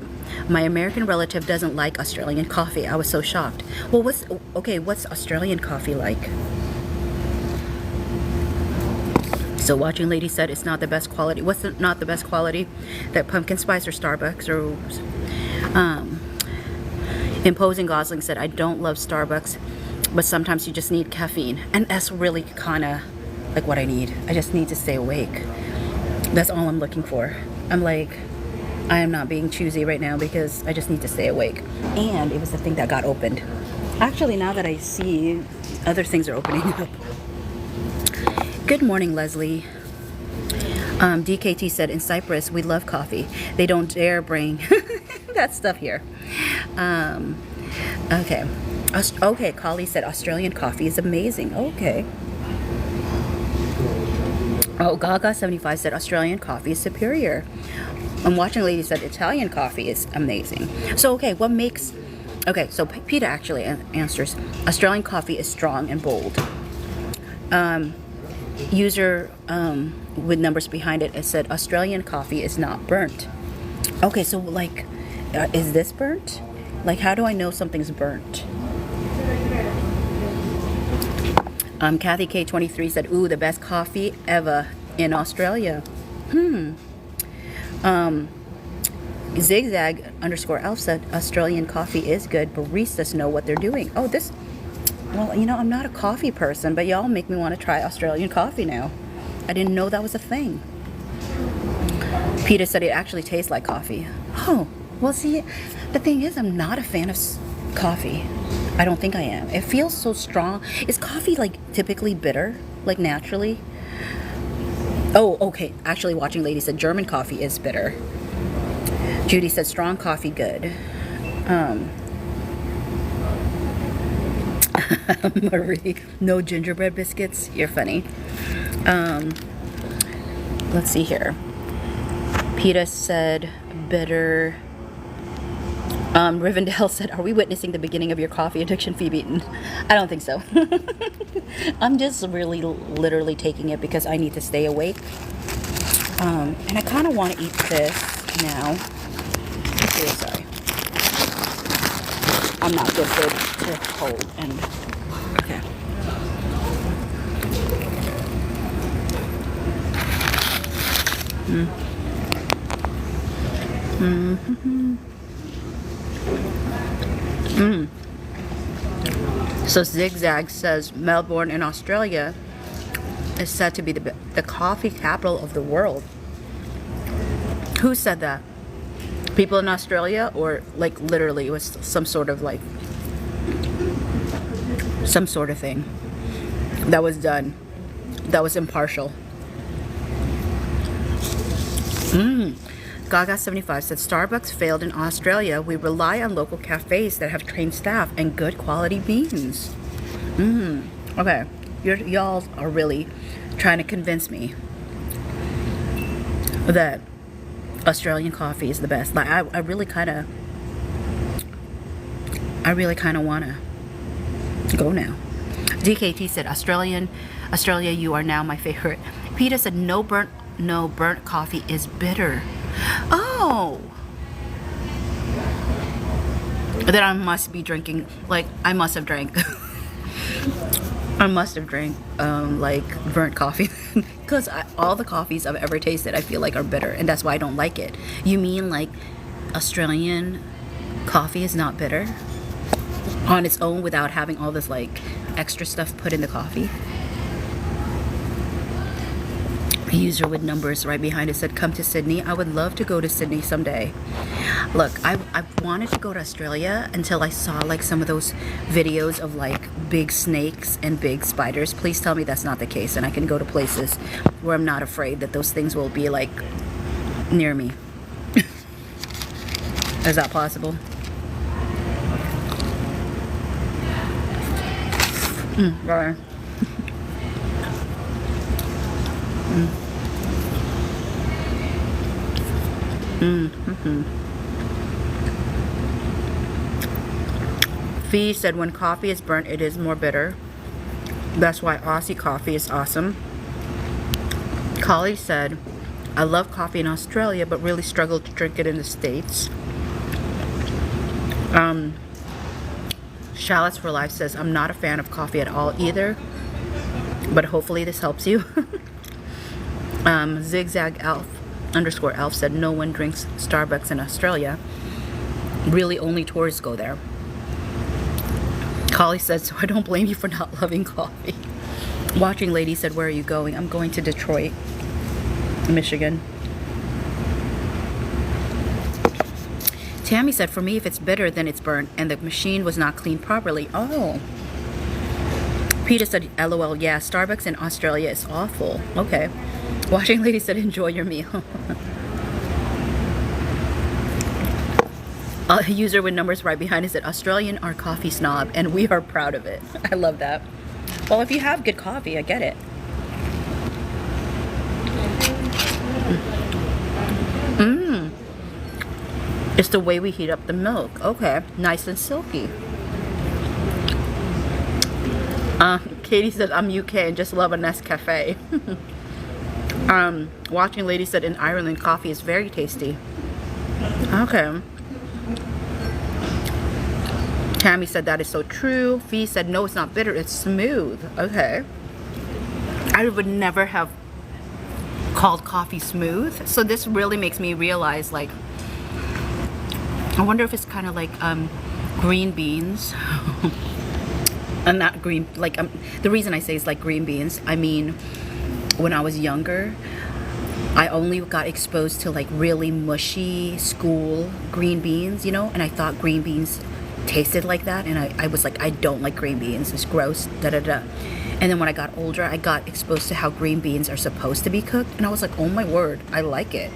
my American relative doesn't like Australian coffee. I was so shocked. Well, what's Australian coffee like? So watching lady said it's not the best quality. What's not the best quality? That pumpkin spice or Starbucks or Imposing Gosling said, I don't love Starbucks, but sometimes you just need caffeine. And that's really kind of like what I need. I just need to stay awake. That's all I'm looking for. I'm like, I am not being choosy right now because I just need to stay awake. And it was the thing that got opened. Actually, now that I see other things are opening up. Good morning, Leslie. DKT said, in Cyprus, we love coffee. They don't dare bring that stuff here. Okay. Okay, Kali said, Australian coffee is amazing. Okay. Oh, Gaga75 said, Australian coffee is superior. I'm watching lady said, Italian coffee is amazing. So, okay, what makes... Okay, so Peter actually answers, Australian coffee is strong and bold. User with numbers behind it said, Australian coffee is not burnt. Okay, so like, is this burnt? Like, how do I know something's burnt? Kathy K23 said, ooh, the best coffee ever in Australia. Zigzag _ Elf said, Australian coffee is good. Baristas know what they're doing. Oh, this... Well, you know, I'm not a coffee person, but y'all make me want to try Australian coffee now. I didn't know that was a thing. Peter said it actually tastes like coffee. Oh, well, see, the thing is, I'm not a fan of coffee. I don't think I am. It feels so strong. Is coffee, like, typically bitter? Like, naturally? Oh, okay. Actually, watching lady said German coffee is bitter. Judy said strong coffee good. Marie, no gingerbread biscuits. You're funny. Let's see here. Peter said bitter. Rivendell said, are we witnessing the beginning of your coffee addiction, Phoebe? I don't think so. I'm just really literally taking it because I need to stay awake. And I kind of want to eat this now. Okay, sorry. I'm not good to hold and... Okay. So Zigzag says Melbourne in Australia is said to be the coffee capital of the world. Who said that? People in Australia, or like literally it was some sort of like some sort of thing that was done that was impartial. Gaga75 said Starbucks failed in Australia. We rely on local cafes that have trained staff and good quality beans. Okay, y'all are really trying to convince me that Australian coffee is the best. Like I really kind of want to go now. DKT said Australia, you are now my favorite. Peter said no burnt coffee is bitter. Oh, then I must be drinking, like I must have drank I must have drank like burnt coffee because all the coffees I've ever tasted I feel like are bitter, and that's why I don't like it. You mean like Australian coffee is not bitter on its own without having all this like extra stuff put in the coffee? A user with numbers right behind it said, come to Sydney. I would love to go to Sydney someday. Look, I wanted to go to Australia until I saw like some of those videos of like big snakes and big spiders. Please tell me that's not the case and I can go to places where I'm not afraid that those things will be like near me. Is that possible? Right. Fee said when coffee is burnt, it is more bitter. That's why Aussie coffee is awesome. Collie said, I love coffee in Australia, but really struggle to drink it in the States. Shallots for Life says, I'm not a fan of coffee at all either, but hopefully this helps you. Zigzag Elf _ Elf said, no one drinks Starbucks in Australia. Really only tourists go there. Collie said, so I don't blame you for not loving coffee. Watching Lady said, where are you going? I'm going to Detroit, Michigan. Tammy said, for me, if it's bitter, then it's burnt, and the machine was not cleaned properly. Oh. Peter said, LOL, yeah, Starbucks in Australia is awful. Okay. Watching Lady said, enjoy your meal. A user with numbers right behind it said, Australian are coffee snob, and we are proud of it. I love that. Well, if you have good coffee, I get it. It's the way we heat up the milk. Okay, nice and silky. Katie said, I'm UK and just love a Nescafe. Watching Lady said, in Ireland, coffee is very tasty. Okay. Tammy said, that is so true. Fee said, no, it's not bitter, it's smooth. Okay. I would never have called coffee smooth. So this really makes me realize, like, I wonder if it's kind of like green beans. And not green, like, the reason I say it's like green beans, I mean, when I was younger, I only got exposed to like really mushy school green beans, you know, and I thought green beans tasted like that, and I was like, I don't like green beans, it's gross, da-da-da. And then when I got older, I got exposed to how green beans are supposed to be cooked, and I was like, oh my word, I like it.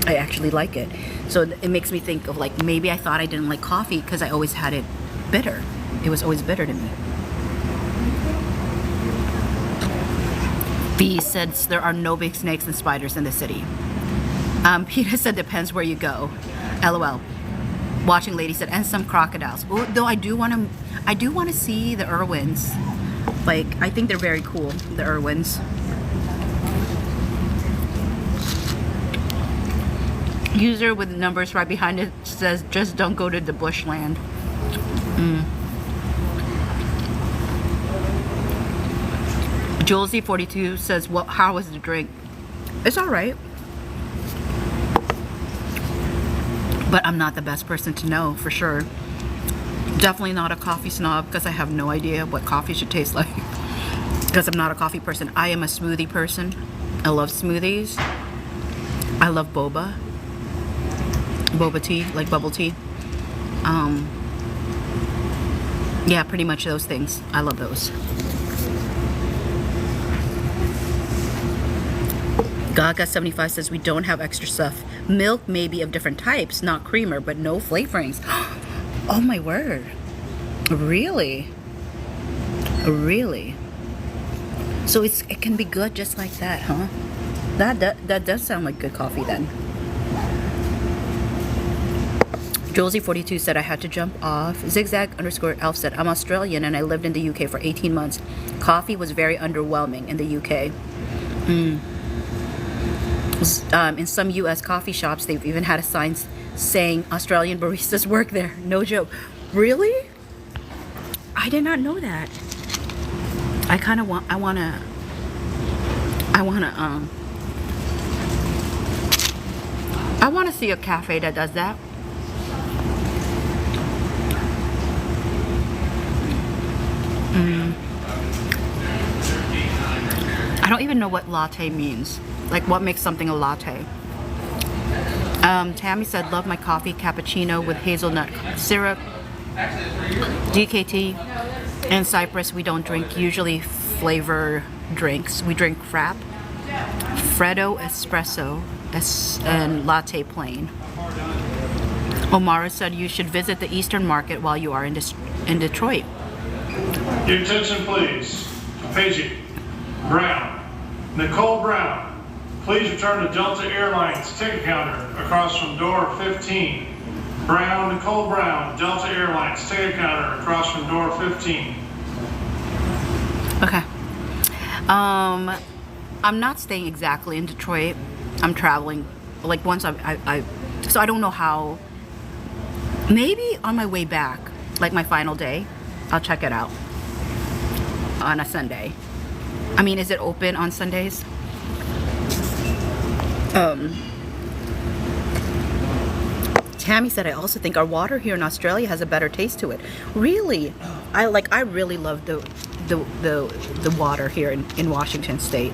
I actually like it. So it makes me think of like, maybe I thought I didn't like coffee because I always had it bitter. It was always bitter to me. Fee said there are no big snakes and spiders in the city. Peter said depends where you go. LOL. Watching Lady said, and some crocodiles. Ooh, though I do want to see the Irwins. Like, I think they're very cool, the Irwins. User with numbers right behind it says, just don't go to the bushland. Julesy42 says, well, how was the drink? It's alright. But I'm not the best person to know, for sure. Definitely not a coffee snob, because I have no idea what coffee should taste like. because I'm not a coffee person. I am a smoothie person. I love smoothies. I love boba tea, like bubble tea. Yeah, pretty much those things. I love those. Gaga75 says we don't have extra stuff. Milk may be of different types, not creamer, but no flavorings. Oh my word. Really? Really? So it can be good just like that, huh? That does sound like good coffee then. Josie42 said I had to jump off. Zigzag_Elf said I'm Australian and I lived in the UK for 18 months. Coffee was very underwhelming in the UK. In some US coffee shops, they've even had a sign saying Australian baristas work there. No joke. Really? I did not know that. I wanna see a cafe that does that. I don't even know what latte means. Like, what makes something a latte? Tammy said, love my coffee cappuccino with hazelnut syrup. DKT. In Cyprus, we don't drink usually flavor drinks. We drink frap, Freddo, espresso, and latte plain. Omara said you should visit the Eastern Market while you are in Detroit. Your attention, please. Pagey Brown. Nicole Brown. Please return to Delta Airlines ticket counter across from door 15. Brown, Nicole Brown, Delta Airlines ticket counter across from door 15. Okay. I'm not staying exactly in Detroit. I'm traveling. Like once so I don't know how. Maybe on my way back, like my final day, I'll check it out on a Sunday. I mean, is it open on Sundays? Tammy said I also think our water here in Australia has a better taste to it. Really? I really love the water here in Washington State.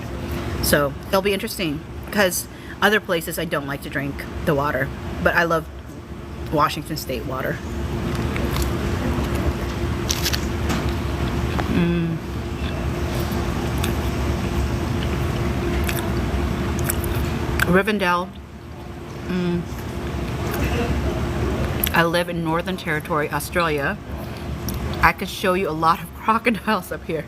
So it'll be interesting because other places I don't like to drink the water, but I love Washington State water. Rivendell. I live in Northern Territory, Australia. I could show you a lot of crocodiles up here.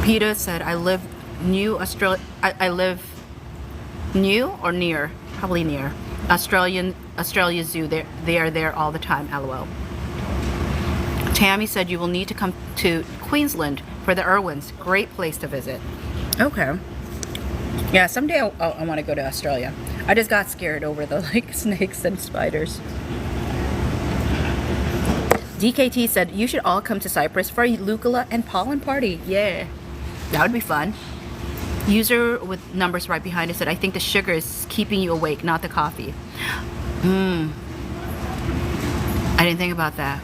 Peter said I live I live new or near, probably near Australia Zoo. They are there all the time. LOL. Tammy said you will need to come to Queensland for the Irwins. Great place to visit. Okay. Yeah, someday I want to go to Australia. I just got scared over the snakes and spiders. DKT said you should all come to Cyprus for a Lucula and pollen party. Yeah, that would be fun. User with numbers right behind it said I think the sugar is keeping you awake, not the coffee. I didn't think about that.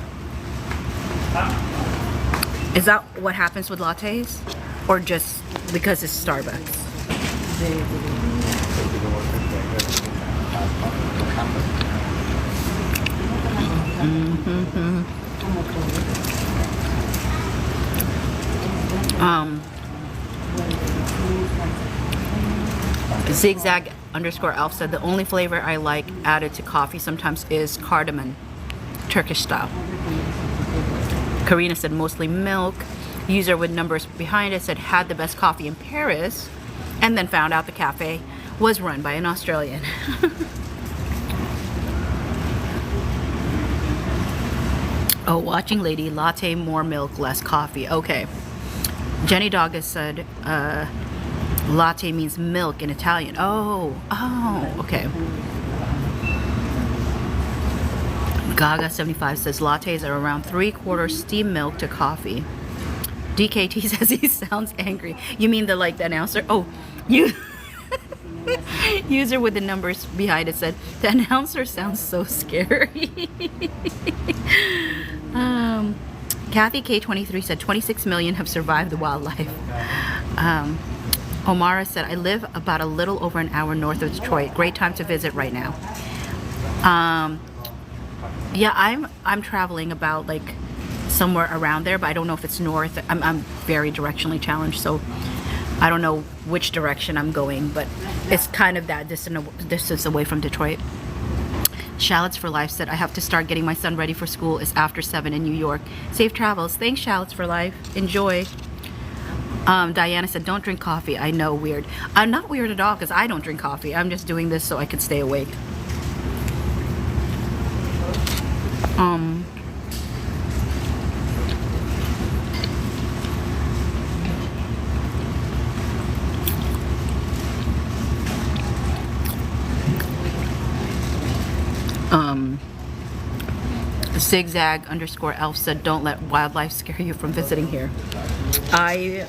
Is that what happens with lattes? Or just because it's Starbucks? Zigzag_Elf said the only flavor I like added to coffee sometimes is cardamom, Turkish style. Karina said mostly milk. User with numbers behind it said had the best coffee in Paris and then found out the cafe was run by an Australian. Oh, watching lady, latte, more milk, less coffee. Okay. Jenny Doggett said latte means milk in Italian. Oh, okay. Gaga75 says lattes are around 3/4 steamed milk to coffee. DKT says he sounds angry. You mean the announcer? Oh, you. User with the numbers behind it said the announcer sounds so scary. Kathy K23 said 26 million have survived the wildlife. Omara said, I live about a little over an hour north of Detroit. Great time to visit right now. Yeah, I'm traveling about like somewhere around there, but I don't know if it's north. I'm very directionally challenged, so I don't know which direction I'm going, but it's kind of that distance away from Detroit. Shallots for Life said, I have to start getting my son ready for school. It's after 7 in New York. Safe travels. Thanks, Shallots for Life. Enjoy. Diana said, don't drink coffee. I know, weird. I'm not weird at all because I don't drink coffee. I'm just doing this so I could stay awake. Zigzag _ elf said, don't let wildlife scare you from visiting here. I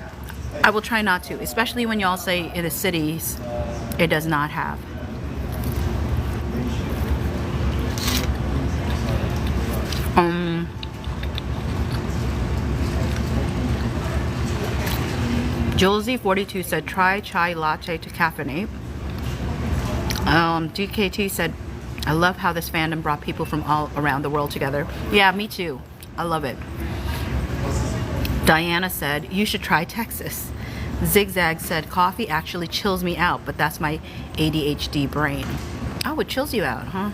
will try not to, especially when y'all say in the cities it does not have. Julesy42 said, try chai latte to caffeinate. DKT said, I love how this fandom brought people from all around the world together. Yeah, me too. I love it. Diana said, you should try Texas. Zigzag said, coffee actually chills me out, but that's my ADHD brain. Oh, it chills you out, huh?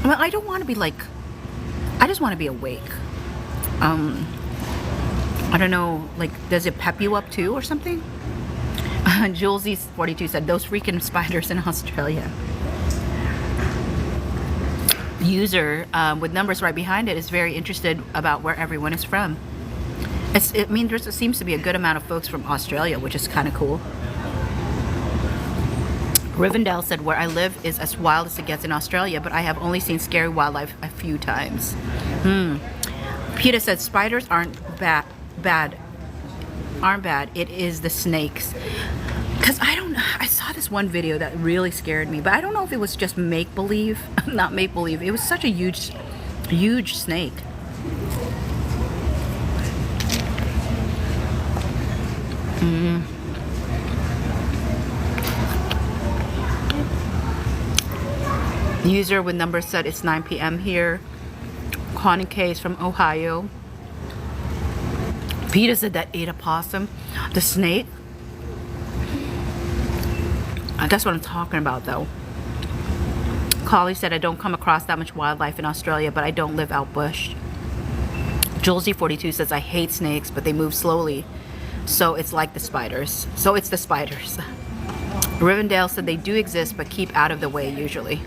I mean, I don't want to be like, I just want to be awake. I don't know, like, does it pep you up too or something? Julesy42 said, those freaking spiders in Australia. User with numbers right behind it is very interested about where everyone is from. I mean, there seems to be a good amount of folks from Australia, which is kind of cool. Rivendell said, where I live is as wild as it gets in Australia, but I have only seen scary wildlife a few times. Peter said, spiders aren't bad. It is the snakes. Because I saw this one video that really scared me, but I don't know if it was just make-believe. Not make-believe. It was such a huge snake. User with number said it's 9 p.m. here. Connie K is from Ohio. Peter said that ate a possum. The snake. That's what I'm talking about, though. Collie said, I don't come across that much wildlife in Australia, but I don't live out bush. Julesy42 says, I hate snakes, but they move slowly. So it's like the spiders. So it's the spiders. Rivendell said they do exist, but keep out of the way usually.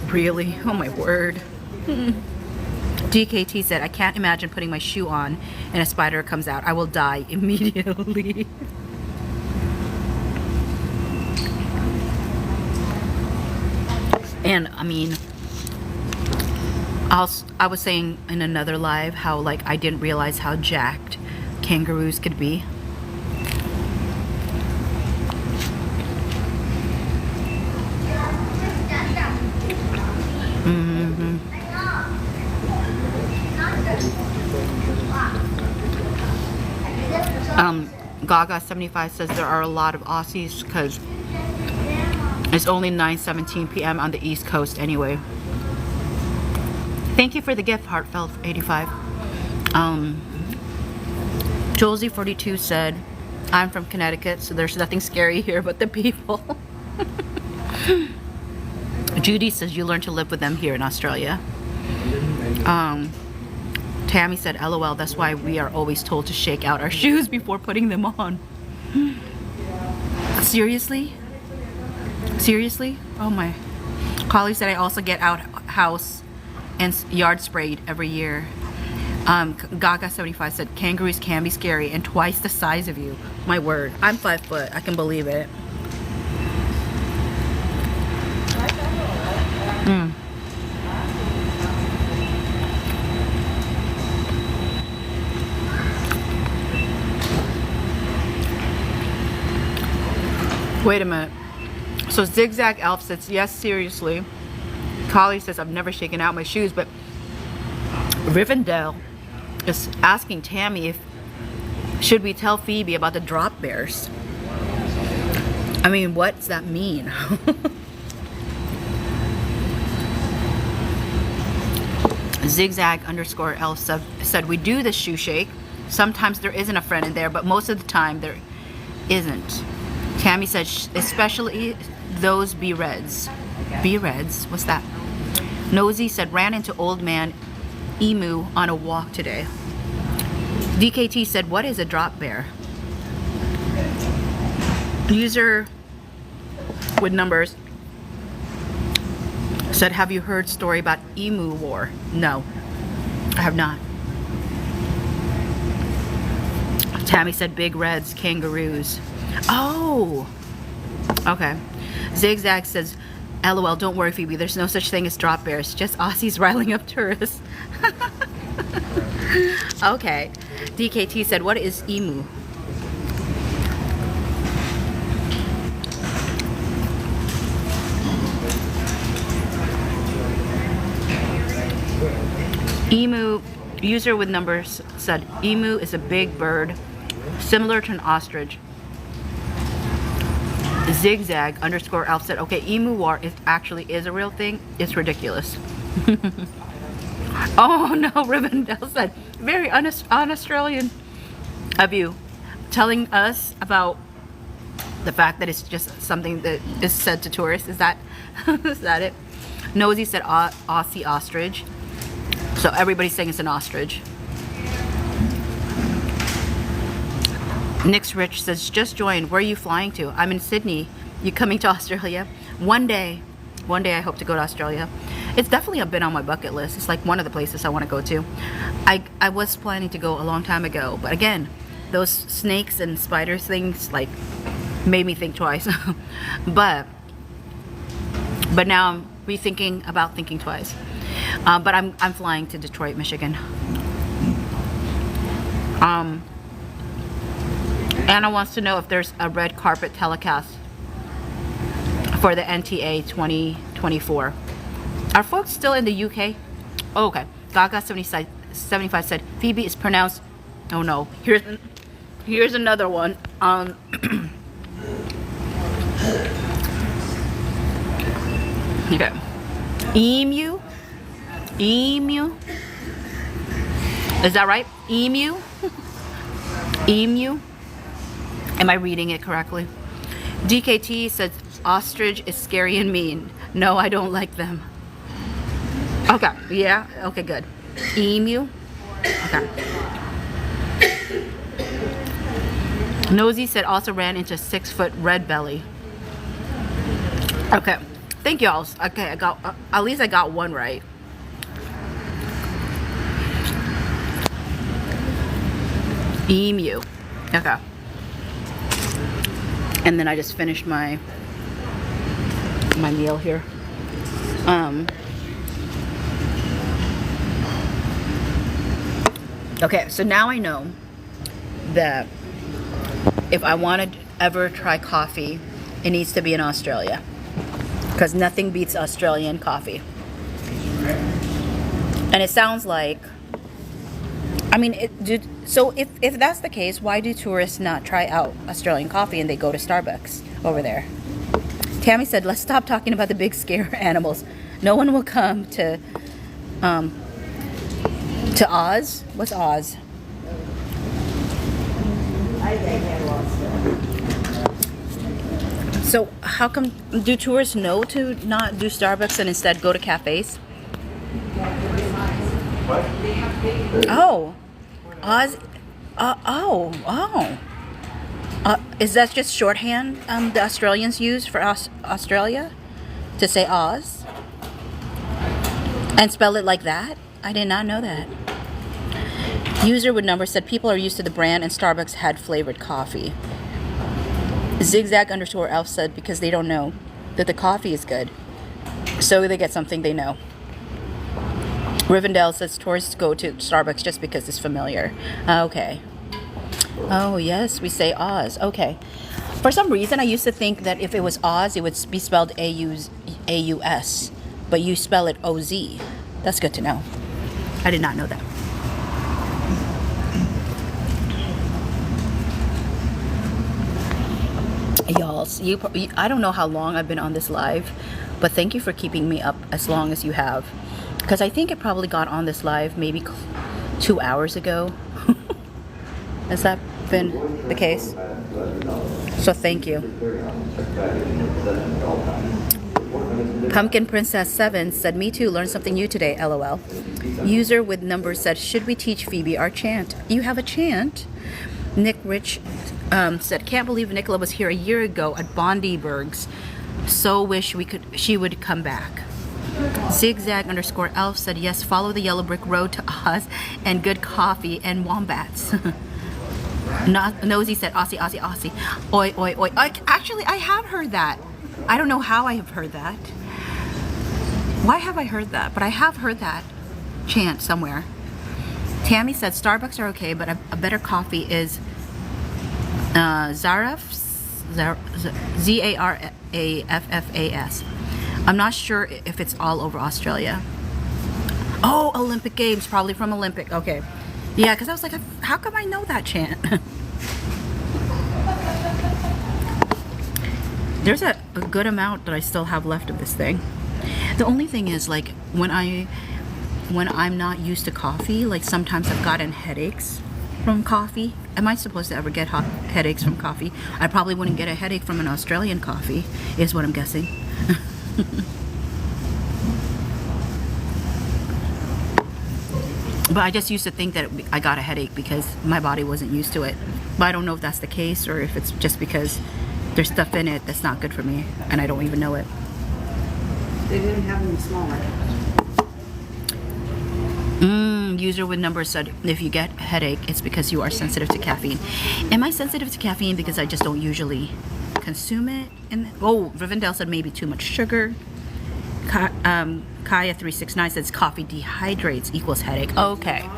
Really? Oh my word. DKT said, I can't imagine putting my shoe on and a spider comes out. I will die immediately. And I mean, I was saying in another live how like I didn't realize how jacked kangaroos could be. Gaga75 says there are a lot of Aussies because it's only 9:17 p.m. on the East Coast anyway. Thank you for the gift, Heartfelt 85. Julesy42 said, I'm from Connecticut, so there's nothing scary here but the people. Judy says you learn to live with them here in Australia. Tammy said, LOL, that's why we are always told to shake out our shoes before putting them on. Seriously? Seriously? Oh my. Collie said I also get out house and yard sprayed every year. Gaga75 said kangaroos can be scary and twice the size of you. My word. I'm 5 foot. I can believe it. Wait a minute. So Zigzag Elf says, yes, seriously. Collie says, I've never shaken out my shoes, but Rivendell is asking Tammy if should we tell Phoebe about the drop bears. I mean, what does that mean? Zigzag_L said we do the shoe shake. Sometimes there isn't a friend in there, but most of the time there isn't. Tammy said especially those B-Reds. B-Reds? What's that? Nosy said ran into old man Emu on a walk today. DKT said what is a drop bear? User with numbers said have you heard story about Emu War? No, I have not. Tammy said big reds, kangaroos. Oh, okay. Zigzag says LOL, don't worry Phoebe, there's no such thing as drop bears, just Aussies riling up tourists. Okay. DKT said what is emu? Emu, user with numbers said emu is a big bird similar to an ostrich. Zigzag_Alf said okay, emu war actually is a real thing. It's ridiculous. Oh no, Rivendell said very un-Australian of you telling us about the fact that it's just something that is said to tourists. Is that is that it? Nosy said Aussie ostrich. So everybody's saying it's an ostrich. Nick's Rich says, just joined. Where are you flying to? I'm in Sydney. You coming to Australia? One day I hope to go to Australia. It's definitely a bit on my bucket list. It's like one of the places I want to go to. I was planning to go a long time ago, but again, those snakes and spiders things like made me think twice. but now I'm rethinking about thinking twice. But I'm flying to Detroit, Michigan. Anna wants to know if there's a red carpet telecast for the NTA 2024. Are folks still in the UK? Oh, okay. Gaga 75 said Phoebe is pronounced. Oh no. Here's another one. Okay. Emu. Emu. Is that right? Emu. Emu. Am I reading it correctly? DKT says ostrich is scary and mean. No, I don't like them. Okay, yeah, okay, good. Emu. Okay. Nosy said also ran into 6-foot red belly. Okay, thank y'all. Okay, I got at least I got one right. Emu. Okay. And then I just finished my meal here. Okay, so now I know that if I want to ever try coffee, it needs to be in Australia, because nothing beats Australian coffee. And it sounds like, I mean, so if that's the case, why do tourists not try out Australian coffee and they go to Starbucks over there? Tammy said, let's stop talking about the big scare animals. No one will come to Oz. What's Oz? So how come, do tourists know to not do Starbucks and instead go to cafes? Oh, Oz. Is that just shorthand the Australians use for Australia to say Oz and spell it like that? I did not know that. User with number said people are used to the brand and Starbucks had flavored coffee. Zigzag_Elf said because they don't know that the coffee is good, so they get something they know. Rivendell says tourists go to Starbucks just because it's familiar. Okay. Oh yes, we say Oz. Okay. For some reason, I used to think that if it was Oz, it would be spelled A-U-S, but you spell it O-Z. That's good to know. I did not know that. Y'all, I don't know how long I've been on this live, but thank you for keeping me up as long as you have. Because I think it probably got on this live maybe 2 hours ago. Has that been the case? So thank you. Pumpkin Princess 7 said, me too, learned something new today, LOL. User with number said, should we teach Phoebe our chant? You have a chant? Nick Rich said, can't believe Nicola was here a year ago at Bondiberg's. So wish she would come back. Zigzag _ elf said, yes, follow the yellow brick road to Oz and good coffee and wombats. Nosy said, Aussie, Aussie, Aussie. Oi, oi, oi. Actually, I have heard that. I don't know how I have heard that. Why have I heard that? But I have heard that chant somewhere. Tammy said, Starbucks are okay, but a better coffee is Zaraff's, Zaraffas. I'm not sure if it's all over Australia. Oh, Olympic Games, probably from Olympic. Okay. Yeah, because I was like, how come I know that chant? There's a good amount that I still have left of this thing. The only thing is, like, when I'm not used to coffee, like sometimes I've gotten headaches from coffee. Am I supposed to ever get headaches from coffee? I probably wouldn't get a headache from an Australian coffee, is what I'm guessing. But I just used to think that I got a headache because my body wasn't used to it. But I don't know if that's the case or if it's just because there's stuff in it that's not good for me and I don't even know it. They didn't have them smaller. User with number said, if you get a headache, it's because you are sensitive to caffeine. Am I sensitive to caffeine because I just don't usually consume it? And oh, Rivendell said maybe too much sugar. Kaya369 says coffee dehydrates equals headache. Okay.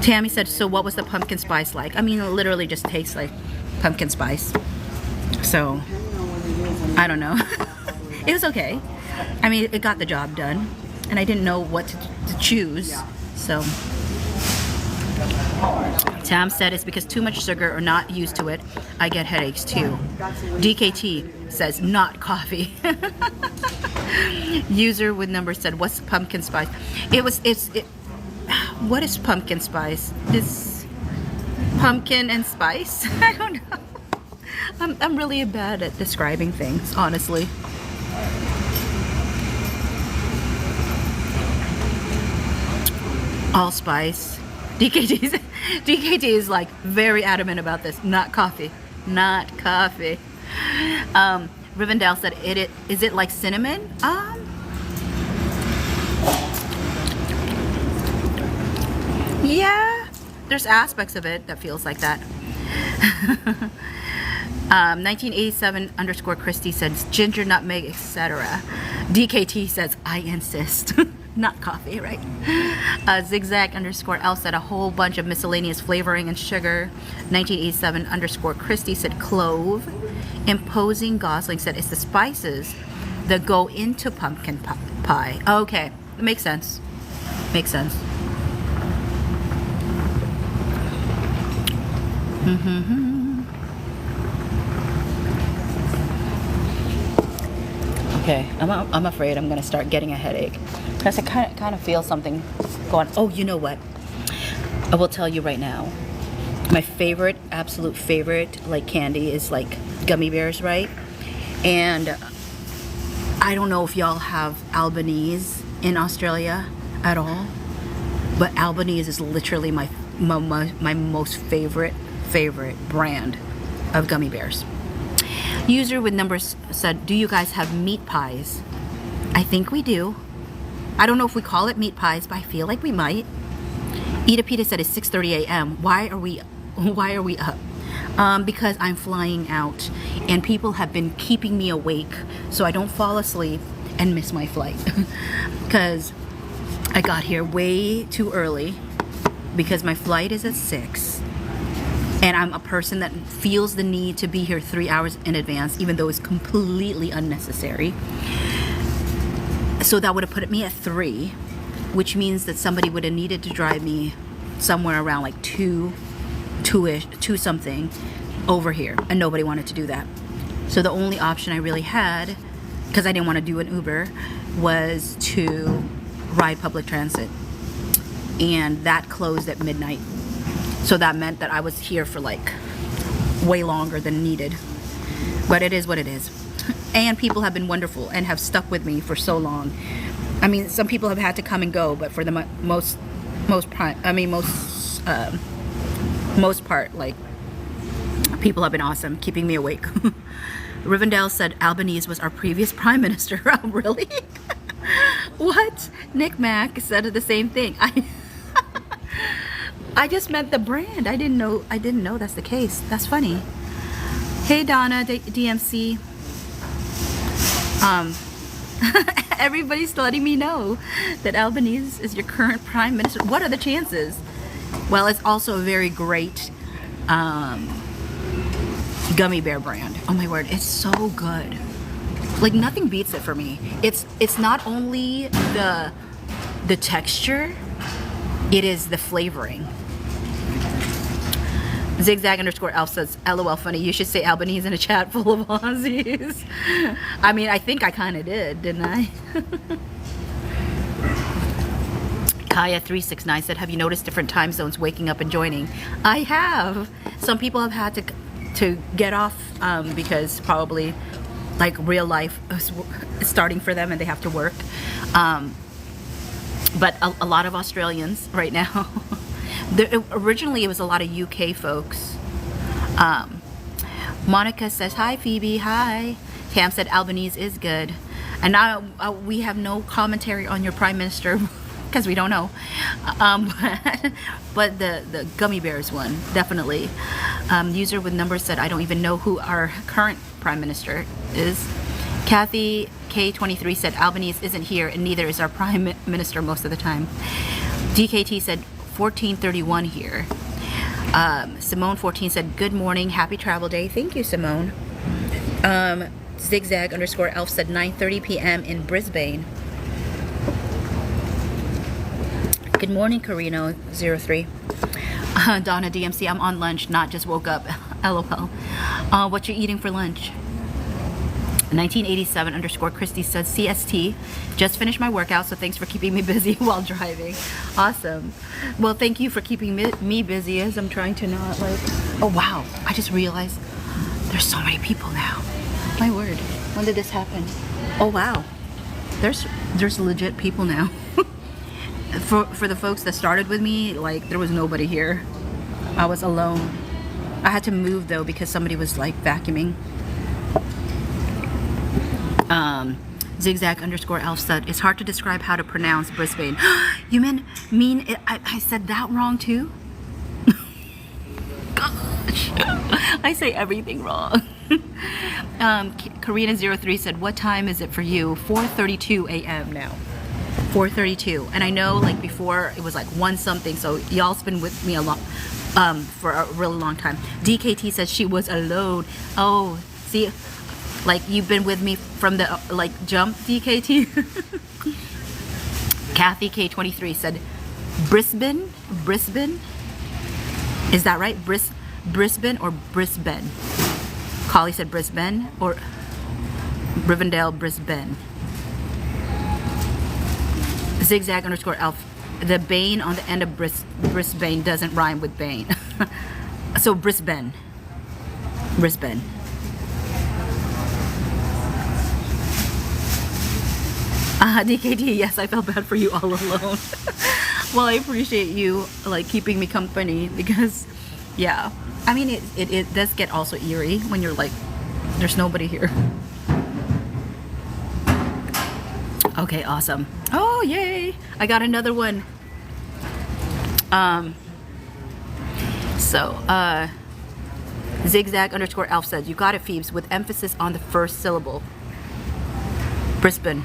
Tammy said, so what was the pumpkin spice like? I mean, it literally just tastes like pumpkin spice. So, I don't know. It was okay. I mean, it got the job done. And I didn't know what to choose. So, Tam said it's because too much sugar or not used to it, I get headaches too. DKT says not coffee. User with number said, what's pumpkin spice? What is pumpkin spice? Is pumpkin and spice? I don't know. I'm really bad at describing things, honestly. Allspice. DKT is like very adamant about this. Not coffee. Not coffee. Rivendell said, is it like cinnamon? Yeah, there's aspects of it that feels like that. 1987 _ Christy says ginger, nutmeg, etc. DKT says, I insist. Not coffee, right? Zigzag _ L said a whole bunch of miscellaneous flavoring and sugar. 1987 _ Christy said clove. Imposing Gosling said it's the spices that go into pumpkin pie. Okay, makes sense. Makes sense. Okay, I'm afraid I'm gonna start getting a headache because I kind of feel something going. Oh, you know what? I will tell you right now. My favorite, absolute favorite, like candy is like gummy bears, right? And I don't know if y'all have Albanese in Australia at all, but Albanese is literally my most favorite brand of gummy bears. User with numbers said, do you guys have meat pies? I think we do. I don't know if we call it meat pies, but I feel like we might. Ida Pita said it's 6:30 a.m. Why are we up? Because I'm flying out and people have been keeping me awake so I don't fall asleep and miss my flight. Because I got here way too early because my flight is at 6. And I'm a person that feels the need to be here 3 hours in advance, even though it's completely unnecessary. So that would have put me at 3, which means that somebody would have needed to drive me somewhere around like 2 something over here, and nobody wanted to do that. So the only option I really had, because I didn't want to do an Uber, was to ride public transit, and that closed at midnight. So that meant that I was here for like way longer than needed, but it is what it is. And people have been wonderful and have stuck with me for so long. I mean, some people have had to come and go, but for the most part, like, people have been awesome, keeping me awake. Rivendell said Albanese was our previous prime minister. Oh, really? What? Nick Mack said the same thing. I just meant the brand. I didn't know that's the case. That's funny. Hey Donna, DMC. Everybody's letting me know that Albanese is your current prime minister. What are the chances? Well, it's also a very great gummy bear brand. Oh my word, it's so good. Like, nothing beats it for me. It's not only the texture, it is the flavoring. Zigzag_Elf says, LOL funny, you should say Albanese in a chat full of Aussies. I mean, I think I kind of did, didn't I? Kaya369 said, have you noticed different time zones waking up and joining? I have. Some people have had to get off because probably like real life is starting for them and they have to work. But a lot of Australians right now. Originally it was a lot of UK folks. Monica says, hi Phoebe, hi. Tam said Albanese is good. And now we have no commentary on your prime minister because we don't know. But the gummy bears one, definitely. User with numbers said, I don't even know who our current prime minister is. Kathy K23 said, Albanese isn't here and neither is our prime minister most of the time. DKT said, 1431 here. Simone 14 said, good morning, happy travel day. Thank you, Simone. Zigzag_Elf said 9:30 p.m. in Brisbane. Good morning, Carino03. Donna DMC, I'm on lunch, not just woke up. LOL. What you eating for lunch? 1987_Christy says CST. Just finished my workout, so thanks for keeping me busy while driving. Awesome. Well, thank you for keeping me busy as I'm trying to not like. Oh wow! I just realized there's so many people now. My word. When did this happen? Oh wow. There's legit people now. For the folks that started with me, like there was nobody here. I was alone. I had to move though because somebody was like vacuuming. Zigzag_Elf said, it's hard to describe how to pronounce Brisbane. You mean I said that wrong too? Gosh, I say everything wrong. Karina03 said, what time is it for you? 4:32 a.m. now. 4:32, and I know like before it was like 1 something, so y'all's been with me a lot for a really long time. DKT says she was alone. Oh, see, like you've been with me from the like jump, DKT. Kathy K23 said Brisbane. Is that right? Brisbane or Brisbane? Collie said Brisbane or Rivendell, Brisbane. Zigzag_Elf. The Bane on the end of Brisbane doesn't rhyme with Bane. So Brisbane. DKD, yes, I felt bad for you all alone. Well, I appreciate you like keeping me company because, yeah, I mean it does get also eerie when you're like, there's nobody here. Okay, awesome. Oh, yay! I got another one. Zigzag_Elf says, you got it, Phoebes, with emphasis on the first syllable. Brisbane.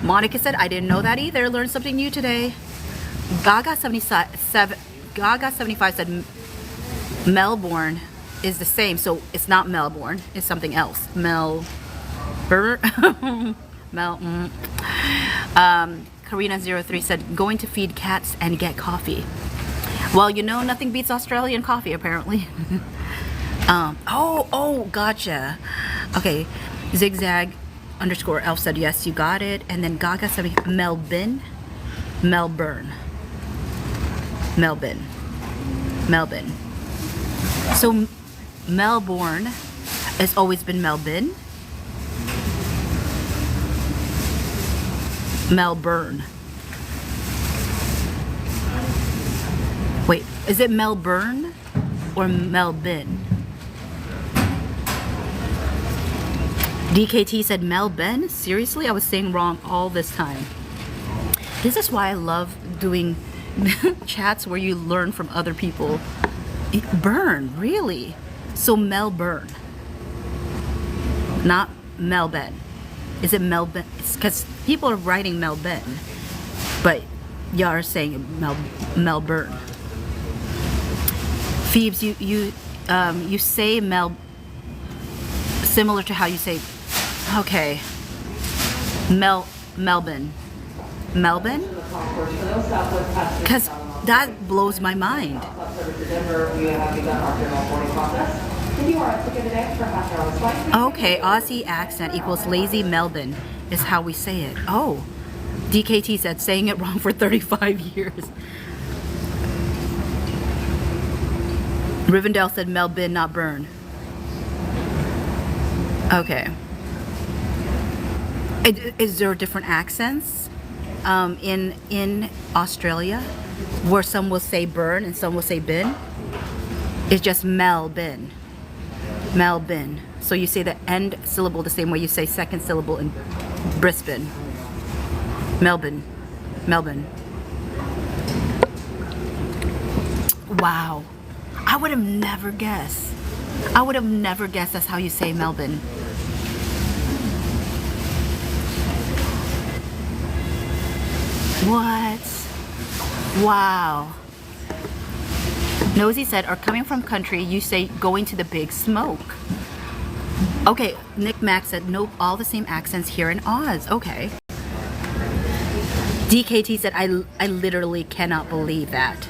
Monica said, I didn't know that either. Learned something new today. Gaga75 said Melbourne is the same, so it's not Melbourne, it's something else. Karina03 said, going to feed cats and get coffee. Well, you know, nothing beats Australian coffee, apparently. Oh, gotcha. Okay, zigzag underscore elf said yes, you got it. And then Gaga said Melbourne. So Melbourne has always been Melbourne. Melbourne. Wait, is it Melbourne or Melbourne? DKT said Melbourne? Seriously? I was saying wrong all this time. This is why I love doing chats where you learn from other people. Burn, really? So Melbourne, not Melbourne. Is it Melbourne? It's because people are writing Melbourne, but y'all are saying Melbourne. Phoebes, you say similar to how you say, okay, Melbourne. Because that blows my mind. Okay, Aussie accent equals lazy Melbourne is how we say it. Oh, DKT said saying it wrong for 35 years. Rivendell said Melbourne, not burn. Okay. Is there different accents in Australia where some will say burn and some will say bin? It's just Melbourne. Melbourne. So you say the end syllable the same way you say second syllable in Brisbane. Melbourne. Wow. I would have never guessed. That's how you say Melbourne. What? Wow. Nosy said, are coming from country, you say going to the big smoke. Okay, Nick Mack said, nope, all the same accents here in Oz. Okay. DKT said, I literally cannot believe that.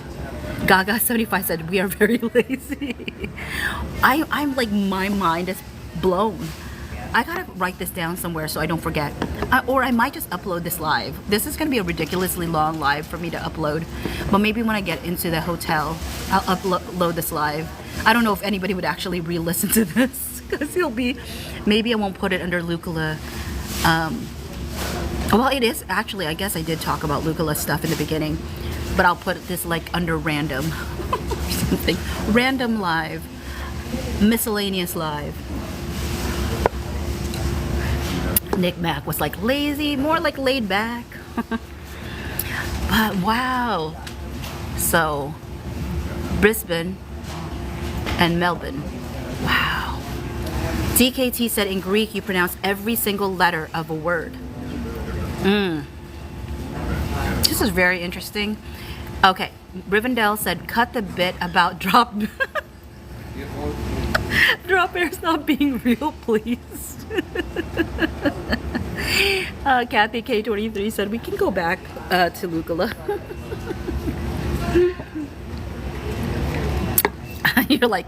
Gaga75 said, we are very lazy. I'm like, my mind is blown. I gotta write this down somewhere so I don't forget. Or I might just upload this live. This is gonna be a ridiculously long live for me to upload. But maybe when I get into the hotel, I'll upload this live. I don't know if anybody would actually re-listen to this. Because maybe I won't put it under Lucula. Well, it is, actually, I guess I did talk about Lucula stuff in the beginning. But I'll put this like under random. Or something. Random live. Miscellaneous live. Nick Mack was like lazy, more like laid back. But wow. So, Brisbane and Melbourne. Wow. DKT said in Greek you pronounce every single letter of a word. This is very interesting. Okay, Rivendell said cut the bit about drop bears not being real, please. Kathy K23 said we can go back to Lucula. You're like,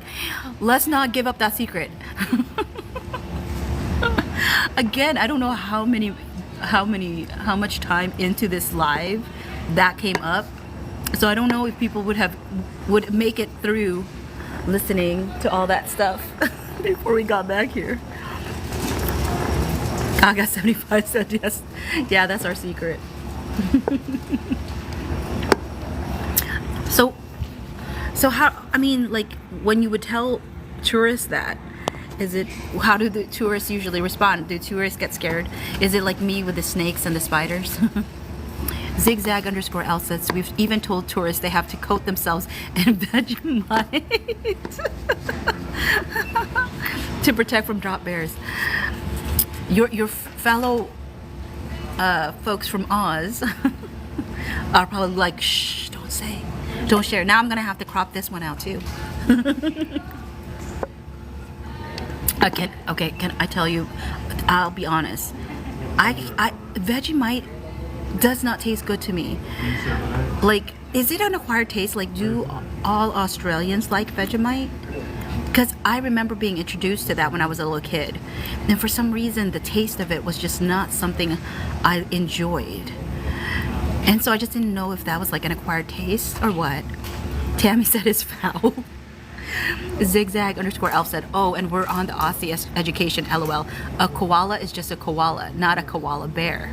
let's not give up that secret. Again, I don't know how much time into this live that came up. So I don't know if people would make it through listening to all that stuff before we got back here. Gaga75 said yes. Yeah, that's our secret. So how, I mean, like, when you would tell tourists that, how do the tourists usually respond? Do tourists get scared? Is it like me with the snakes and the spiders? Zigzag underscore L says, we've even told tourists they have to coat themselves in Vegemite to protect from drop bears. Your fellow folks from Oz are probably like, shh, don't say, don't share. Now I'm gonna have to crop this one out too. Can I tell you, I'll be honest, Vegemite does not taste good to me. Like, is it an acquired taste? Like, do all Australians like Vegemite? Because I remember being introduced to that when I was a little kid. And for some reason, the taste of it was just not something I enjoyed. And so I just didn't know if that was like an acquired taste or what. Tammy said it's foul. Zigzag underscore elf said, oh, and we're on the Aussie education, lol. A koala is just a koala, not a koala bear.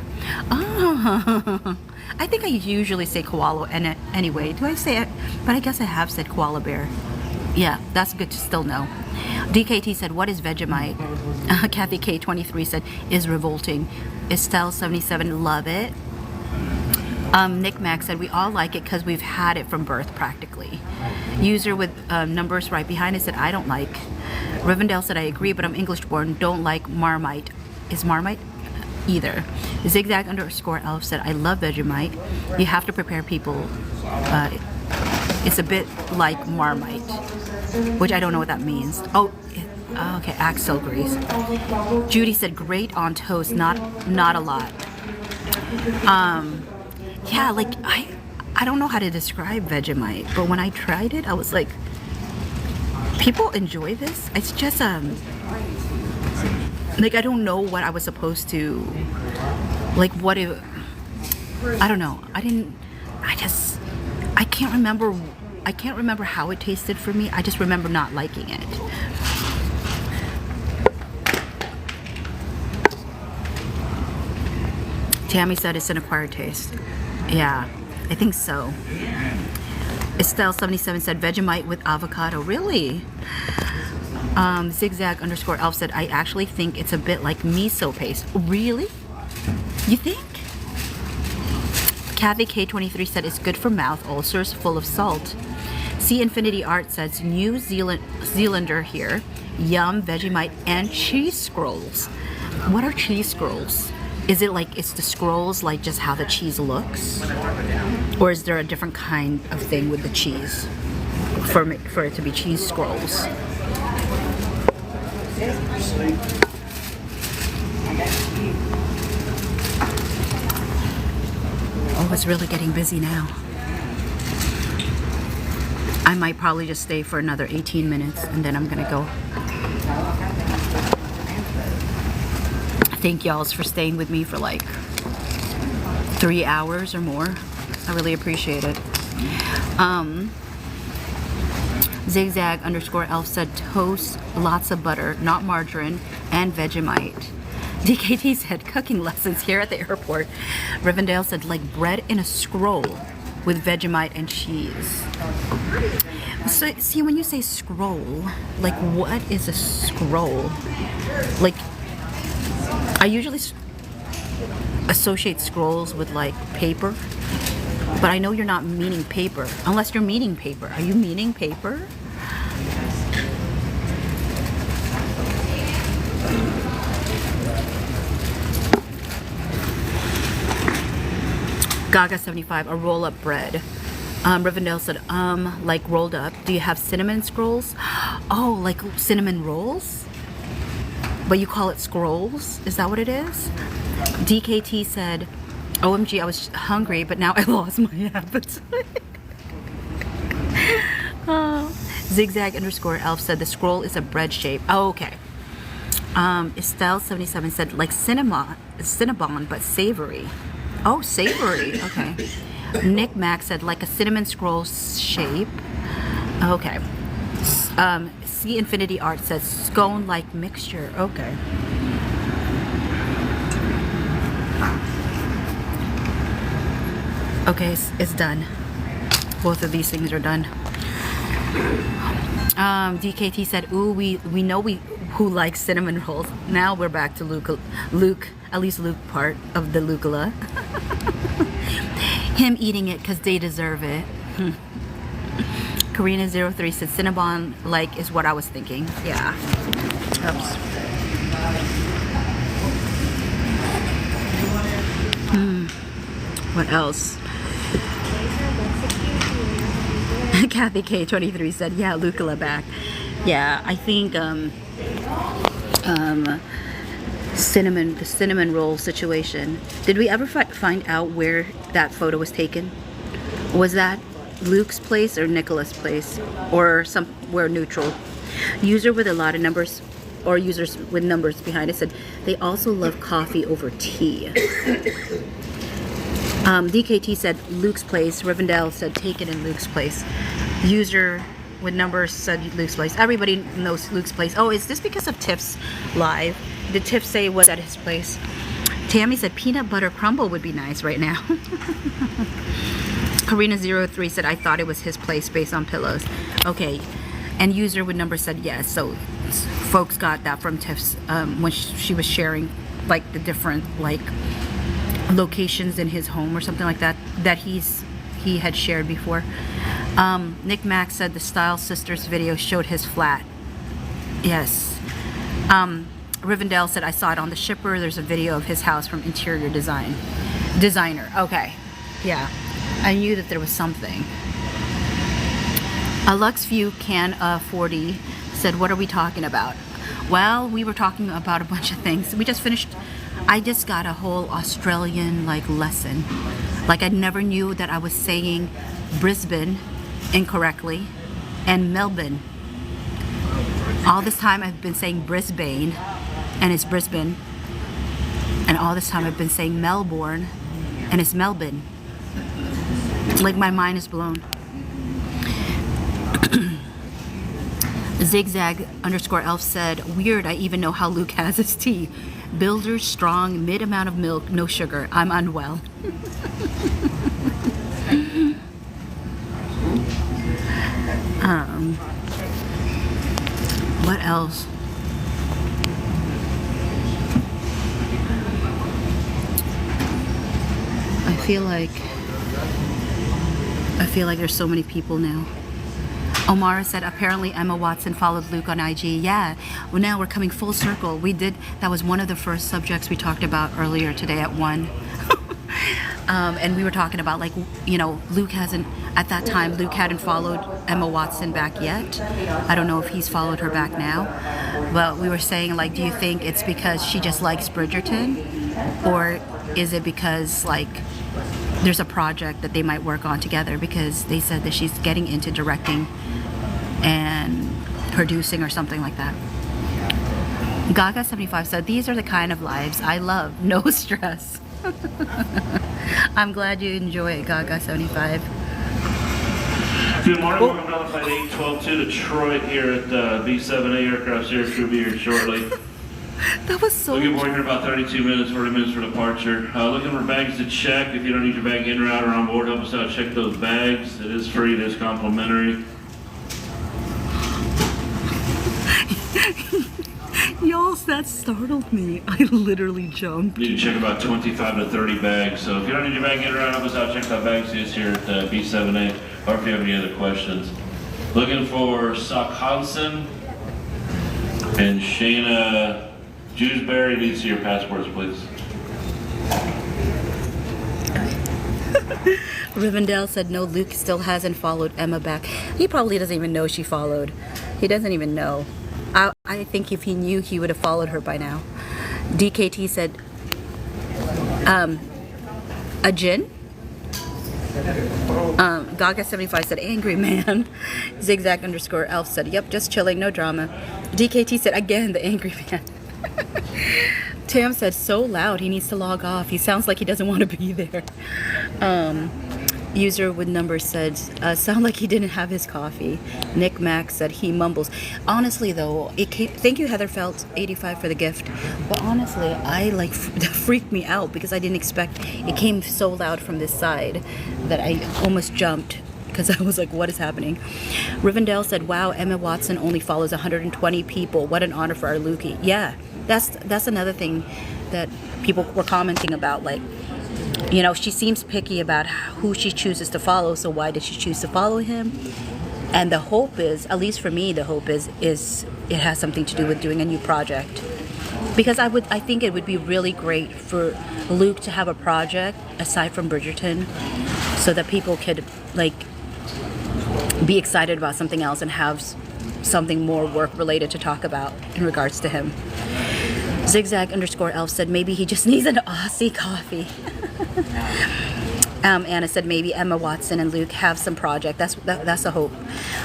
Oh, I think I usually say koala anyway. Do I say it? But I guess I have said koala bear. Yeah, that's good to still know. DKT said, what is Vegemite? Kathy K23 said, is revolting. Estelle 77, love it. Nick Mac said, we all like it because we've had it from birth practically. User with numbers right behind it said, I don't like. Rivendell said, I agree, but I'm English born, don't like Marmite. Is Marmite? Either. Zigzag underscore elf said, I love Vegemite. You have to prepare people. It's a bit like Marmite, which I don't know what that means. Oh, okay, Axel agrees. Judy said, great on toast, not a lot. Yeah, like I don't know how to describe Vegemite, but when I tried it, I was like, people enjoy this? It's just like I don't know what I was supposed to, like what it, I don't know. I can't remember how it tasted for me. I just remember not liking it. Tammy said it's an acquired taste. Yeah, I think so. Estelle 77 said Vegemite with avocado. Really? Zigzag underscore elf said, I actually think it's a bit like miso paste. Really? You think? Kathy K23 said it's good for mouth ulcers, full of salt. C Infinity Art says New Zealander here. Yum, Vegemite, and cheese scrolls. What are cheese scrolls? Is it like it's the scrolls, like just how the cheese looks? Or is there a different kind of thing with the cheese for it to be cheese scrolls? Oh, it's really getting busy now. I might probably just stay for another 18 minutes and then I'm gonna go. Thank y'all for staying with me for like 3 hours or more. I really appreciate it. Zigzag underscore elf said toast, lots of butter, not margarine, and Vegemite. DKT said cooking lessons here at the airport. Rivendell said like bread in a scroll with Vegemite and cheese. So see, when you say scroll, like what is a scroll? Like I usually associate scrolls with like paper, but I know you're not meaning paper, unless you're meaning paper. Are you meaning paper? Gaga 75, a roll-up bread. Rivendell said, like rolled up. Do you have cinnamon scrolls? Oh, like cinnamon rolls? But you call it scrolls? Is that what it is? DKT said, OMG, I was hungry, but now I lost my appetite. Oh. Zigzag underscore elf said the scroll is a bread shape. Oh, okay. Estelle 77 said like Cinnabon, but savory. Oh, savory. Okay. Nick Mac said like a cinnamon scroll shape. Okay. C Infinity Art says scone-like mixture. Okay. Okay, it's done. Both of these things are done. DKT said, ooh, we know who likes cinnamon rolls. Now we're back to Luke, at least Luke part of the Lucula. Him eating it because they deserve it. Karina03 said Cinnabon like is what I was thinking. Yeah. Oops. What else? Kathy K23 said, yeah, Lucula back. Yeah, I think the cinnamon roll situation. Did we ever find out where that photo was taken? Was that Luke's place or Nicholas' place? Or somewhere neutral? User with a lot of numbers, or users with numbers behind it, said they also love coffee over tea. DKT said Luke's place. Rivendell said take it in Luke's place. User with numbers said Luke's place. Everybody knows Luke's place. Oh, is this because of Tiff's live? Did Tiff say it was at his place? Tammy said peanut butter crumble would be nice right now. Karina03 said I thought it was his place based on pillows. Okay, and user with numbers said yes. So folks got that from Tiff's when she was sharing like the different like locations in his home or something like that he had shared before. Nick Mack said the Style Sisters video showed his flat. Yes. Rivendell said I saw it on the shipper. There's a video of his house from interior designer. Okay, yeah, I knew that there was something. A Lux View Can 40 said, what are we talking about? Well, we were talking about a bunch of things. We just finished. I just got a whole Australian like lesson. Like I never knew that I was saying Brisbane incorrectly and Melbourne. All this time I've been saying Brisbane and it's Brisbane. And all this time I've been saying Melbourne and it's Melbourne. Like my mind is blown. Zigzag_elf said, weird, I even know how Luke has his tea. Builder, strong, mid amount of milk, no sugar. I'm unwell. What else? I feel like there's so many people now. Omara said apparently Emma Watson followed Luke on IG. Yeah, well now we're coming full circle. We did, that was one of the first subjects we talked about earlier today at 1. And we were talking about like, you know, Luke hadn't followed Emma Watson back yet. I don't know if he's followed her back now. But we were saying like, do you think it's because she just likes Bridgerton? Or is it because like there's a project that they might work on together, because they said that she's getting into directing and producing or something like that. Gaga75 said, these are the kind of lives I love. No stress. I'm glad you enjoy it, Gaga75. Good morning, welcome down to flight 812 to Detroit here at B7A aircraft series. We'll be here shortly. That was so Looking forward here in about 32 minutes, 40 minutes for departure. Looking for bags to check. If you don't need your bag in, route, or on board, help us out. Check those bags. It is free. It is complimentary. Y'all, that startled me. I literally jumped. Need to check about 25 to 30 bags. So if you don't need your bag in, route, help us out. Check that bags is here at B7A. Or if you have any other questions. Looking for Sock Hansen and Shayna Jewsbury. Need to see your passports, please. Rivendell said no, Luke still hasn't followed Emma back. He probably doesn't even know she followed. He doesn't even know. I think if he knew, he would have followed her by now. DKT said, a gin? Gaga75 said, angry man. Zigzag_elf said, yep, just chilling, no drama. DKT said, again, the angry man. Tam said, so loud, he needs to log off. He sounds like he doesn't want to be there. User with numbers said, sound like he didn't have his coffee. Nick Mack said he mumbles. Honestly though, thank you Heatherfelt 85 for the gift. But honestly, I like freaked me out because I didn't expect, it came so loud from this side that I almost jumped because I was like, what is happening? Rivendell said, wow, Emma Watson only follows 120 people. What an honor for our Lukey. Yeah, that's another thing that people were commenting about, like, you know, she seems picky about who she chooses to follow, so why did she choose to follow him? And the hope is, at least for me, the hope is it has something to do with doing a new project. Because I think it would be really great for Luke to have a project aside from Bridgerton, so that people could like be excited about something else and have something more work related to talk about in regards to him. Zigzag_elf said maybe he just needs an Aussie coffee. Anna said maybe Emma Watson and Luke have some project. That's a hope.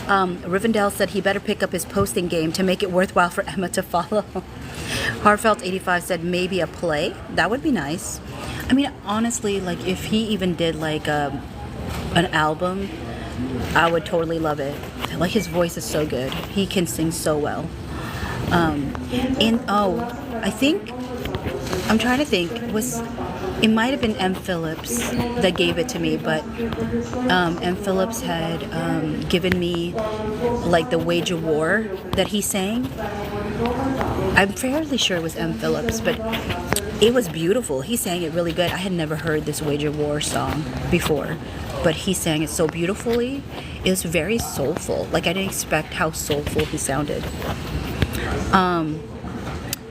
Rivendell said he better pick up his posting game to make it worthwhile for Emma to follow. Heartfelt 85 said maybe a play. That would be nice. I mean, honestly, like if he even did like an album, I would totally love it. Like his voice is so good. He can sing so well. I think I'm trying to think. It might have been M. Phillips that gave it to me, but M. Phillips had given me like the Wage of War that he sang. I'm fairly sure it was M. Phillips, but it was beautiful. He sang it really good. I had never heard this Wage of War song before, but he sang it so beautifully. It was very soulful. Like I didn't expect how soulful he sounded.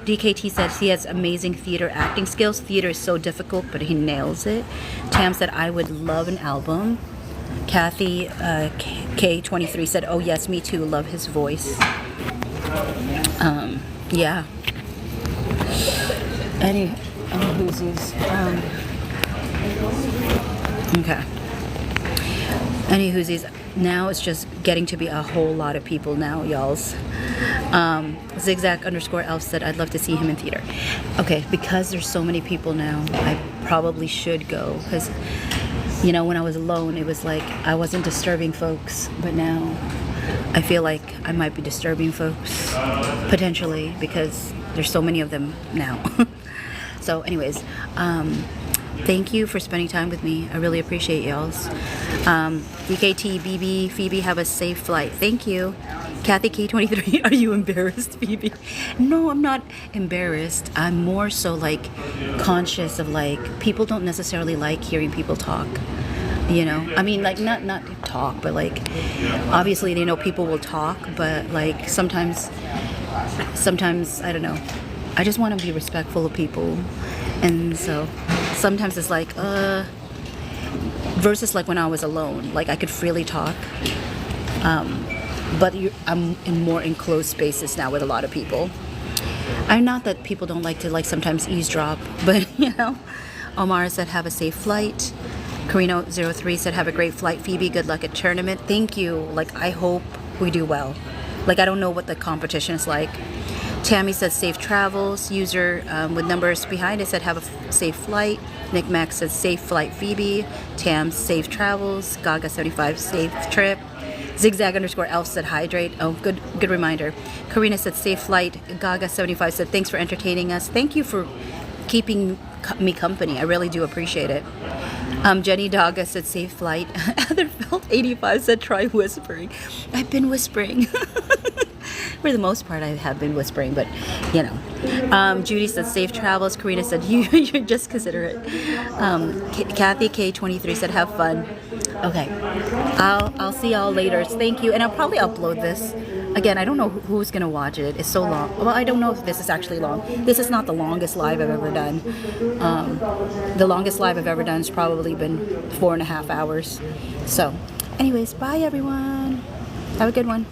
DKT says he has amazing theater acting skills. Theater is so difficult, but he nails it. Tam said, I would love an album. Kathy K23 said, oh yes, me too. Love his voice. Yeah. Whoosies. Okay. Any whoosies. Now it's just getting to be a whole lot of people now, y'alls. Zigzag_elf said, I'd love to see him in theater. Okay, because there's so many people now, I probably should go. Because, you know, when I was alone, it was like I wasn't disturbing folks. But now I feel like I might be disturbing folks, potentially, because there's so many of them now. So anyways, thank you for spending time with me. I really appreciate y'all's. DKT, BB, Phoebe, have a safe flight. Thank you. Kathy K23, are you embarrassed, Phoebe? No, I'm not embarrassed. I'm more so like conscious of like people don't necessarily like hearing people talk. You know, I mean, like not talk, but like obviously they know people will talk, but like sometimes I don't know. I just want to be respectful of people, and so sometimes it's like versus like when I was alone, like I could freely talk. But I'm in more enclosed spaces now with a lot of people. I'm not that people don't like to like sometimes eavesdrop, but you know. Omar said have a safe flight. Carino03 said have a great flight, Phoebe. Good luck at tournament. Thank you. Like I hope we do well. Like I don't know what the competition is like. Tammy said safe travels. User with numbers behind it said have a safe flight. Nick Max said safe flight, Phoebe. Tam safe travels. Gaga 75 safe trip. Zigzag_elf said hydrate. Oh, good reminder. Karina said safe flight. Gaga 75 said thanks for entertaining us. Thank you for keeping me company. I really do appreciate it. Jenny Daga said safe flight. Otherfelt 85 said try whispering. I've been whispering. For the most part, I have been whispering, but you know. Judy said safe travels. Karina said you just consider it. Kathy K23 said have fun. Okay, I'll see y'all later. Thank you, and I'll probably upload this. Again, I don't know who's gonna watch it. It's so long. Well, I don't know if this is actually long. This is not the longest live I've ever done. The longest live I've ever done has probably been 4.5 hours. So, anyways, bye everyone. Have a good one.